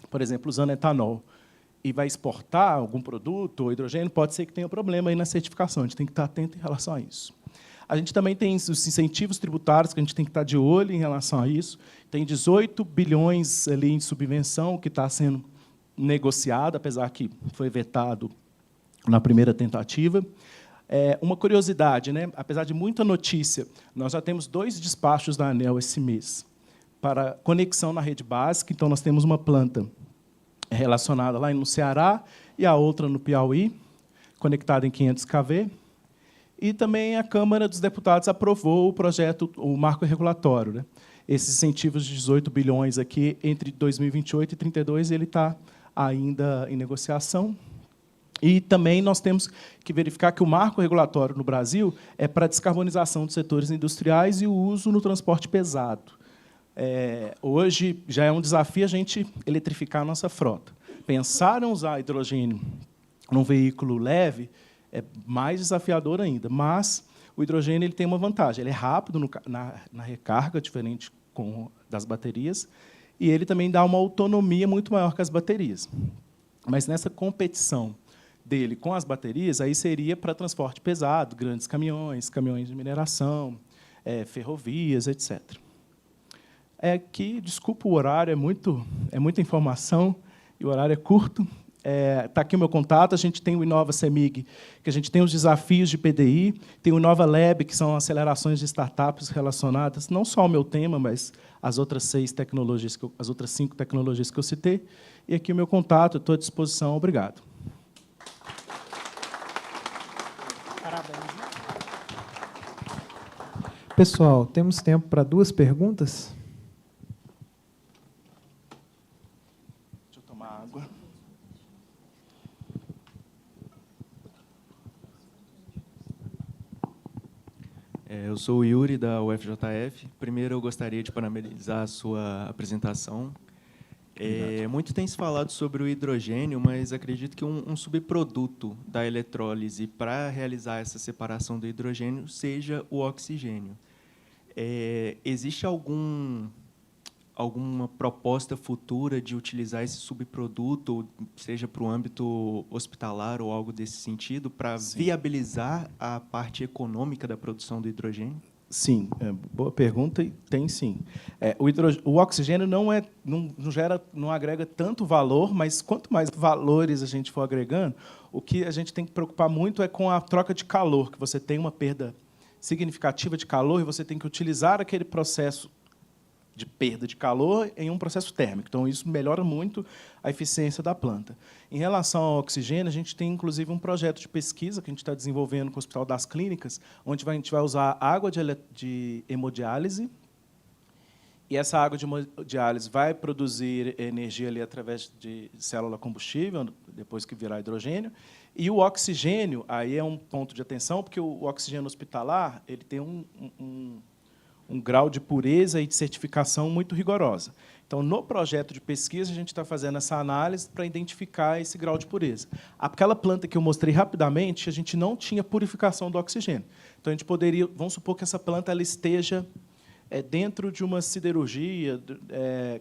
por exemplo, usando etanol, e vai exportar algum produto ou hidrogênio, pode ser que tenha problema aí na certificação. A gente tem que estar atento em relação a isso. A gente também tem os incentivos tributários, que a gente tem que estar de olho em relação a isso. Tem 18 bilhões ali em subvenção que está sendo negociado, apesar que foi vetado na primeira tentativa. Uma curiosidade, né? Apesar de muita notícia, nós já temos 2 despachos da ANEEL esse mês para conexão na rede básica. Então, nós temos uma planta relacionada lá no Ceará e a outra no Piauí, conectada em 500 kV. E também a Câmara dos Deputados aprovou o projeto, o marco regulatório, né? Esses incentivos de 18 bilhões aqui, entre 2028 e 2032, ele está ainda em negociação. E também nós temos que verificar que o marco regulatório no Brasil é para a descarbonização dos setores industriais e o uso no transporte pesado. Hoje já é um desafio a gente eletrificar a nossa frota. Pensar em usar hidrogênio num veículo leve é mais desafiador ainda, mas o hidrogênio ele tem uma vantagem. Ele é rápido na recarga, diferente das baterias, e ele também dá uma autonomia muito maior que as baterias. Mas nessa competição dele com as baterias, aí seria para transporte pesado, grandes caminhões, caminhões de mineração, ferrovias, etc. Desculpa o horário, é muita informação, e o horário é curto. Está aqui o meu contato, a gente tem o Inova CEMIG, que a gente tem os desafios de PDI, tem o Inova Lab, que são acelerações de startups relacionadas, não só ao meu tema, mas as outras 5 tecnologias que eu citei. E aqui o meu contato, estou à disposição. Obrigado. Parabéns. Pessoal, temos tempo para 2 perguntas? Deixa eu tomar água. Eu sou o Yuri, da UFJF. Primeiro, eu gostaria de parabenizar a sua apresentação. Muito tem se falado sobre o hidrogênio, mas acredito que um subproduto da eletrólise para realizar essa separação do hidrogênio seja o oxigênio. Existe alguma proposta futura de utilizar esse subproduto, seja para o âmbito hospitalar ou algo desse sentido, para viabilizar a parte econômica da produção do hidrogênio? Sim, boa pergunta, e tem sim. O oxigênio não agrega tanto valor, mas quanto mais valores a gente for agregando, o que a gente tem que preocupar muito é com a troca de calor, que você tem uma perda significativa de calor e você tem que utilizar aquele processo de perda de calor em um processo térmico. Então, isso melhora muito a eficiência da planta. Em relação ao oxigênio, a gente tem, inclusive, um projeto de pesquisa que a gente está desenvolvendo com o Hospital das Clínicas, onde a gente vai usar água de hemodiálise, e essa água de hemodiálise vai produzir energia ali através de célula combustível, depois que virar hidrogênio, e o oxigênio, aí é um ponto de atenção, porque o oxigênio hospitalar ele tem um grau de pureza e de certificação muito rigorosa. Então, no projeto de pesquisa, a gente está fazendo essa análise para identificar esse grau de pureza. Aquela planta que eu mostrei rapidamente, a gente não tinha purificação do oxigênio. Então, a gente poderia, vamos supor que essa planta ela esteja dentro de uma siderurgia,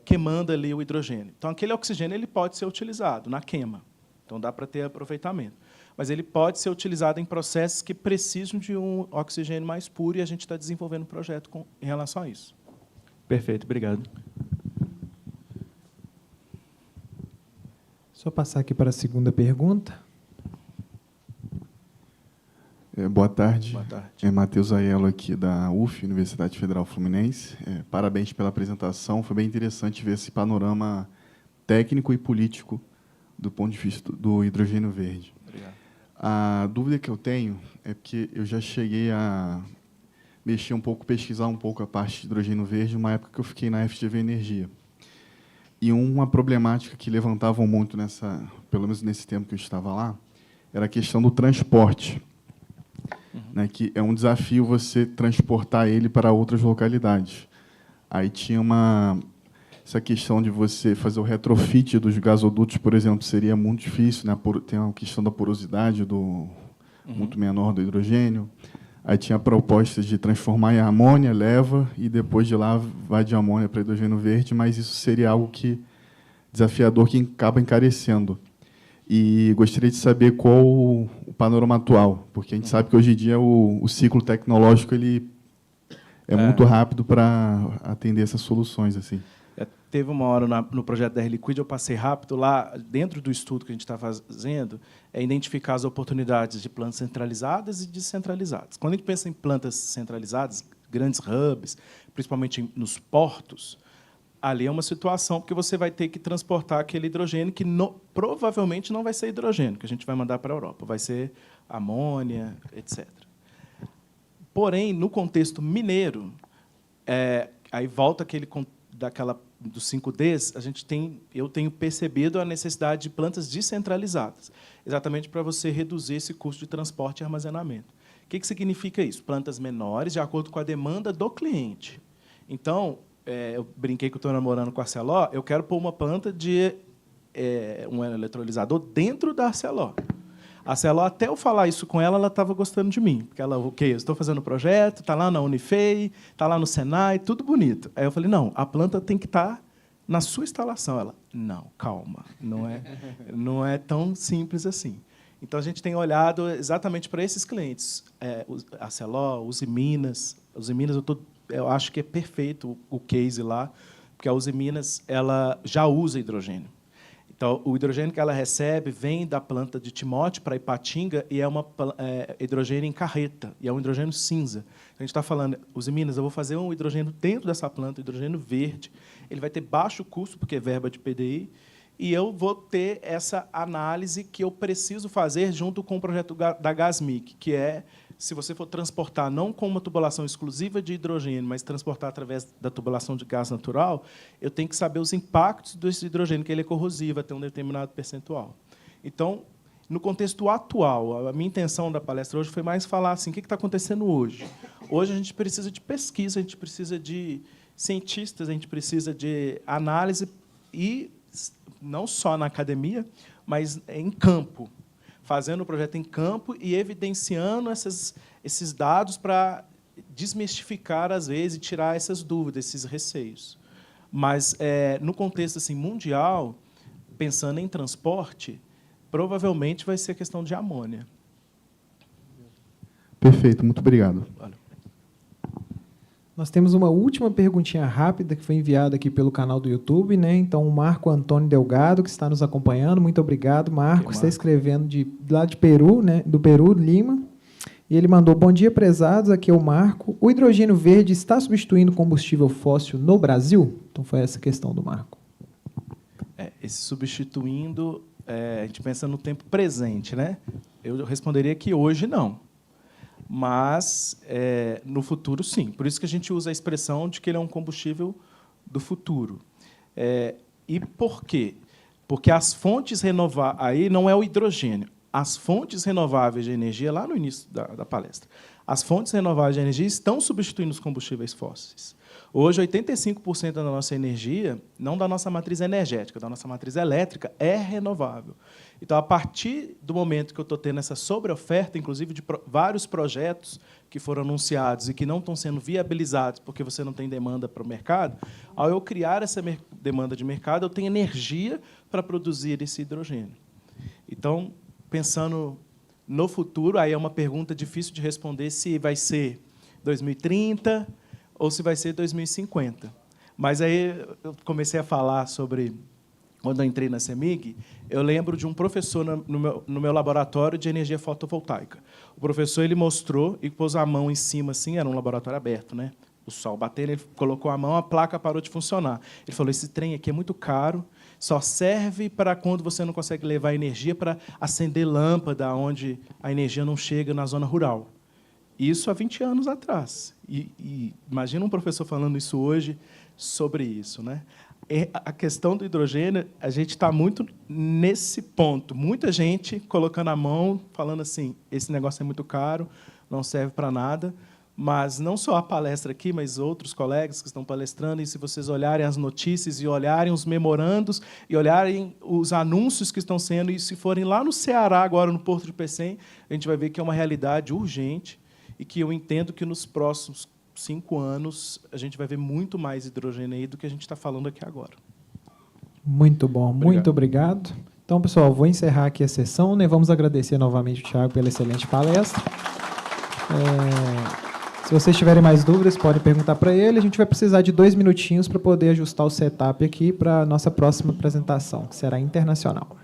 queimando ali o hidrogênio. Então, aquele oxigênio ele pode ser utilizado na queima. Então, dá para ter aproveitamento. Mas ele pode ser utilizado em processos que precisam de um oxigênio mais puro, e a gente está desenvolvendo um projeto em relação a isso. Perfeito, obrigado. Só passar aqui para a segunda pergunta. Boa tarde. Boa tarde. Matheus Aiello, aqui da UF, Universidade Federal Fluminense. Parabéns pela apresentação. Foi bem interessante ver esse panorama técnico e político do ponto de vista do hidrogênio verde. Obrigado. A dúvida que eu tenho é porque eu já cheguei a mexer um pouco, pesquisar um pouco a parte de hidrogênio verde, uma época que eu fiquei na FGV Energia. E uma problemática que levantavam muito, pelo menos nesse tempo que eu estava lá, era a questão do transporte. Né, que é um desafio você transportar ele para outras localidades. Aí tinha essa questão de você fazer o retrofit dos gasodutos, por exemplo, seria muito difícil, né? Tem a questão da porosidade muito menor do hidrogênio. Aí tinha propostas de transformar em amônia, leva, e depois de lá vai de amônia para hidrogênio verde, mas isso seria algo desafiador, que acaba encarecendo. E gostaria de saber qual o panorama atual, porque a gente sabe que hoje em dia o ciclo tecnológico ele é muito rápido para atender essas soluções assim. Teve uma hora no projeto da Reliquid, eu passei rápido lá, dentro do estudo que a gente está fazendo, identificar as oportunidades de plantas centralizadas e descentralizadas. Quando a gente pensa em plantas centralizadas, grandes hubs, principalmente nos portos, ali é uma situação porque você vai ter que transportar aquele hidrogênio que provavelmente não vai ser hidrogênio, que a gente vai mandar para a Europa, vai ser amônia, etc. Porém, no contexto mineiro, aí volta dos 5Ds, eu tenho percebido a necessidade de plantas descentralizadas, exatamente para você reduzir esse custo de transporte e armazenamento. O que significa isso? Plantas menores, de acordo com a demanda do cliente. Então, eu brinquei que eu estou namorando com a Arcelor, eu quero pôr uma planta de um eletrolisador dentro da Arcelor. A Arcelor, até eu falar isso com ela estava gostando de mim. Porque ela, eu estou fazendo o projeto, está lá na Unifei, está lá no Senai, tudo bonito. Aí eu falei, não, a planta tem que estar na sua instalação. Ela, não, calma, não é tão simples assim. Então, a gente tem olhado exatamente para esses clientes. A Arcelor, Usiminas. Usiminas, eu acho que é perfeito o case lá, porque a Usiminas ela já usa hidrogênio. Então, o hidrogênio que ela recebe vem da planta de Timóteo para Ipatinga e é hidrogênio em carreta, e é um hidrogênio cinza. A gente está falando, Usiminas, eu vou fazer um hidrogênio dentro dessa planta, hidrogênio verde. Ele vai ter baixo custo, porque é verba de PDI, e eu vou ter essa análise que eu preciso fazer junto com o projeto da Gasmic, que é, se você for transportar não com uma tubulação exclusiva de hidrogênio, mas transportar através da tubulação de gás natural, eu tenho que saber os impactos desse hidrogênio, que ele é corrosivo até um determinado percentual. Então, no contexto atual, a minha intenção da palestra hoje foi mais falar assim, o que está acontecendo hoje. Hoje a gente precisa de pesquisa, a gente precisa de cientistas, a gente precisa de análise, e não só na academia, mas em campo, fazendo o projeto em campo e evidenciando esses dados para desmistificar, às vezes, e tirar essas dúvidas, esses receios. Mas, no contexto assim, mundial, pensando em transporte, provavelmente vai ser questão de amônia. Perfeito, muito obrigado. Valeu. Nós temos uma última perguntinha rápida que foi enviada aqui pelo canal do YouTube, né? Então, o Marco Antônio Delgado, que está nos acompanhando, muito obrigado, Marco. Está escrevendo lá de Peru, né? Do Peru, Lima. E ele mandou: bom dia, prezados, aqui é o Marco. O hidrogênio verde está substituindo combustível fóssil no Brasil? Então, foi essa a questão do Marco. Esse substituindo, a gente pensa no tempo presente, né? Eu responderia que hoje não. Mas, no futuro, sim. Por isso que a gente usa a expressão de que ele é um combustível do futuro. E por quê? Porque as fontes renováveis... Aí não é o hidrogênio. As fontes renováveis de energia, lá no início da palestra, as fontes renováveis de energia estão substituindo os combustíveis fósseis. Hoje, 85% da nossa energia, não da nossa matriz energética, da nossa matriz elétrica, é renovável. Então, a partir do momento que eu estou tendo essa sobreoferta, inclusive de vários projetos que foram anunciados e que não estão sendo viabilizados porque você não tem demanda para o mercado, ao eu criar essa demanda de mercado, eu tenho energia para produzir esse hidrogênio. Então, pensando no futuro, aí é uma pergunta difícil de responder se vai ser 2030 ou se vai ser 2050. Mas aí eu comecei a falar sobre... Quando eu entrei na CEMIG, eu lembro de um professor no meu laboratório de energia fotovoltaica. O professor ele mostrou e pôs a mão em cima, assim, era um laboratório aberto, né? O sol batendo, ele colocou a mão, a placa parou de funcionar. Ele falou: esse trem aqui é muito caro, só serve para quando você não consegue levar energia para acender lâmpada onde a energia não chega na zona rural. Isso há 20 anos atrás. E imagina um professor falando isso hoje sobre isso, né? A questão do hidrogênio, a gente está muito nesse ponto. Muita gente colocando a mão, falando assim, esse negócio é muito caro, não serve para nada. Mas não só a palestra aqui, mas outros colegas que estão palestrando, e se vocês olharem as notícias e olharem os memorandos e olharem os anúncios que estão sendo, e se forem lá no Ceará, agora no Porto de Pecém, a gente vai ver que é uma realidade urgente e que eu entendo que nos próximos 5 anos a gente vai ver muito mais hidrogênio aí do que a gente está falando aqui agora. Muito bom, muito obrigado. Então, pessoal, vou encerrar aqui a sessão, né? Vamos agradecer novamente o Thiago pela excelente palestra. Se vocês tiverem mais dúvidas, podem perguntar para ele. A gente vai precisar de 2 minutinhos para poder ajustar o setup aqui para a nossa próxima apresentação, que será internacional.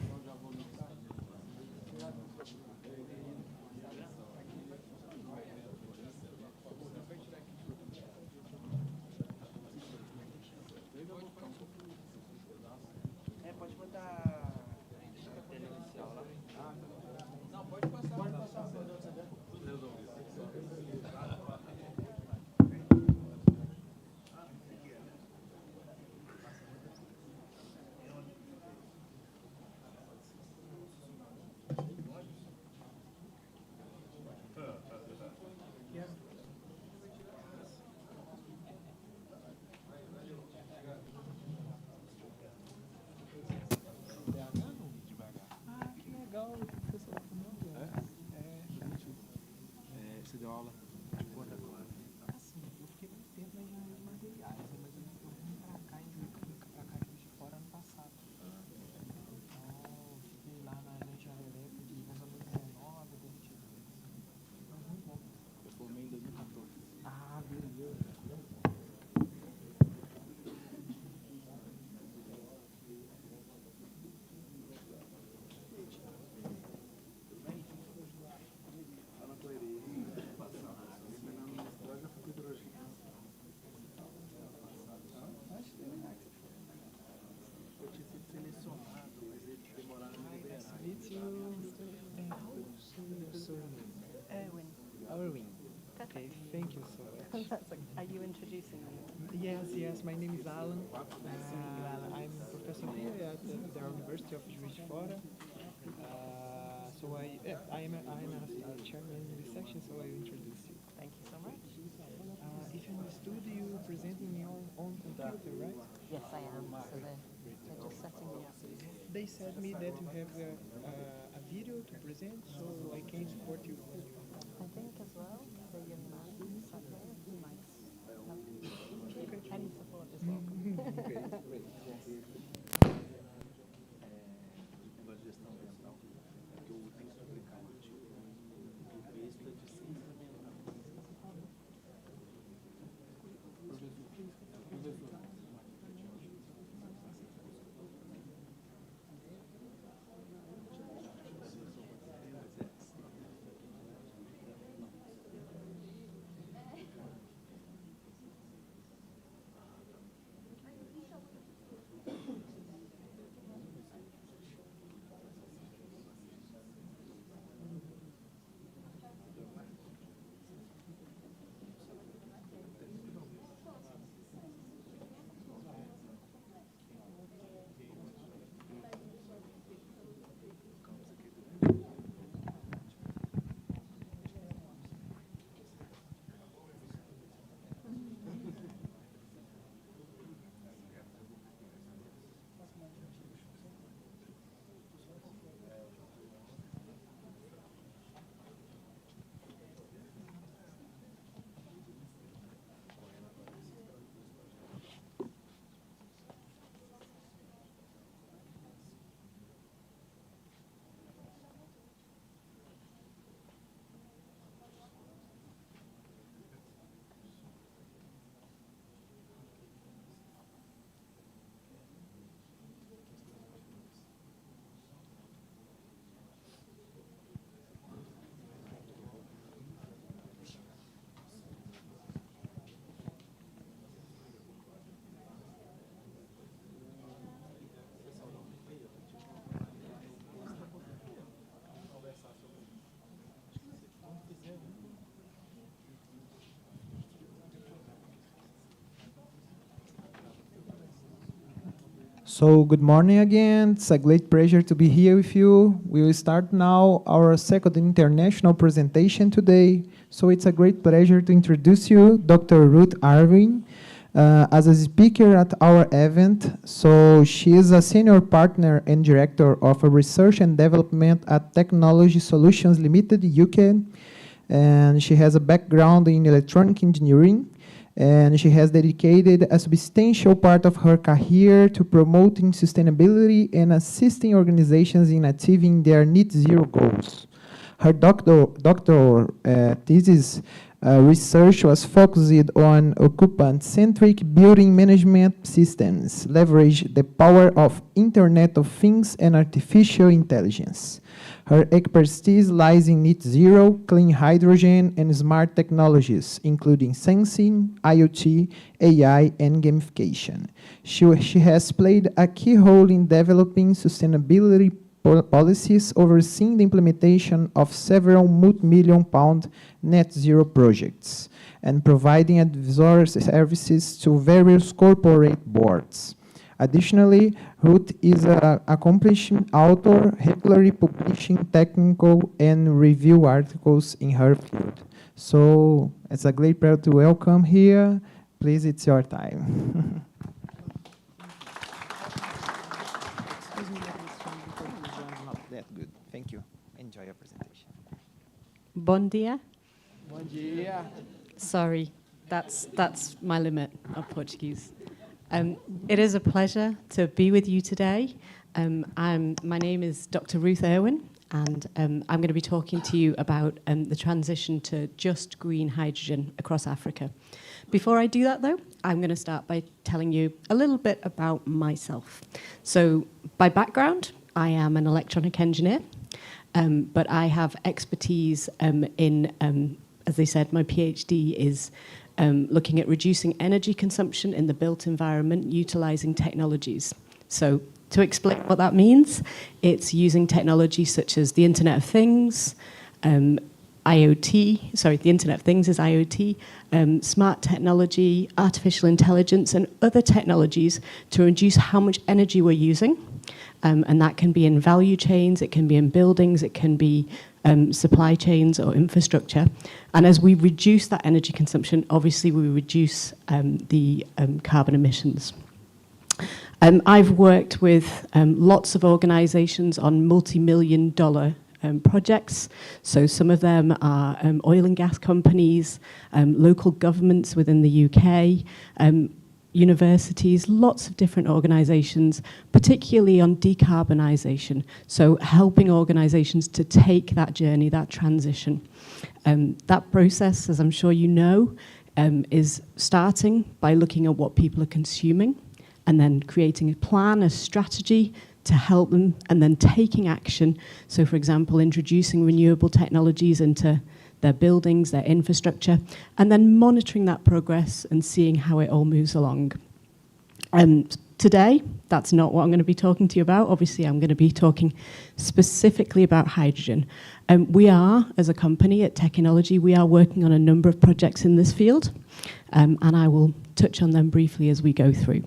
Você deu aula de quando agora? Assim, eu fiquei muito tempo na engenharia de materiais, mas eu vim para cá em Juiz de Fora ano passado. Então, eu fiquei lá na engenharia elétrica de mais ou menos 19 a 22. Muito bom. Eu formei em 2014. Ah, beleza. Erwin. Okay, thank you so much. Are you introducing me? Yes, my name is Alan. I'm a professor here at the University of Juiz de Fora. So I am a chairman in this section, so I will introduce you. Thank you so much. If you understood, you presenting your own computer, right? Yes, I am. So they're just setting me up. They said me that you have a video to present, so I can support you. I think as well, the young man sat there, he might have any support as well. Great. Negócio de gestão ambiental, é que eu tenho que aplicar o artigo do texto de ciência ambiental. So good morning again. It's a great pleasure to be here with you. We will start now our second international presentation today. So it's a great pleasure to introduce you Dr. Ruth Irving as a speaker at our event. So she is a senior partner and director of research and development at Technology Solutions Limited, UK. And she has a background in electronic engineering. and she has dedicated a substantial part of her career to promoting sustainability and assisting organizations in achieving their net zero goals. Her doctoral thesis research was focused on occupant-centric building management systems, leverage the power of Internet of Things and artificial intelligence. Her expertise lies in net zero, clean hydrogen, and smart technologies, including sensing, IoT, AI, and gamification. She has played a key role in developing sustainability policies, overseeing the implementation of several multi-million-pound net zero projects, and providing advisory services to various corporate boards. Additionally, Ruth is an accomplished author, regularly publishing technical and review articles in her field. So it's a great pleasure to welcome here. Please, it's your time. That good. Thank you. Enjoy your presentation. Bom dia. Bom dia. Sorry, that's my limit of Portuguese. It is a pleasure to be with you today. My name is Dr. Ruth Irwin, and I'm going to be talking to you about the transition to just green hydrogen across Africa. Before I do that, though, I'm going to start by telling you a little bit about myself. So, by background, I am an electronic engineer, but I have expertise in, as they said, my PhD is looking at reducing energy consumption in the built environment, utilizing technologies. So to explain what that means, it's using technologies such as the Internet of Things, IoT, sorry, the Internet of Things is IoT, smart technology, artificial intelligence, and other technologies to reduce how much energy we're using. And that can be in value chains, it can be in buildings, it can be supply chains or infrastructure. And as we reduce that energy consumption, obviously we reduce the carbon emissions. I've worked with lots of organizations on multi-million-dollar projects. So some of them are oil and gas companies, local governments within the UK, universities, lots of different organizations, particularly on decarbonisation, so helping organizations to take that journey, that transition. That process, as I'm sure you know, is starting by looking at what people are consuming and then creating a plan, a strategy to help them, and then taking action. So, for example, introducing renewable technologies into their buildings, their infrastructure, and then monitoring that progress and seeing how it all moves along. Today, that's not what I'm going to be talking to you about. Obviously, I'm going to be talking specifically about hydrogen. We are, as a company at Technology, we are working on a number of projects in this field, and I will touch on them briefly as we go through.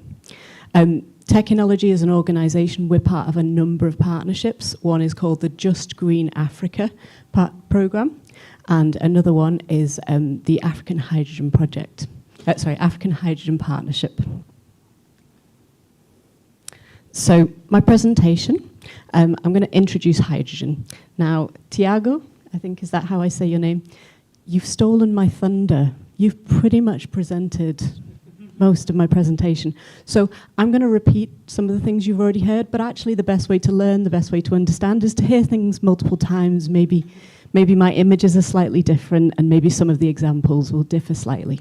Technology is an organisation, we're part of a number of partnerships. One is called the Just Green Africa programme, and another one is the African Hydrogen Project. African Hydrogen Partnership. So my presentation, I'm going to introduce hydrogen. Now, Tiago, I think, is that how I say your name? You've stolen my thunder. You've pretty much presented most of my presentation. So I'm going to repeat some of the things you've already heard, but actually the best way to learn, the best way to understand is to hear things multiple times. Maybe my images are slightly different and maybe some of the examples will differ slightly.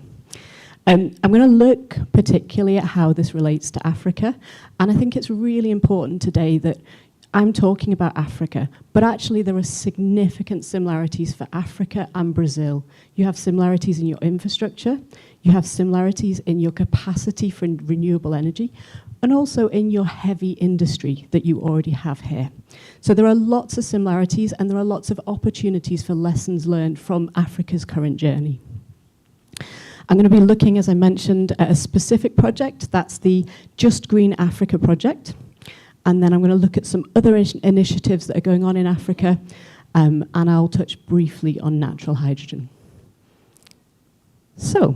I'm going to look particularly at how this relates to Africa, and I think it's really important today that I'm talking about Africa, but actually there are significant similarities for Africa and Brazil. You have similarities in your infrastructure, you have similarities in your capacity for renewable energy, and also in your heavy industry that you already have here. So there are lots of similarities and there are lots of opportunities for lessons learned from Africa's current journey. I'm going to be looking, as I mentioned, at a specific project. That's the Just Green Africa project. And then I'm going to look at some other initiatives that are going on in Africa, and I'll touch briefly on natural hydrogen. So,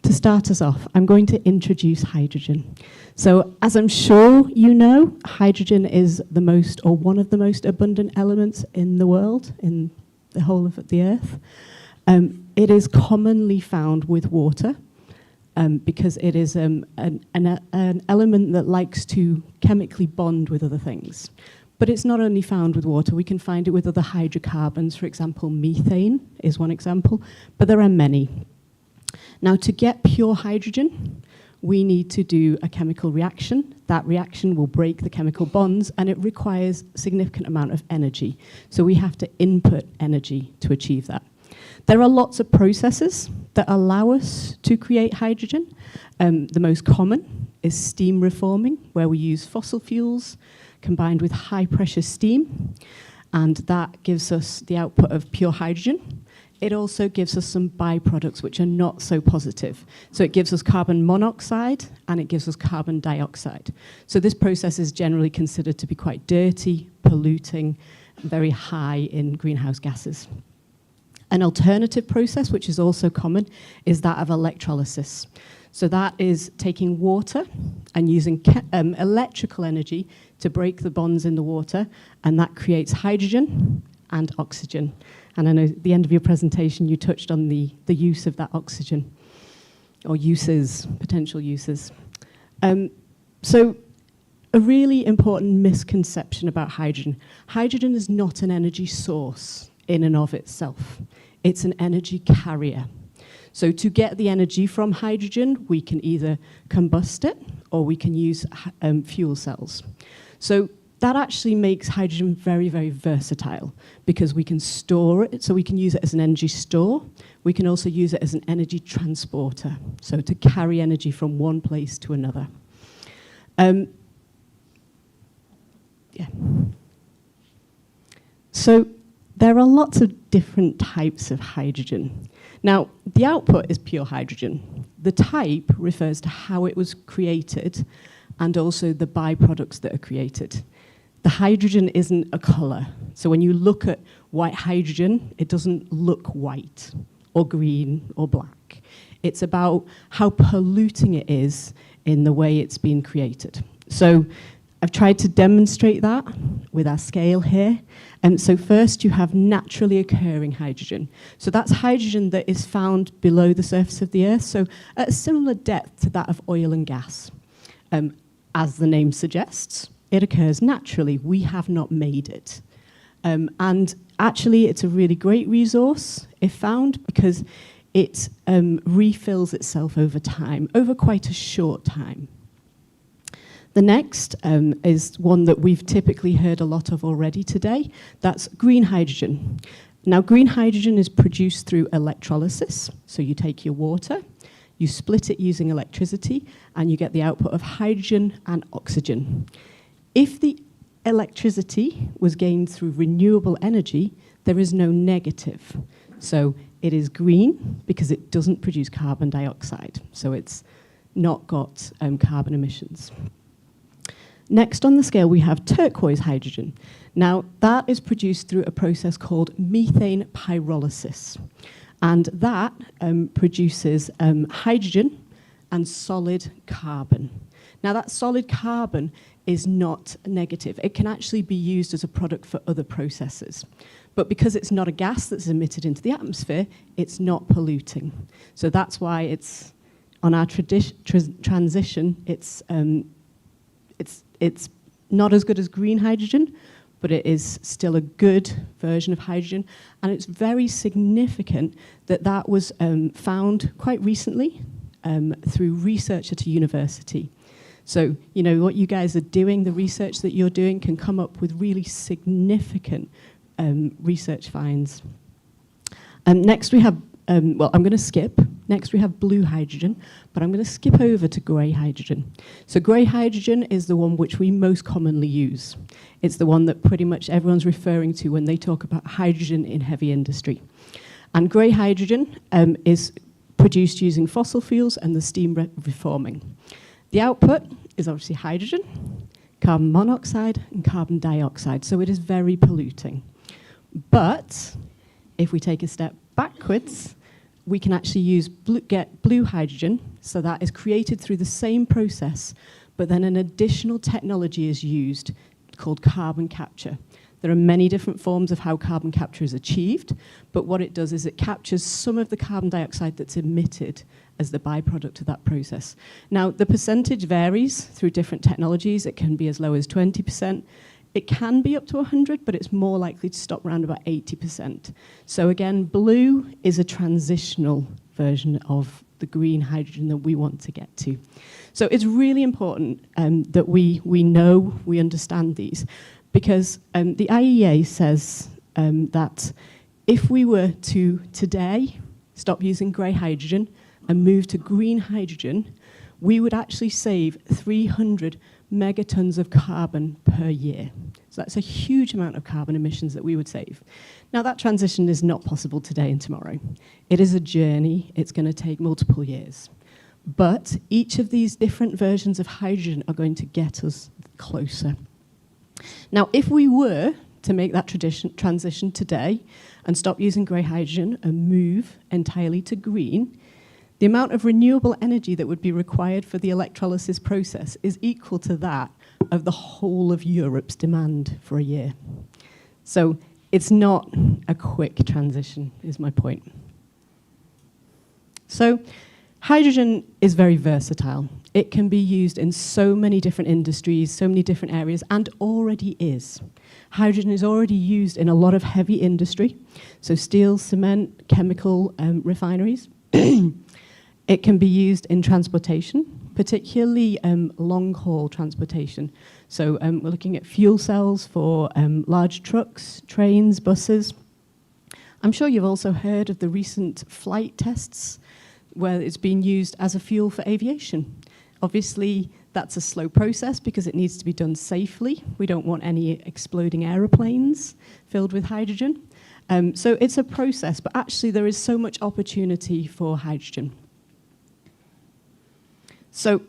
to start us off, I'm going to introduce hydrogen. So, as I'm sure you know, hydrogen is the most, or one of the most abundant elements in the world, in the whole of the earth. It is commonly found with water, because it is an element that likes to chemically bond with other things. But it's not only found with water, we can find it with other hydrocarbons. For example, methane is one example, but there are many. Now, to get pure hydrogen, we need to do a chemical reaction. That reaction will break the chemical bonds, and it requires a significant amount of energy. So we have to input energy to achieve that. There are lots of processes that allow us to create hydrogen. The most common is steam reforming, where we use fossil fuels combined with high-pressure steam, and that gives us the output of pure hydrogen. It also gives us some byproducts which are not so positive. So it gives us carbon monoxide and it gives us carbon dioxide. So this process is generally considered to be quite dirty, polluting, very high in greenhouse gases. An alternative process, which is also common, is that of electrolysis. So that is taking water and using electrical energy to break the bonds in the water, and that creates hydrogen and oxygen. And I know at the end of your presentation, you touched on the use of that oxygen, or uses, potential uses. So a really important misconception about hydrogen. Hydrogen is not an energy source in and of itself. It's an energy carrier. So to get the energy from hydrogen, we can either combust it or we can use fuel cells. So that actually makes hydrogen very, very versatile because we can store it, so we can use it as an energy store. We can also use it as an energy transporter, so to carry energy from one place to another. So there are lots of different types of hydrogen. Now, the output is pure hydrogen. The type refers to how it was created and also the byproducts that are created. The hydrogen isn't a color. So when you look at white hydrogen, it doesn't look white or green or black. It's about how polluting it is in the way it's been created. So I've tried to demonstrate that with our scale here. And so first you have naturally occurring hydrogen. So that's hydrogen that is found below the surface of the Earth, so at a similar depth to that of oil and gas. As the name suggests, it occurs naturally. We have not made it. And actually, it's a really great resource, if found, because it refills itself over time, over quite a short time. The next is one that we've typically heard a lot of already today. That's green hydrogen. Now, green hydrogen is produced through electrolysis. So you take your water, you split it using electricity, and you get the output of hydrogen and oxygen. If the electricity was gained through renewable energy, there is no negative. So it is green because it doesn't produce carbon dioxide. So it's not got carbon emissions. Next on the scale, we have turquoise hydrogen. Now, that is produced through a process called methane pyrolysis. And that produces hydrogen and solid carbon. Now, that solid carbon is not negative. It can actually be used as a product for other processes. But because it's not a gas that's emitted into the atmosphere, it's not polluting. So that's why it's, on our transition, it's not as good as green hydrogen, but it is still a good version of hydrogen. And it's very significant that that was found quite recently through research at a university. So, you know, what you guys are doing, the research that you're doing can come up with really significant research finds. Next we have, well, I'm going to skip. Next we have blue hydrogen, but I'm going to skip over to grey hydrogen. So grey hydrogen is the one which we most commonly use. It's the one that pretty much everyone's referring to when they talk about hydrogen in heavy industry. And grey hydrogen is produced using fossil fuels and the steam reforming. The output is obviously hydrogen, carbon monoxide, and carbon dioxide, so it is very polluting. But if we take a step backwards, we can actually get blue hydrogen, so that is created through the same process, but then an additional technology is used called carbon capture. There are many different forms of how carbon capture is achieved, but what it does is it captures some of the carbon dioxide that's emitted as the byproduct of that process. Now, the percentage varies through different technologies. It can be as low as 20%. It can be up to 100, but it's more likely to stop around about 80%. So again, blue is a transitional version of the green hydrogen that we want to get to. So it's really important that we know, we understand these, because the IEA says that if we were to today stop using grey hydrogen and move to green hydrogen, we would actually save 300 megatons of carbon per year. So that's a huge amount of carbon emissions that we would save. Now, that transition is not possible today and tomorrow. It is a journey. It's going to take multiple years. But each of these different versions of hydrogen are going to get us closer. Now, if we were to make that transition today and stop using grey hydrogen and move entirely to green, the amount of renewable energy that would be required for the electrolysis process is equal to that of the whole of Europe's demand for a year. So it's not a quick transition, is my point. So hydrogen is very versatile. It can be used in so many different industries, so many different areas, and already is. Hydrogen is already used in a lot of heavy industry, so steel, cement, chemical refineries. It can be used in transportation, particularly long-haul transportation. So we're looking at fuel cells for large trucks, trains, buses. I'm sure you've also heard of the recent flight tests where it's being used as a fuel for aviation. Obviously, that's a slow process because it needs to be done safely. We don't want any exploding aeroplanes filled with hydrogen. So it's a process, but actually there is so much opportunity for hydrogen. So,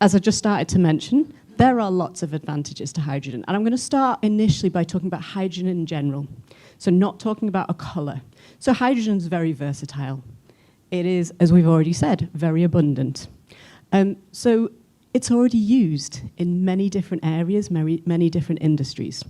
as I just started to mention, there are lots of advantages to hydrogen. And I'm going to start initially by talking about hydrogen in general. So not talking about a colour. So hydrogen is very versatile. It is, as we've already said, very abundant. So it's already used in many different areas, many different industries.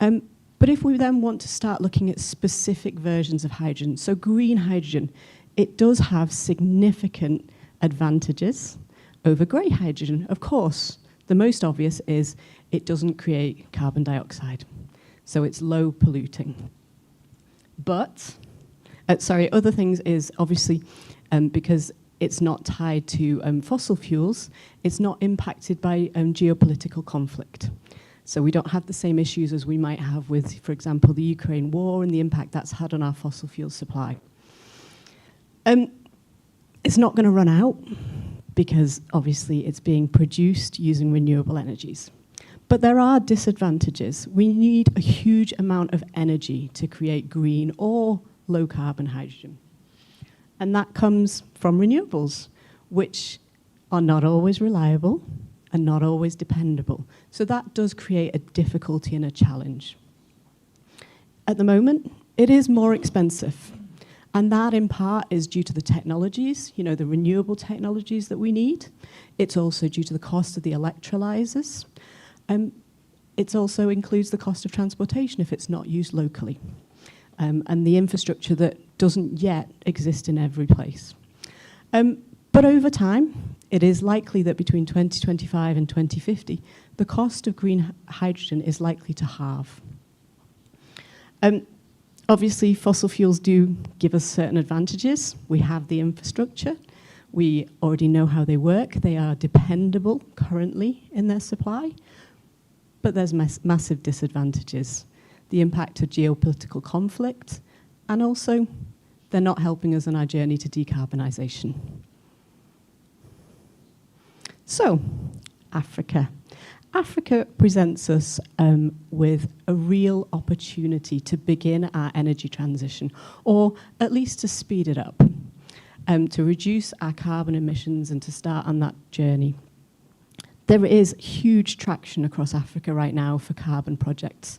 But if we then want to start looking at specific versions of hydrogen, so green hydrogen, it does have significant advantages over grey hydrogen. Of course, the most obvious is it doesn't create carbon dioxide, so it's low polluting. But, other things is obviously because it's not tied to fossil fuels, it's not impacted by geopolitical conflict. So we don't have the same issues as we might have with, for example, the Ukraine war and the impact that's had on our fossil fuel supply. It's not going to run out because obviously it's being produced using renewable energies. But there are disadvantages. We need a huge amount of energy to create green or low carbon hydrogen. And that comes from renewables, which are not always reliable and not always dependable. So that does create a difficulty and a challenge. At the moment, it is more expensive. And that, in part, is due to the technologies, the renewable technologies that we need. It's also due to the cost of the electrolyzers. It also includes the cost of transportation if it's not used locally, and the infrastructure that doesn't yet exist in every place. But over time, it is likely that between 2025 and 2050, the cost of green hydrogen is likely to halve. Obviously, fossil fuels do give us certain advantages. We have the infrastructure. We already know how they work. They are dependable currently in their supply. But there's massive disadvantages. The impact of geopolitical conflict, and also they're not helping us on our journey to decarbonisation. So, Africa. Africa presents us with a real opportunity to begin our energy transition, or at least to speed it up, to reduce our carbon emissions and to start on that journey. There is huge traction across Africa right now for carbon projects.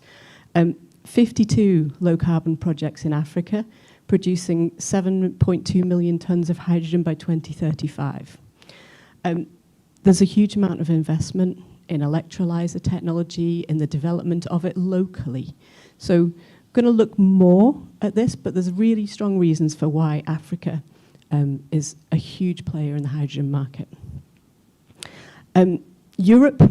52 low-carbon projects in Africa, producing 7.2 million tonnes of hydrogen by 2035. There's a huge amount of investment in electrolyzer technology, in the development of it locally. So I'm going to look more at this, but there's really strong reasons for why Africa is a huge player in the hydrogen market. Europe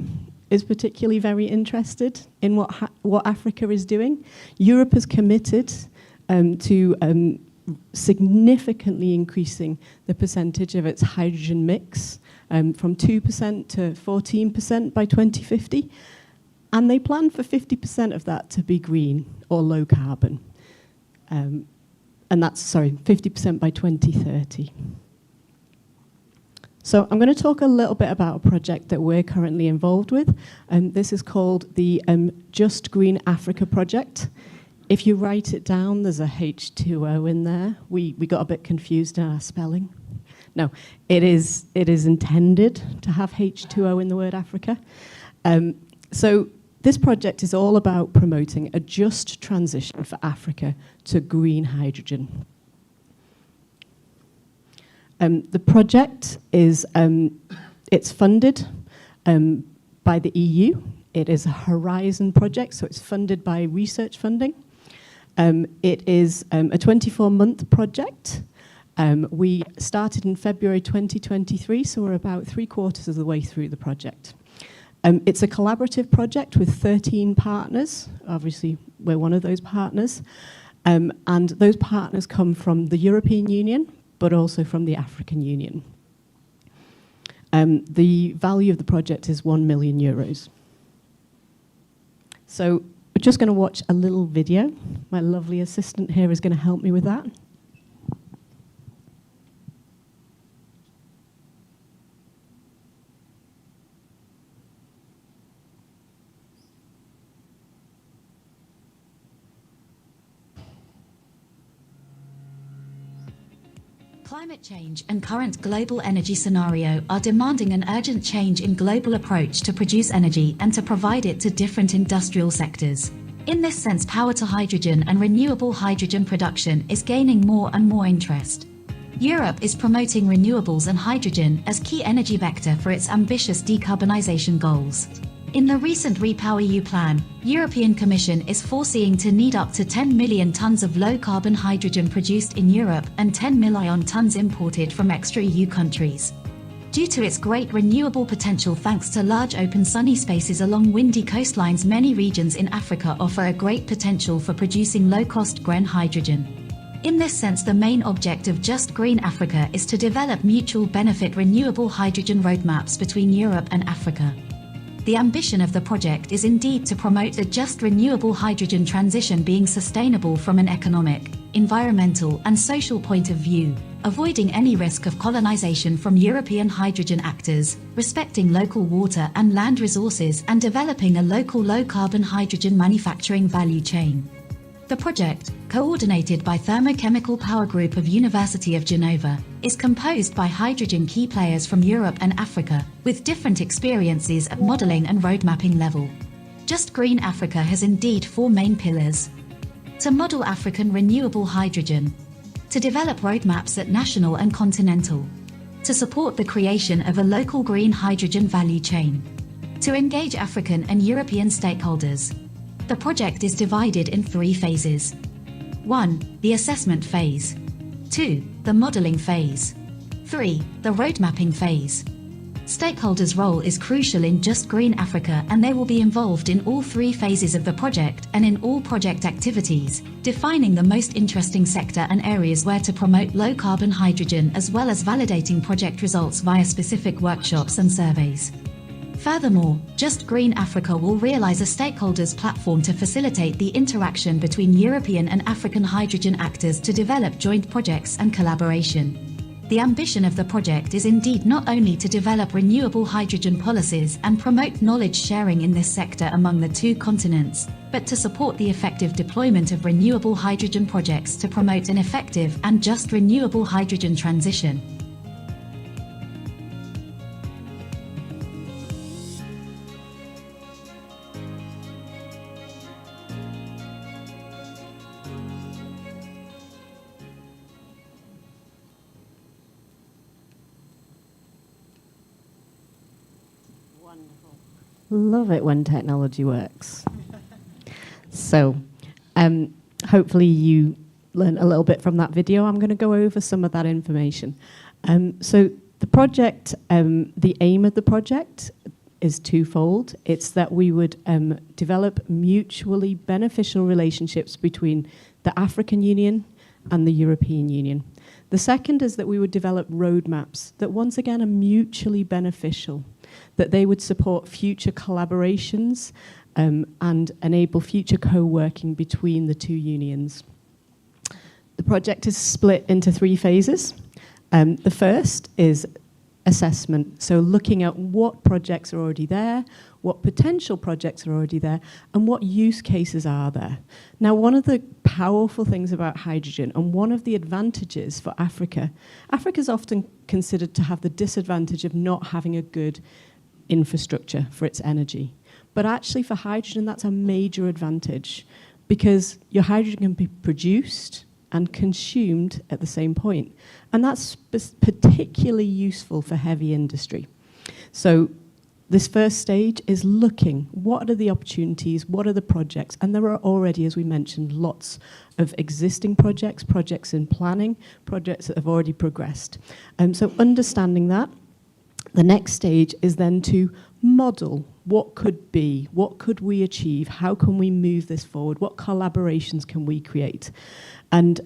is particularly very interested in what Africa is doing. Europe has committed to significantly increasing the percentage of its hydrogen mix from 2% to 14% by 2050. And they plan for 50% of that to be green or low carbon. And that's, 50% by 2030. So I'm going to talk a little bit about a project that we're currently involved with. This is called the Just Green Africa project. If you write it down, there's a H2O in there. We got a bit confused in our spelling. No, it is intended to have H2O in the word Africa. So this project is all about promoting a just transition for Africa to green hydrogen. The project is it's funded by the EU. It is a Horizon project, so it's funded by research funding. It is a 24-month project. We started in February 2023, so we're about 3/4 of the way through the project. It's a collaborative project with 13 partners. Obviously, we're one of those partners. And those partners come from the European Union, but also from the African Union. The value of the project is €1 million. So we're just going to watch a little video. My lovely assistant here is going to help me with that. Climate change and current global energy scenario are demanding an urgent change in global approach to produce energy and to provide it to different industrial sectors. In this sense, power to hydrogen and renewable hydrogen production is gaining more and more interest. Europe is promoting renewables and hydrogen as key energy vector for its ambitious decarbonization goals. In the recent REPowerEU plan, European Commission is foreseeing to need up to 10 million tons of low-carbon hydrogen produced in Europe and 10 million tons imported from extra-EU countries. Due to its great renewable potential thanks to large open sunny spaces along windy coastlines, many regions in Africa offer a great potential for producing low-cost green hydrogen. In this sense, the main object of Just Green Africa is to develop mutual benefit renewable hydrogen roadmaps between Europe and Africa. The ambition of the project is indeed to promote a just renewable hydrogen transition being sustainable from an economic, environmental and social point of view, avoiding any risk of colonization from European hydrogen actors, respecting local water and land resources and developing a local low-carbon hydrogen manufacturing value chain. The project, coordinated by Thermochemical Power Group of University of Geneva, is composed by hydrogen key players from Europe and Africa, with different experiences at modeling and road mapping level. Just Green Africa has indeed 4 main pillars. To model African renewable hydrogen. To develop roadmaps at national and continental. To support the creation of a local green hydrogen value chain. To engage African and European stakeholders. The project is divided in 3 phases. 1. The assessment phase. 2. The modeling phase. 3. The road mapping phase. Stakeholders' role is crucial in Just Green Africa, and they will be involved in all 3 phases of the project and in all project activities, defining the most interesting sector and areas where to promote low-carbon hydrogen, as well as validating project results via specific workshops and surveys. Furthermore, Just Green Africa will realize a stakeholders platform to facilitate the interaction between European and African hydrogen actors to develop joint projects and collaboration. The ambition of the project is indeed not only to develop renewable hydrogen policies and promote knowledge sharing in this sector among the 2 continents, but to support the effective deployment of renewable hydrogen projects to promote an effective and just renewable hydrogen transition. Love it when technology works. So, hopefully you learned a little bit from that video. I'm going to go over some of that information. So the project, the aim of the project is twofold. It's that we would develop mutually beneficial relationships between the African Union and the European Union. The second is that we would develop roadmaps that once again are mutually beneficial, that they would support future collaborations and enable future co-working between the two unions. The project is split into 3 phases. The first is assessment, so looking at what projects are already there, what potential projects are already there, and what use cases are there. Now, one of the powerful things about hydrogen, and one of the advantages for Africa, Africa is often considered to have the disadvantage of not having a good infrastructure for its energy. But actually for hydrogen, that's a major advantage, because your hydrogen can be produced and consumed at the same point. And that's particularly useful for heavy industry. So this first stage is looking, what are the opportunities, what are the projects? And there are already, as we mentioned, lots of existing projects, projects in planning, projects that have already progressed. So understanding that, the next stage is then to model what could be, what could we achieve, how can we move this forward, what collaborations can we create? And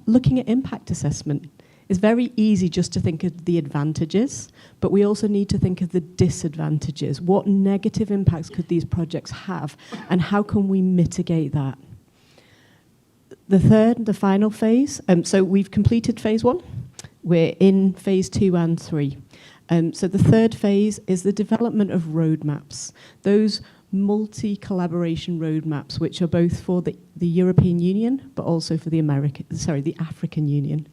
looking at impact assessment, it's very easy just to think of the advantages, but we also need to think of the disadvantages. What negative impacts could these projects have, and how can we mitigate that? The third, the final phase, so we've completed phase 1. We're in phase 2 and 3. So the third phase is the development of roadmaps. Those multi-collaboration roadmaps, which are both for the European Union, but also for the African Union.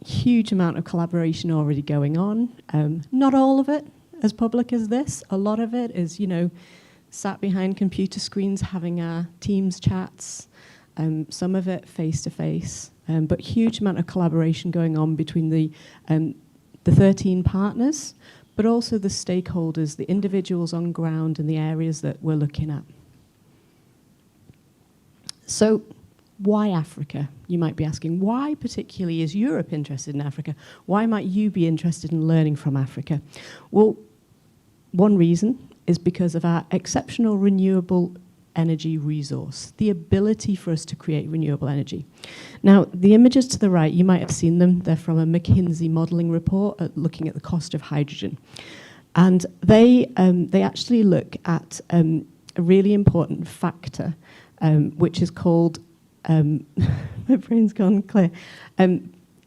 Huge amount of collaboration already going on. Not all of it as public as this. A lot of it is, sat behind computer screens having our Teams chats. Some of it face-to-face. But huge amount of collaboration going on between the 13 partners, but also the stakeholders, the individuals on ground in the areas that we're looking at. So why Africa? You might be asking, why particularly is Europe interested in Africa? Why might you be interested in learning from Africa? Well, one reason is because of our exceptional renewable energy resource, the ability for us to create renewable energy. Now, the images to the right, you might have seen them. They're from a McKinsey modeling report looking at the cost of hydrogen. And they actually look at a really important factor, which is called, my brain's gone clear.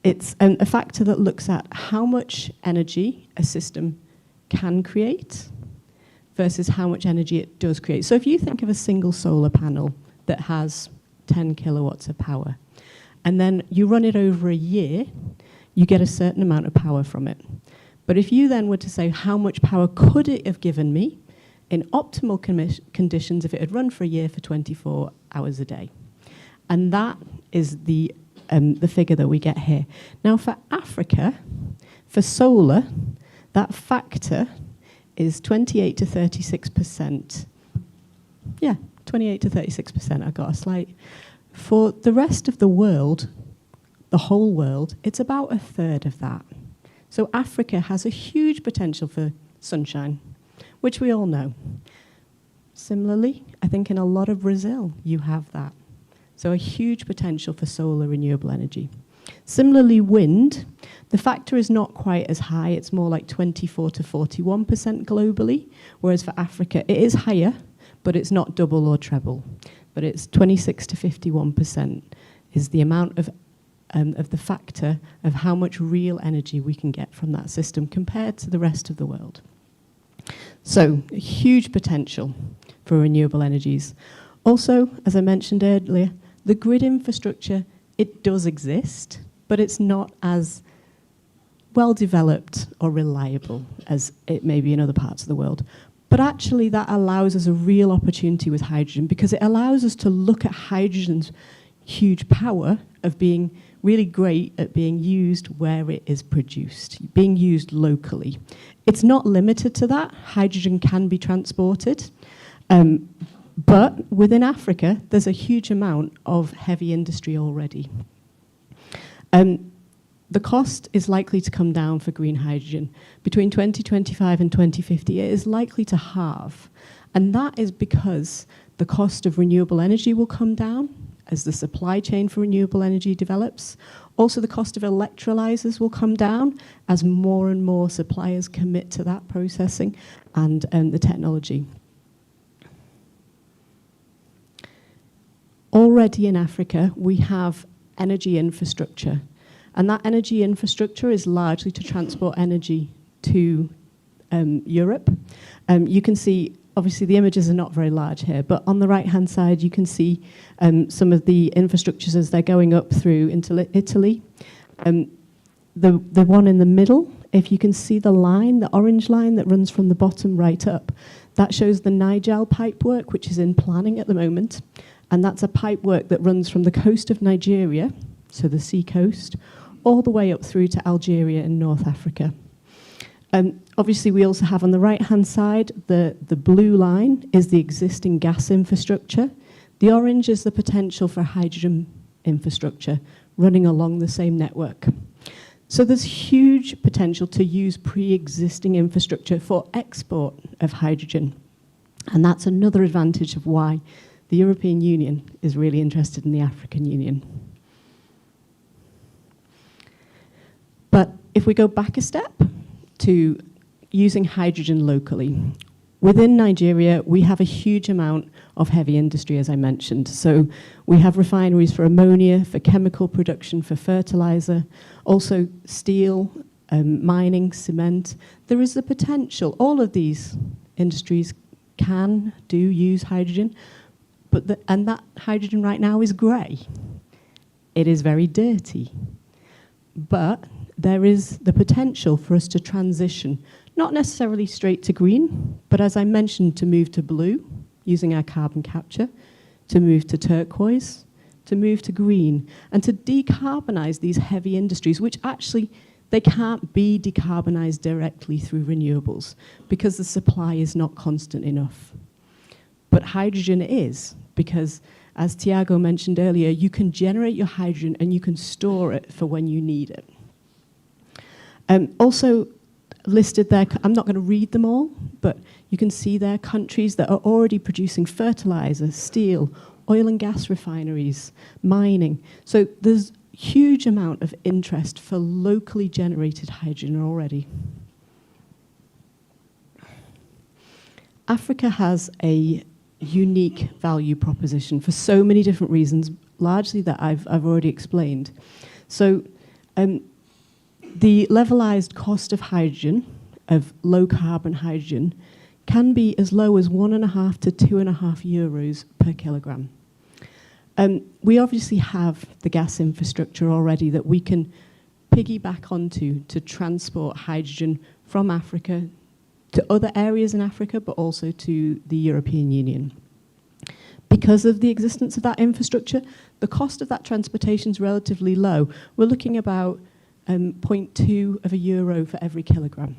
It's a factor that looks at how much energy a system can create versus how much energy it does create. So if you think of a single solar panel that has 10 kilowatts of power, and then you run it over a year, you get a certain amount of power from it. But if you then were to say, how much power could it have given me in optimal conditions if it had run for a year for 24 hours a day? And that is the figure that we get here. Now for Africa, for solar, that factor is 28 to 36%. Yeah, 28 to 36%, I got a slight. For the rest of the world, the whole world, it's about a third of that. So Africa has a huge potential for sunshine, which we all know. Similarly, I think in a lot of Brazil, you have that. So a huge potential for solar renewable energy. Similarly, wind, the factor is not quite as high. It's more like 24 to 41% globally, whereas for Africa, it is higher, but it's not double or treble. But it's 26 to 51% is the amount of the factor of how much real energy we can get from that system compared to the rest of the world. So, a huge potential for renewable energies. Also, as I mentioned earlier, the grid infrastructure, it does exist, but it's not as well developed or reliable as it may be in other parts of the world. But actually that allows us a real opportunity with hydrogen, because it allows us to look at hydrogen's huge power of being really great at being used where it is produced, being used locally. It's not limited to that. Hydrogen can be transported, But within Africa, there's a huge amount of heavy industry already. The cost is likely to come down for green hydrogen. Between 2025 and 2050, it is likely to halve. And that is because the cost of renewable energy will come down as the supply chain for renewable energy develops. Also, the cost of electrolyzers will come down as more and more suppliers commit to that processing and the technology. Already in Africa, we have energy infrastructure. And that energy infrastructure is largely to transport energy to Europe. You can see, obviously the images are not very large here, but on the right-hand side you can see some of the infrastructures as they're going up through into Italy. The one in the middle, if you can see the line, the orange line that runs from the bottom right up, that shows the Nigel pipework, which is in planning at the moment. And that's a pipework that runs from the coast of Nigeria, so the sea coast, all the way up through to Algeria in North Africa. Obviously, we also have on the right-hand side, the blue line is the existing gas infrastructure. The orange is the potential for hydrogen infrastructure running along the same network. So there's huge potential to use pre-existing infrastructure for export of hydrogen. And that's another advantage of why the European Union is really interested in the African Union. But if we go back a step to using hydrogen locally, within Nigeria, we have a huge amount of heavy industry, as I mentioned. So we have refineries for ammonia, for chemical production, for fertilizer, also steel, mining, cement. There is the potential. All of these industries can use hydrogen, and that hydrogen right now is grey. It is very dirty. But there is the potential for us to transition, not necessarily straight to green, but as I mentioned, to move to blue, using our carbon capture, to move to turquoise, to move to green, and to decarbonize these heavy industries, which actually, they can't be decarbonized directly through renewables because the supply is not constant enough. But hydrogen is, because as Tiago mentioned earlier, you can generate your hydrogen and you can store it for when you need it. Also listed there, I'm not going to read them all, but you can see there countries that are already producing fertilizer, steel, oil and gas refineries, mining. So there's huge amount of interest for locally generated hydrogen already. Africa has a unique value proposition for so many different reasons, largely that I've already explained. So the levelized cost of hydrogen, of low carbon hydrogen, can be as low as 1.5 to 2.5 euros per kilogram. We obviously have the gas infrastructure already that we can piggyback onto to transport hydrogen from Africa to other areas in Africa, but also to the European Union. Because of the existence of that infrastructure, the cost of that transportation is relatively low. We're looking about 0.2 of a euro for every kilogram.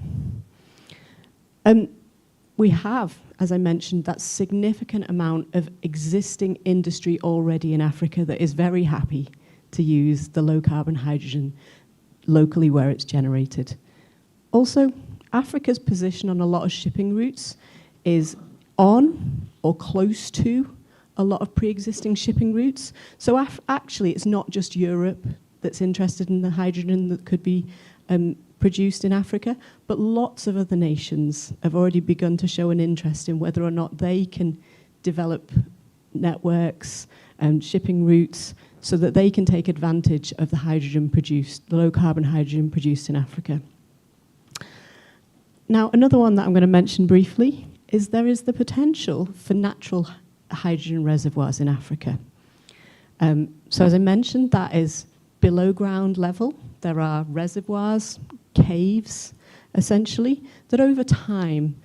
We have, as I mentioned, that significant amount of existing industry already in Africa that is very happy to use the low carbon hydrogen locally where it's generated. Also, Africa's position on a lot of shipping routes is on or close to a lot of pre-existing shipping routes. So actually, it's not just Europe that's interested in the hydrogen that could be produced in Africa, but lots of other nations have already begun to show an interest in whether or not they can develop networks and shipping routes so that they can take advantage of the hydrogen produced, the low carbon hydrogen produced in Africa. Now, another one that I'm going to mention briefly is there is the potential for natural hydrogen reservoirs in Africa. So as I mentioned, that is below ground level. There are reservoirs, caves, essentially, that over time,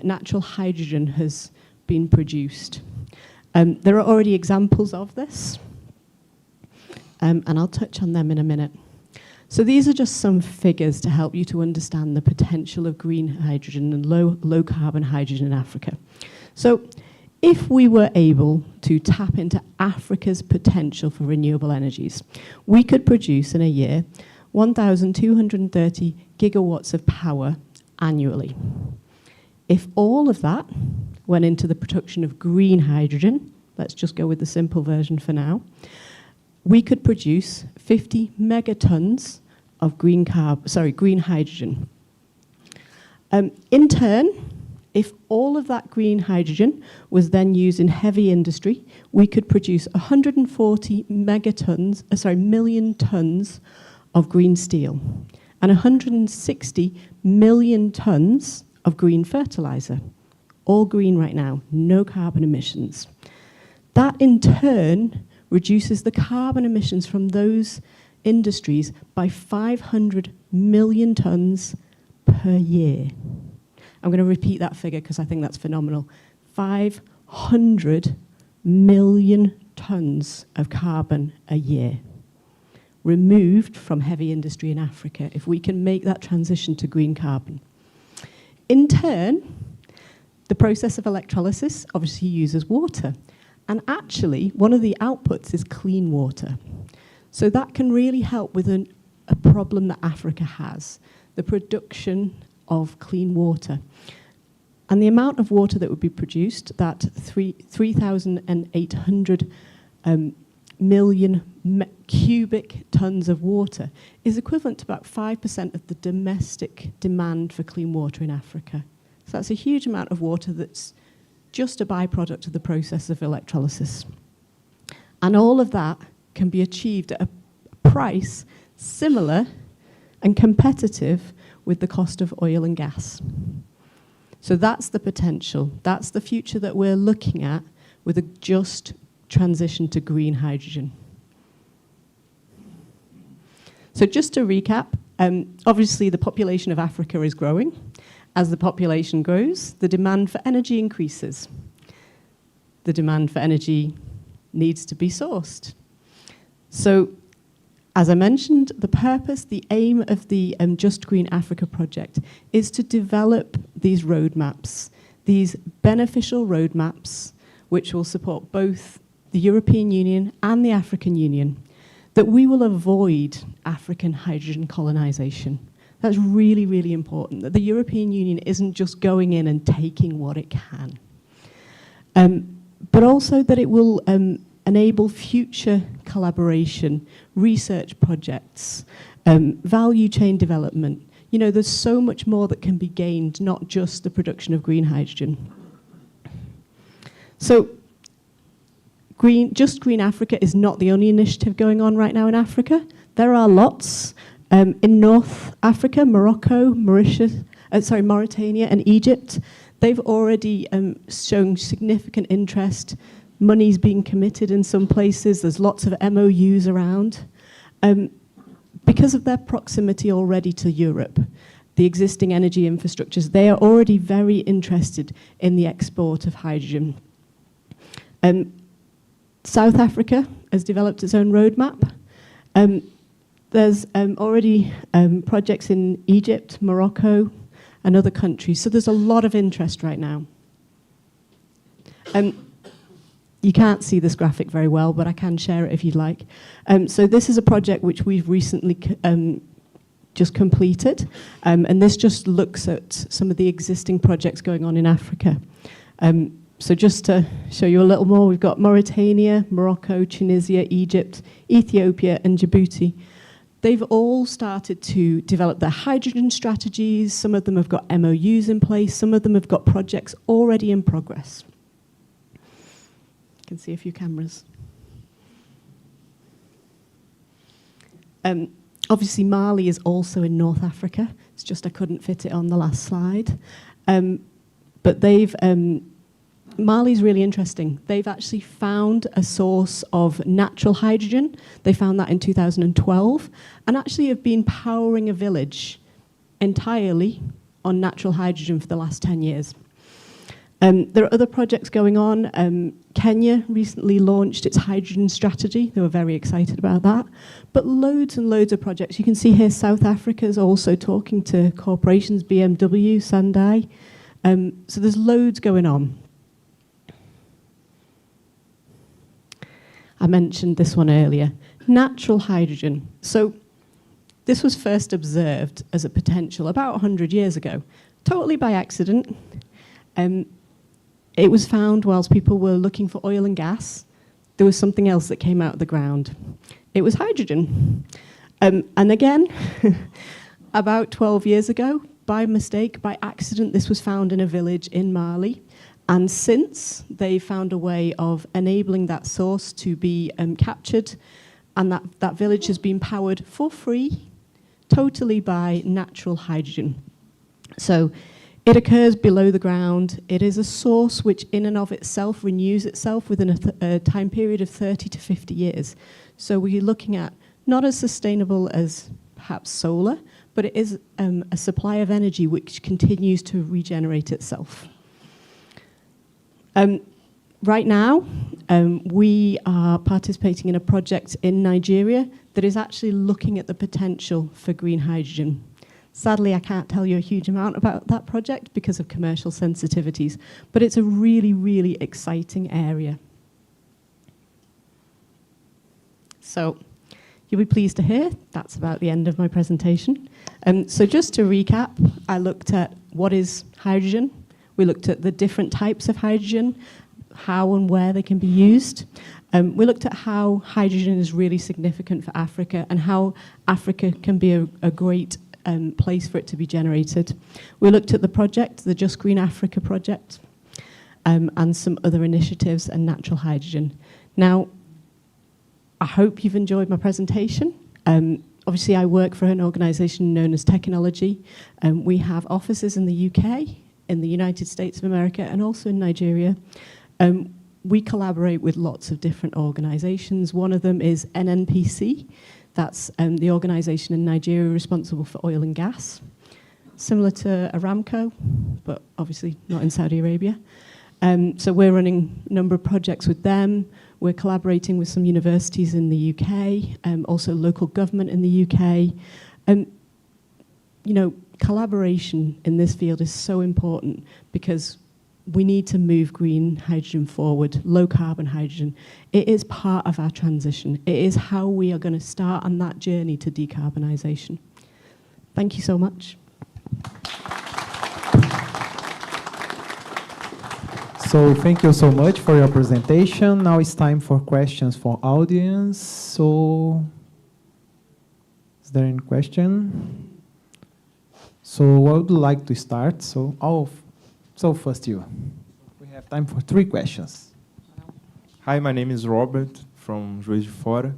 natural hydrogen has been produced. There are already examples of this, and I'll touch on them in a minute. So these are just some figures to help you to understand the potential of green hydrogen and low carbon hydrogen in Africa. So if we were able to tap into Africa's potential for renewable energies, we could produce in a year 1,230 gigawatts of power annually. If all of that went into the production of green hydrogen, let's just go with the simple version for now, we could produce 50 megatons of green hydrogen. In turn, if all of that green hydrogen was then used in heavy industry, we could produce 140 million tons of green steel and 160 million tons of green fertilizer. All green right now, no carbon emissions. That in turn reduces the carbon emissions from those industries by 500 million tons per year. I'm going to repeat that figure because I think that's phenomenal. 500 million tons of carbon a year removed from heavy industry in Africa if we can make that transition to green carbon. In turn, the process of electrolysis obviously uses water. And actually, one of the outputs is clean water. So that can really help with a problem that Africa has, the production of clean water. And the amount of water that would be produced, that 3,800 million cubic tons of water, is equivalent to about 5% of the domestic demand for clean water in Africa. So that's a huge amount of water that's just a byproduct of the process of electrolysis. And all of that can be achieved at a price similar and competitive with the cost of oil and gas. So that's the potential. That's the future that we're looking at with a just transition to green hydrogen. So just to recap, obviously the population of Africa is growing. As the population grows, the demand for energy increases. The demand for energy needs to be sourced. So, as I mentioned, the purpose, the aim of the Just Green Africa project is to develop these roadmaps, these beneficial roadmaps, which will support both the European Union and the African Union, that we will avoid African hydrogen colonization. That's really, really important, that the European Union isn't just going in and taking what it can. But also that it will enable future collaboration, research projects, value chain development. You know, there's so much more that can be gained, not just the production of green hydrogen. So, Just Green Africa is not the only initiative going on right now in Africa. There are lots. In North Africa, Morocco, Mauritania and Egypt, they've already shown significant interest. Money's being committed in some places. There's lots of MOUs around. Because of their proximity already to Europe, the existing energy infrastructures, they are already very interested in the export of hydrogen. South Africa has developed its own roadmap. There's already projects in Egypt, Morocco, and other countries. So there's a lot of interest right now. You can't see this graphic very well, but I can share it if you'd like. So this is a project which we've recently just completed. And this just looks at some of the existing projects going on in Africa. So just to show you a little more, we've got Mauritania, Morocco, Tunisia, Egypt, Ethiopia, and Djibouti. They've all started to develop their hydrogen strategies. Some of them have got MOUs in place. Some of them have got projects already in progress. You can see a few cameras. Obviously, Mali is also in North Africa. It's just I couldn't fit it on the last slide. But they've... Mali's really interesting. They've actually found a source of natural hydrogen. They found that in 2012, and actually have been powering a village entirely on natural hydrogen for the last 10 years. There are other projects going on. Kenya recently launched its hydrogen strategy. They were very excited about that. But loads and loads of projects. You can see here South Africa is also talking to corporations, BMW, Sandai. So there's loads going on. I mentioned this one earlier. Natural hydrogen. So this was first observed as a potential about 100 years ago, totally by accident. It was found whilst people were looking for oil and gas. There was something else that came out of the ground. It was hydrogen. And again, about 12 years ago, by mistake, by accident, this was found in a village in Mali. And since, they found a way of enabling that source to be captured, and that village has been powered for free, totally by natural hydrogen. So it occurs below the ground. It is a source which in and of itself renews itself within a time period of 30 to 50 years. So we're looking at not as sustainable as perhaps solar, but it is a supply of energy which continues to regenerate itself. Right now, we are participating in a project in Nigeria that is actually looking at the potential for green hydrogen. Sadly, I can't tell you a huge amount about that project because of commercial sensitivities, but it's a really, really exciting area. So you'll be pleased to hear that's about the end of my presentation. So just to recap, I looked at what is hydrogen. We looked at the different types of hydrogen, how and where they can be used. We looked at how hydrogen is really significant for Africa and how Africa can be a great place for it to be generated. We looked at the project, the Just Green Africa project, and some other initiatives and natural hydrogen. Now, I hope you've enjoyed my presentation. Obviously, I work for an organisation known as Technology. We have offices in the UK, in the United States of America, and also in Nigeria. We collaborate with lots of different organisations. One of them is NNPC. That's the organisation in Nigeria responsible for oil and gas, similar to Aramco, but obviously not in Saudi Arabia. So we're running a number of projects with them. We're collaborating with some universities in the UK, also local government in the UK. You know, collaboration in this field is so important because we need to move green hydrogen forward, low carbon hydrogen. It is part of our transition. It is how we are going to start on that journey to decarbonisation. Thank you so much. So thank you so much for your presentation. Now it's time for questions for audience. So is there any question? So I would like to start. So first you. We have time for 3 questions. Hi, my name is Robert from Juiz de Fora.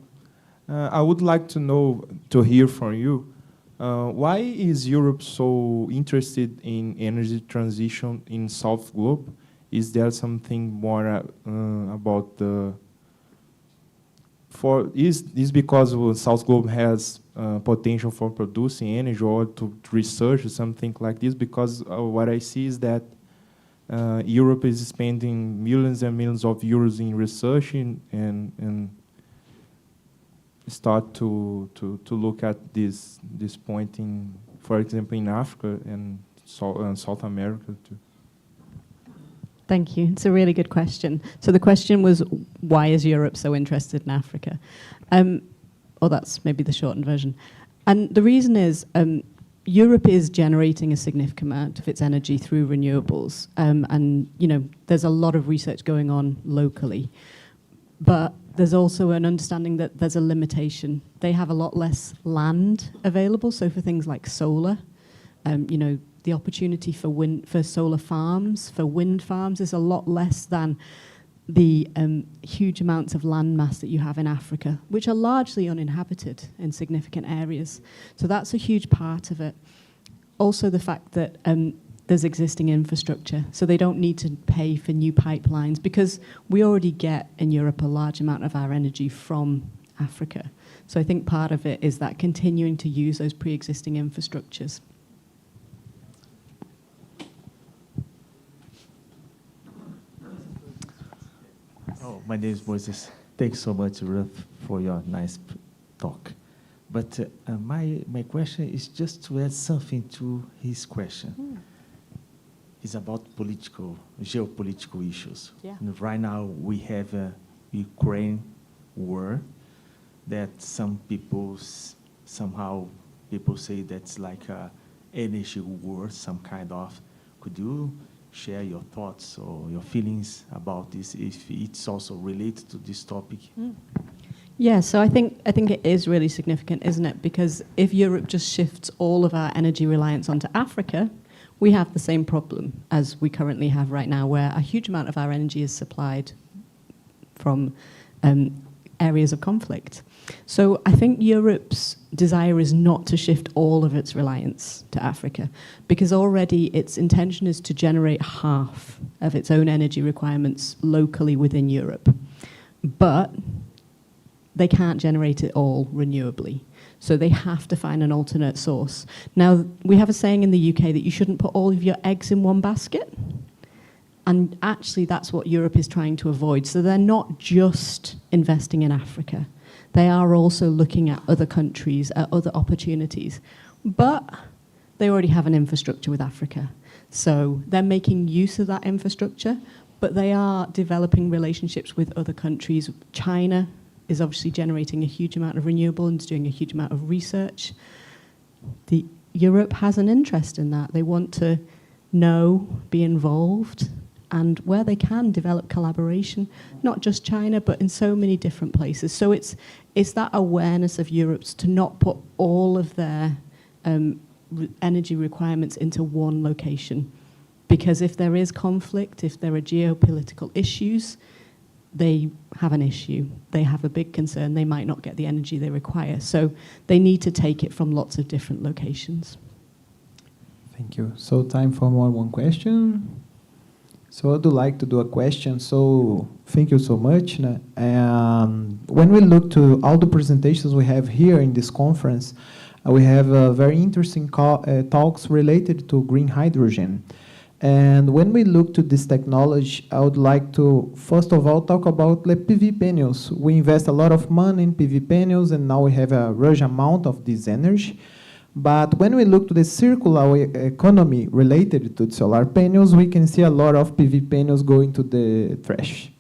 I would like to hear from you. Why is Europe so interested in energy transition in South Globe? Is there something more about the? Is because South Globe has potential for producing energy or to research or something like this? Because what I see is that Europe is spending millions and millions of euros in research and start to look at this point in, for example, in Africa and South America too. Thank you. It's a really good question. So the question was, why is Europe so interested in Africa? Or that's maybe the shortened version. And the reason is Europe is generating a significant amount of its energy through renewables. And you know, there's a lot of research going on locally. But there's also an understanding that there's a limitation. They have a lot less land available. So for things like solar, you know, the opportunity for solar farms, for wind farms is a lot less than the huge amounts of land mass that you have in Africa, which are largely uninhabited in significant areas. So that's a huge part of it. Also the fact that there's existing infrastructure, so they don't need to pay for new pipelines because we already get in Europe a large amount of our energy from Africa. So I think part of it is that continuing to use those pre-existing infrastructures. Oh, my name is Moses. Thanks so much, Ruth, for your nice talk. But my question is just to add something to his question. It's about geopolitical issues. Yeah. And right now we have Ukraine war that some people somehow people say that's like a energy war, some kind of. Could you share your thoughts or your feelings about this, if it's also related to this topic? Yeah, so I think it is really significant, isn't it? Because if Europe just shifts all of our energy reliance onto Africa, we have the same problem as we currently have right now, where a huge amount of our energy is supplied from areas of conflict. So I think Europe's desire is not to shift all of its reliance to Africa, because already its intention is to generate half of its own energy requirements locally within Europe. But they can't generate it all renewably. So they have to find an alternate source. Now, we have a saying in the UK that you shouldn't put all of your eggs in one basket. And actually, that's what Europe is trying to avoid. So they're not just investing in Africa. They are also looking at other countries, at other opportunities. But they already have an infrastructure with Africa. So they're making use of that infrastructure, but they are developing relationships with other countries. China is obviously generating a huge amount of renewable and is doing a huge amount of research. Europe has an interest in that. They want to know, be involved, and where they can develop collaboration, not just China, but in so many different places. So it's that awareness of Europe's to not put all of their energy requirements into one location. Because if there is conflict, if there are geopolitical issues, they have an issue. They have a big concern. They might not get the energy they require. So they need to take it from lots of different locations. Thank you. So time for one question. So I'd like to do a question. So thank you so much. When we look to all the presentations we have here in this conference, we have very interesting talks related to green hydrogen. And when we look to this technology, I would like to, first of all, talk about the PV panels. We invest a lot of money in PV panels, and now we have a large amount of this energy. But when we look to the circular economy related to solar panels, we can see a lot of PV panels going to the trash.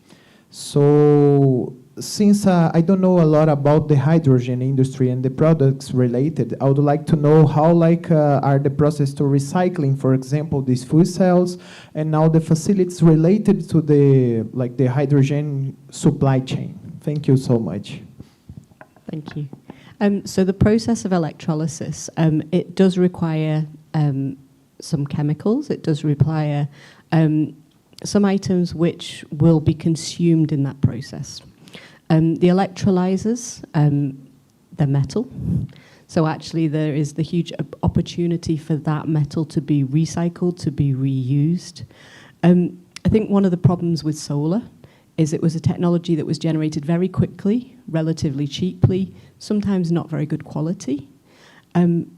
So since I don't know a lot about the hydrogen industry and the products related, I would like to know how are the process to recycling, for example, these fuel cells, and now the facilities related to the hydrogen supply chain. Thank you so much. Thank you. So the process of electrolysis, it does require some chemicals. It does require some items which will be consumed in that process. The electrolyzers, they're metal. So actually there is the huge opportunity for that metal to be recycled, to be reused. I think one of the problems with solar is it was a technology that was generated very quickly, relatively cheaply, sometimes not very good quality. And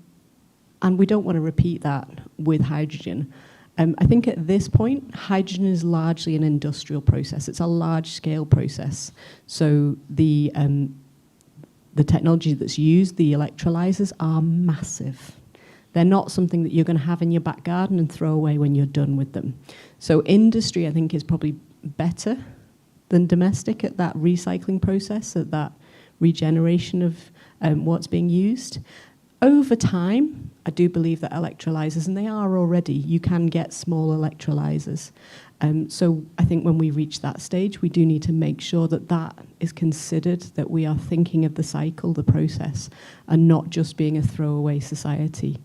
we don't want to repeat that with hydrogen. I think at this point, hydrogen is largely an industrial process. It's a large-scale process. So the technology that's used, the electrolyzers, are massive. They're not something that you're going to have in your back garden and throw away when you're done with them. So industry, I think, is probably better than domestic at that recycling process, at that regeneration of what's being used. Over time, I do believe that electrolyzers, and they are already, you can get small electrolyzers. So I think when we reach that stage, we do need to make sure that that is considered, that we are thinking of the cycle, the process, and not just being a throwaway society.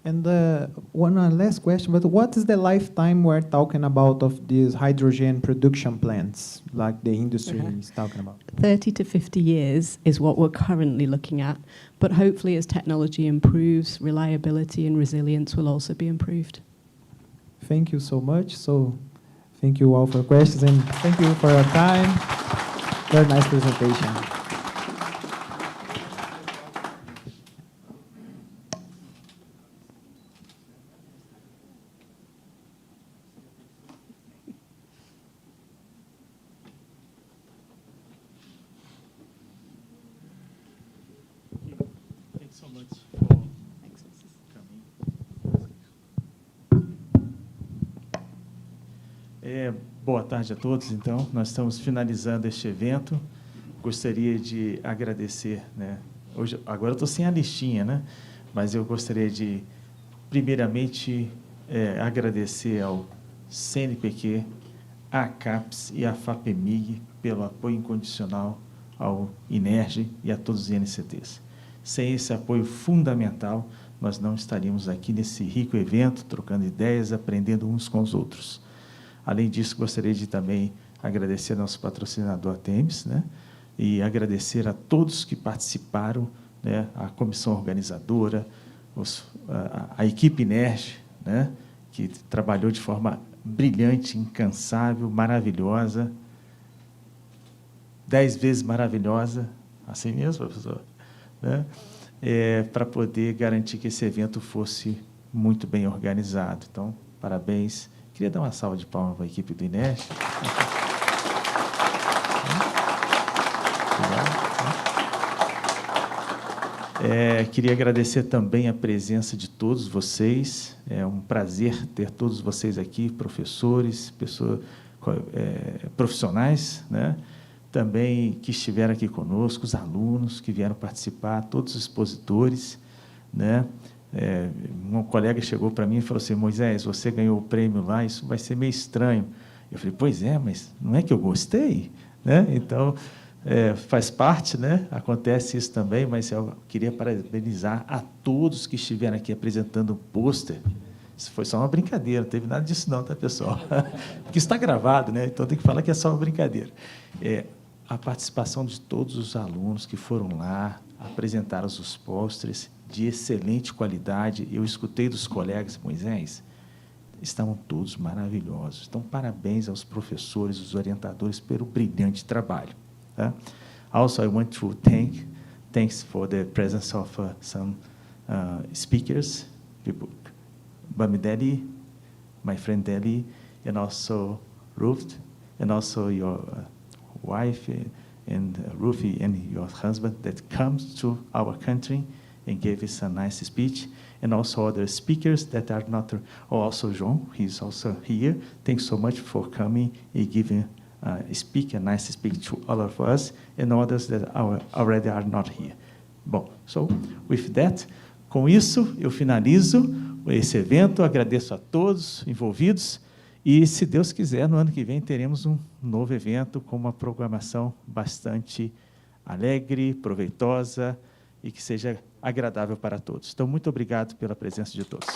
And one last question, but what is the lifetime we're talking about of these hydrogen production plants, like the industry is talking about? 30 to 50 years is what we're currently looking at, but hopefully as technology improves, reliability and resilience will also be improved. Thank you so much. So thank you all for questions, and thank you for your time. Very nice presentation. Boa tarde a todos, então. Nós estamos finalizando este evento. gostaria de agradecer, né? Hoje, agora eu estou sem a listinha, né? Mas eu gostaria de, primeiramente, agradecer ao CNPq, à CAPES e à FAPEMIG pelo apoio incondicional ao INERJ e a todos os INCTs. Sem esse apoio fundamental, nós não estaríamos aqui nesse rico evento, trocando ideias, aprendendo uns com os outros. Além disso, gostaria de também agradecer ao nosso patrocinador Temes, né? E agradecer a todos que participaram, né? A comissão organizadora, a equipe INERJ, né? Que trabalhou de forma brilhante, incansável, maravilhosa, 10 vezes maravilhosa, assim mesmo, professor, né? Para poder garantir que esse evento fosse muito bem organizado. Então, parabéns. Queria dar uma salva de palmas para a equipe do INERJ. Queria agradecer também a presença de todos vocês. É um prazer ter todos vocês aqui, professores, profissionais, né? Também que estiveram aqui conosco, os alunos que vieram participar, todos os expositores, né? Um colega chegou para mim e falou assim: Moisés, você ganhou o prêmio lá, isso vai ser meio estranho. Eu falei: pois é, mas não é que eu gostei, né? Então, faz parte, né? Acontece isso também, mas eu queria parabenizar a todos que estiveram aqui apresentando o pôster. Isso foi só uma brincadeira, não teve nada disso não, tá, pessoal? Porque está gravado, né? Então tem que falar que é só uma brincadeira. A participação de todos os alunos que foram lá, apresentaram os pôsteres de excelente qualidade. Eu escutei dos colegas: Moisés, estavam todos maravilhosos. Então, parabéns aos professores, os orientadores, pelo brilhante trabalho. Tá? Also, I want to thanks for the presence of some speakers, people, Bamidelli, my friend Deli, and also Ruth, and also your wife and Ruthie and your husband that comes to our country and gave us a nice speech, and also other speakers that are not, also João, he's also here. Thanks so much for coming and giving a nice speech to all of us, and others that already are not here. Bom, so with that, com isso eu finalizo esse evento, agradeço a todos envolvidos, e, se Deus quiser, no ano que vem teremos um novo evento com uma programação bastante alegre, proveitosa e que seja agradável para todos. Então, muito obrigado pela presença de todos.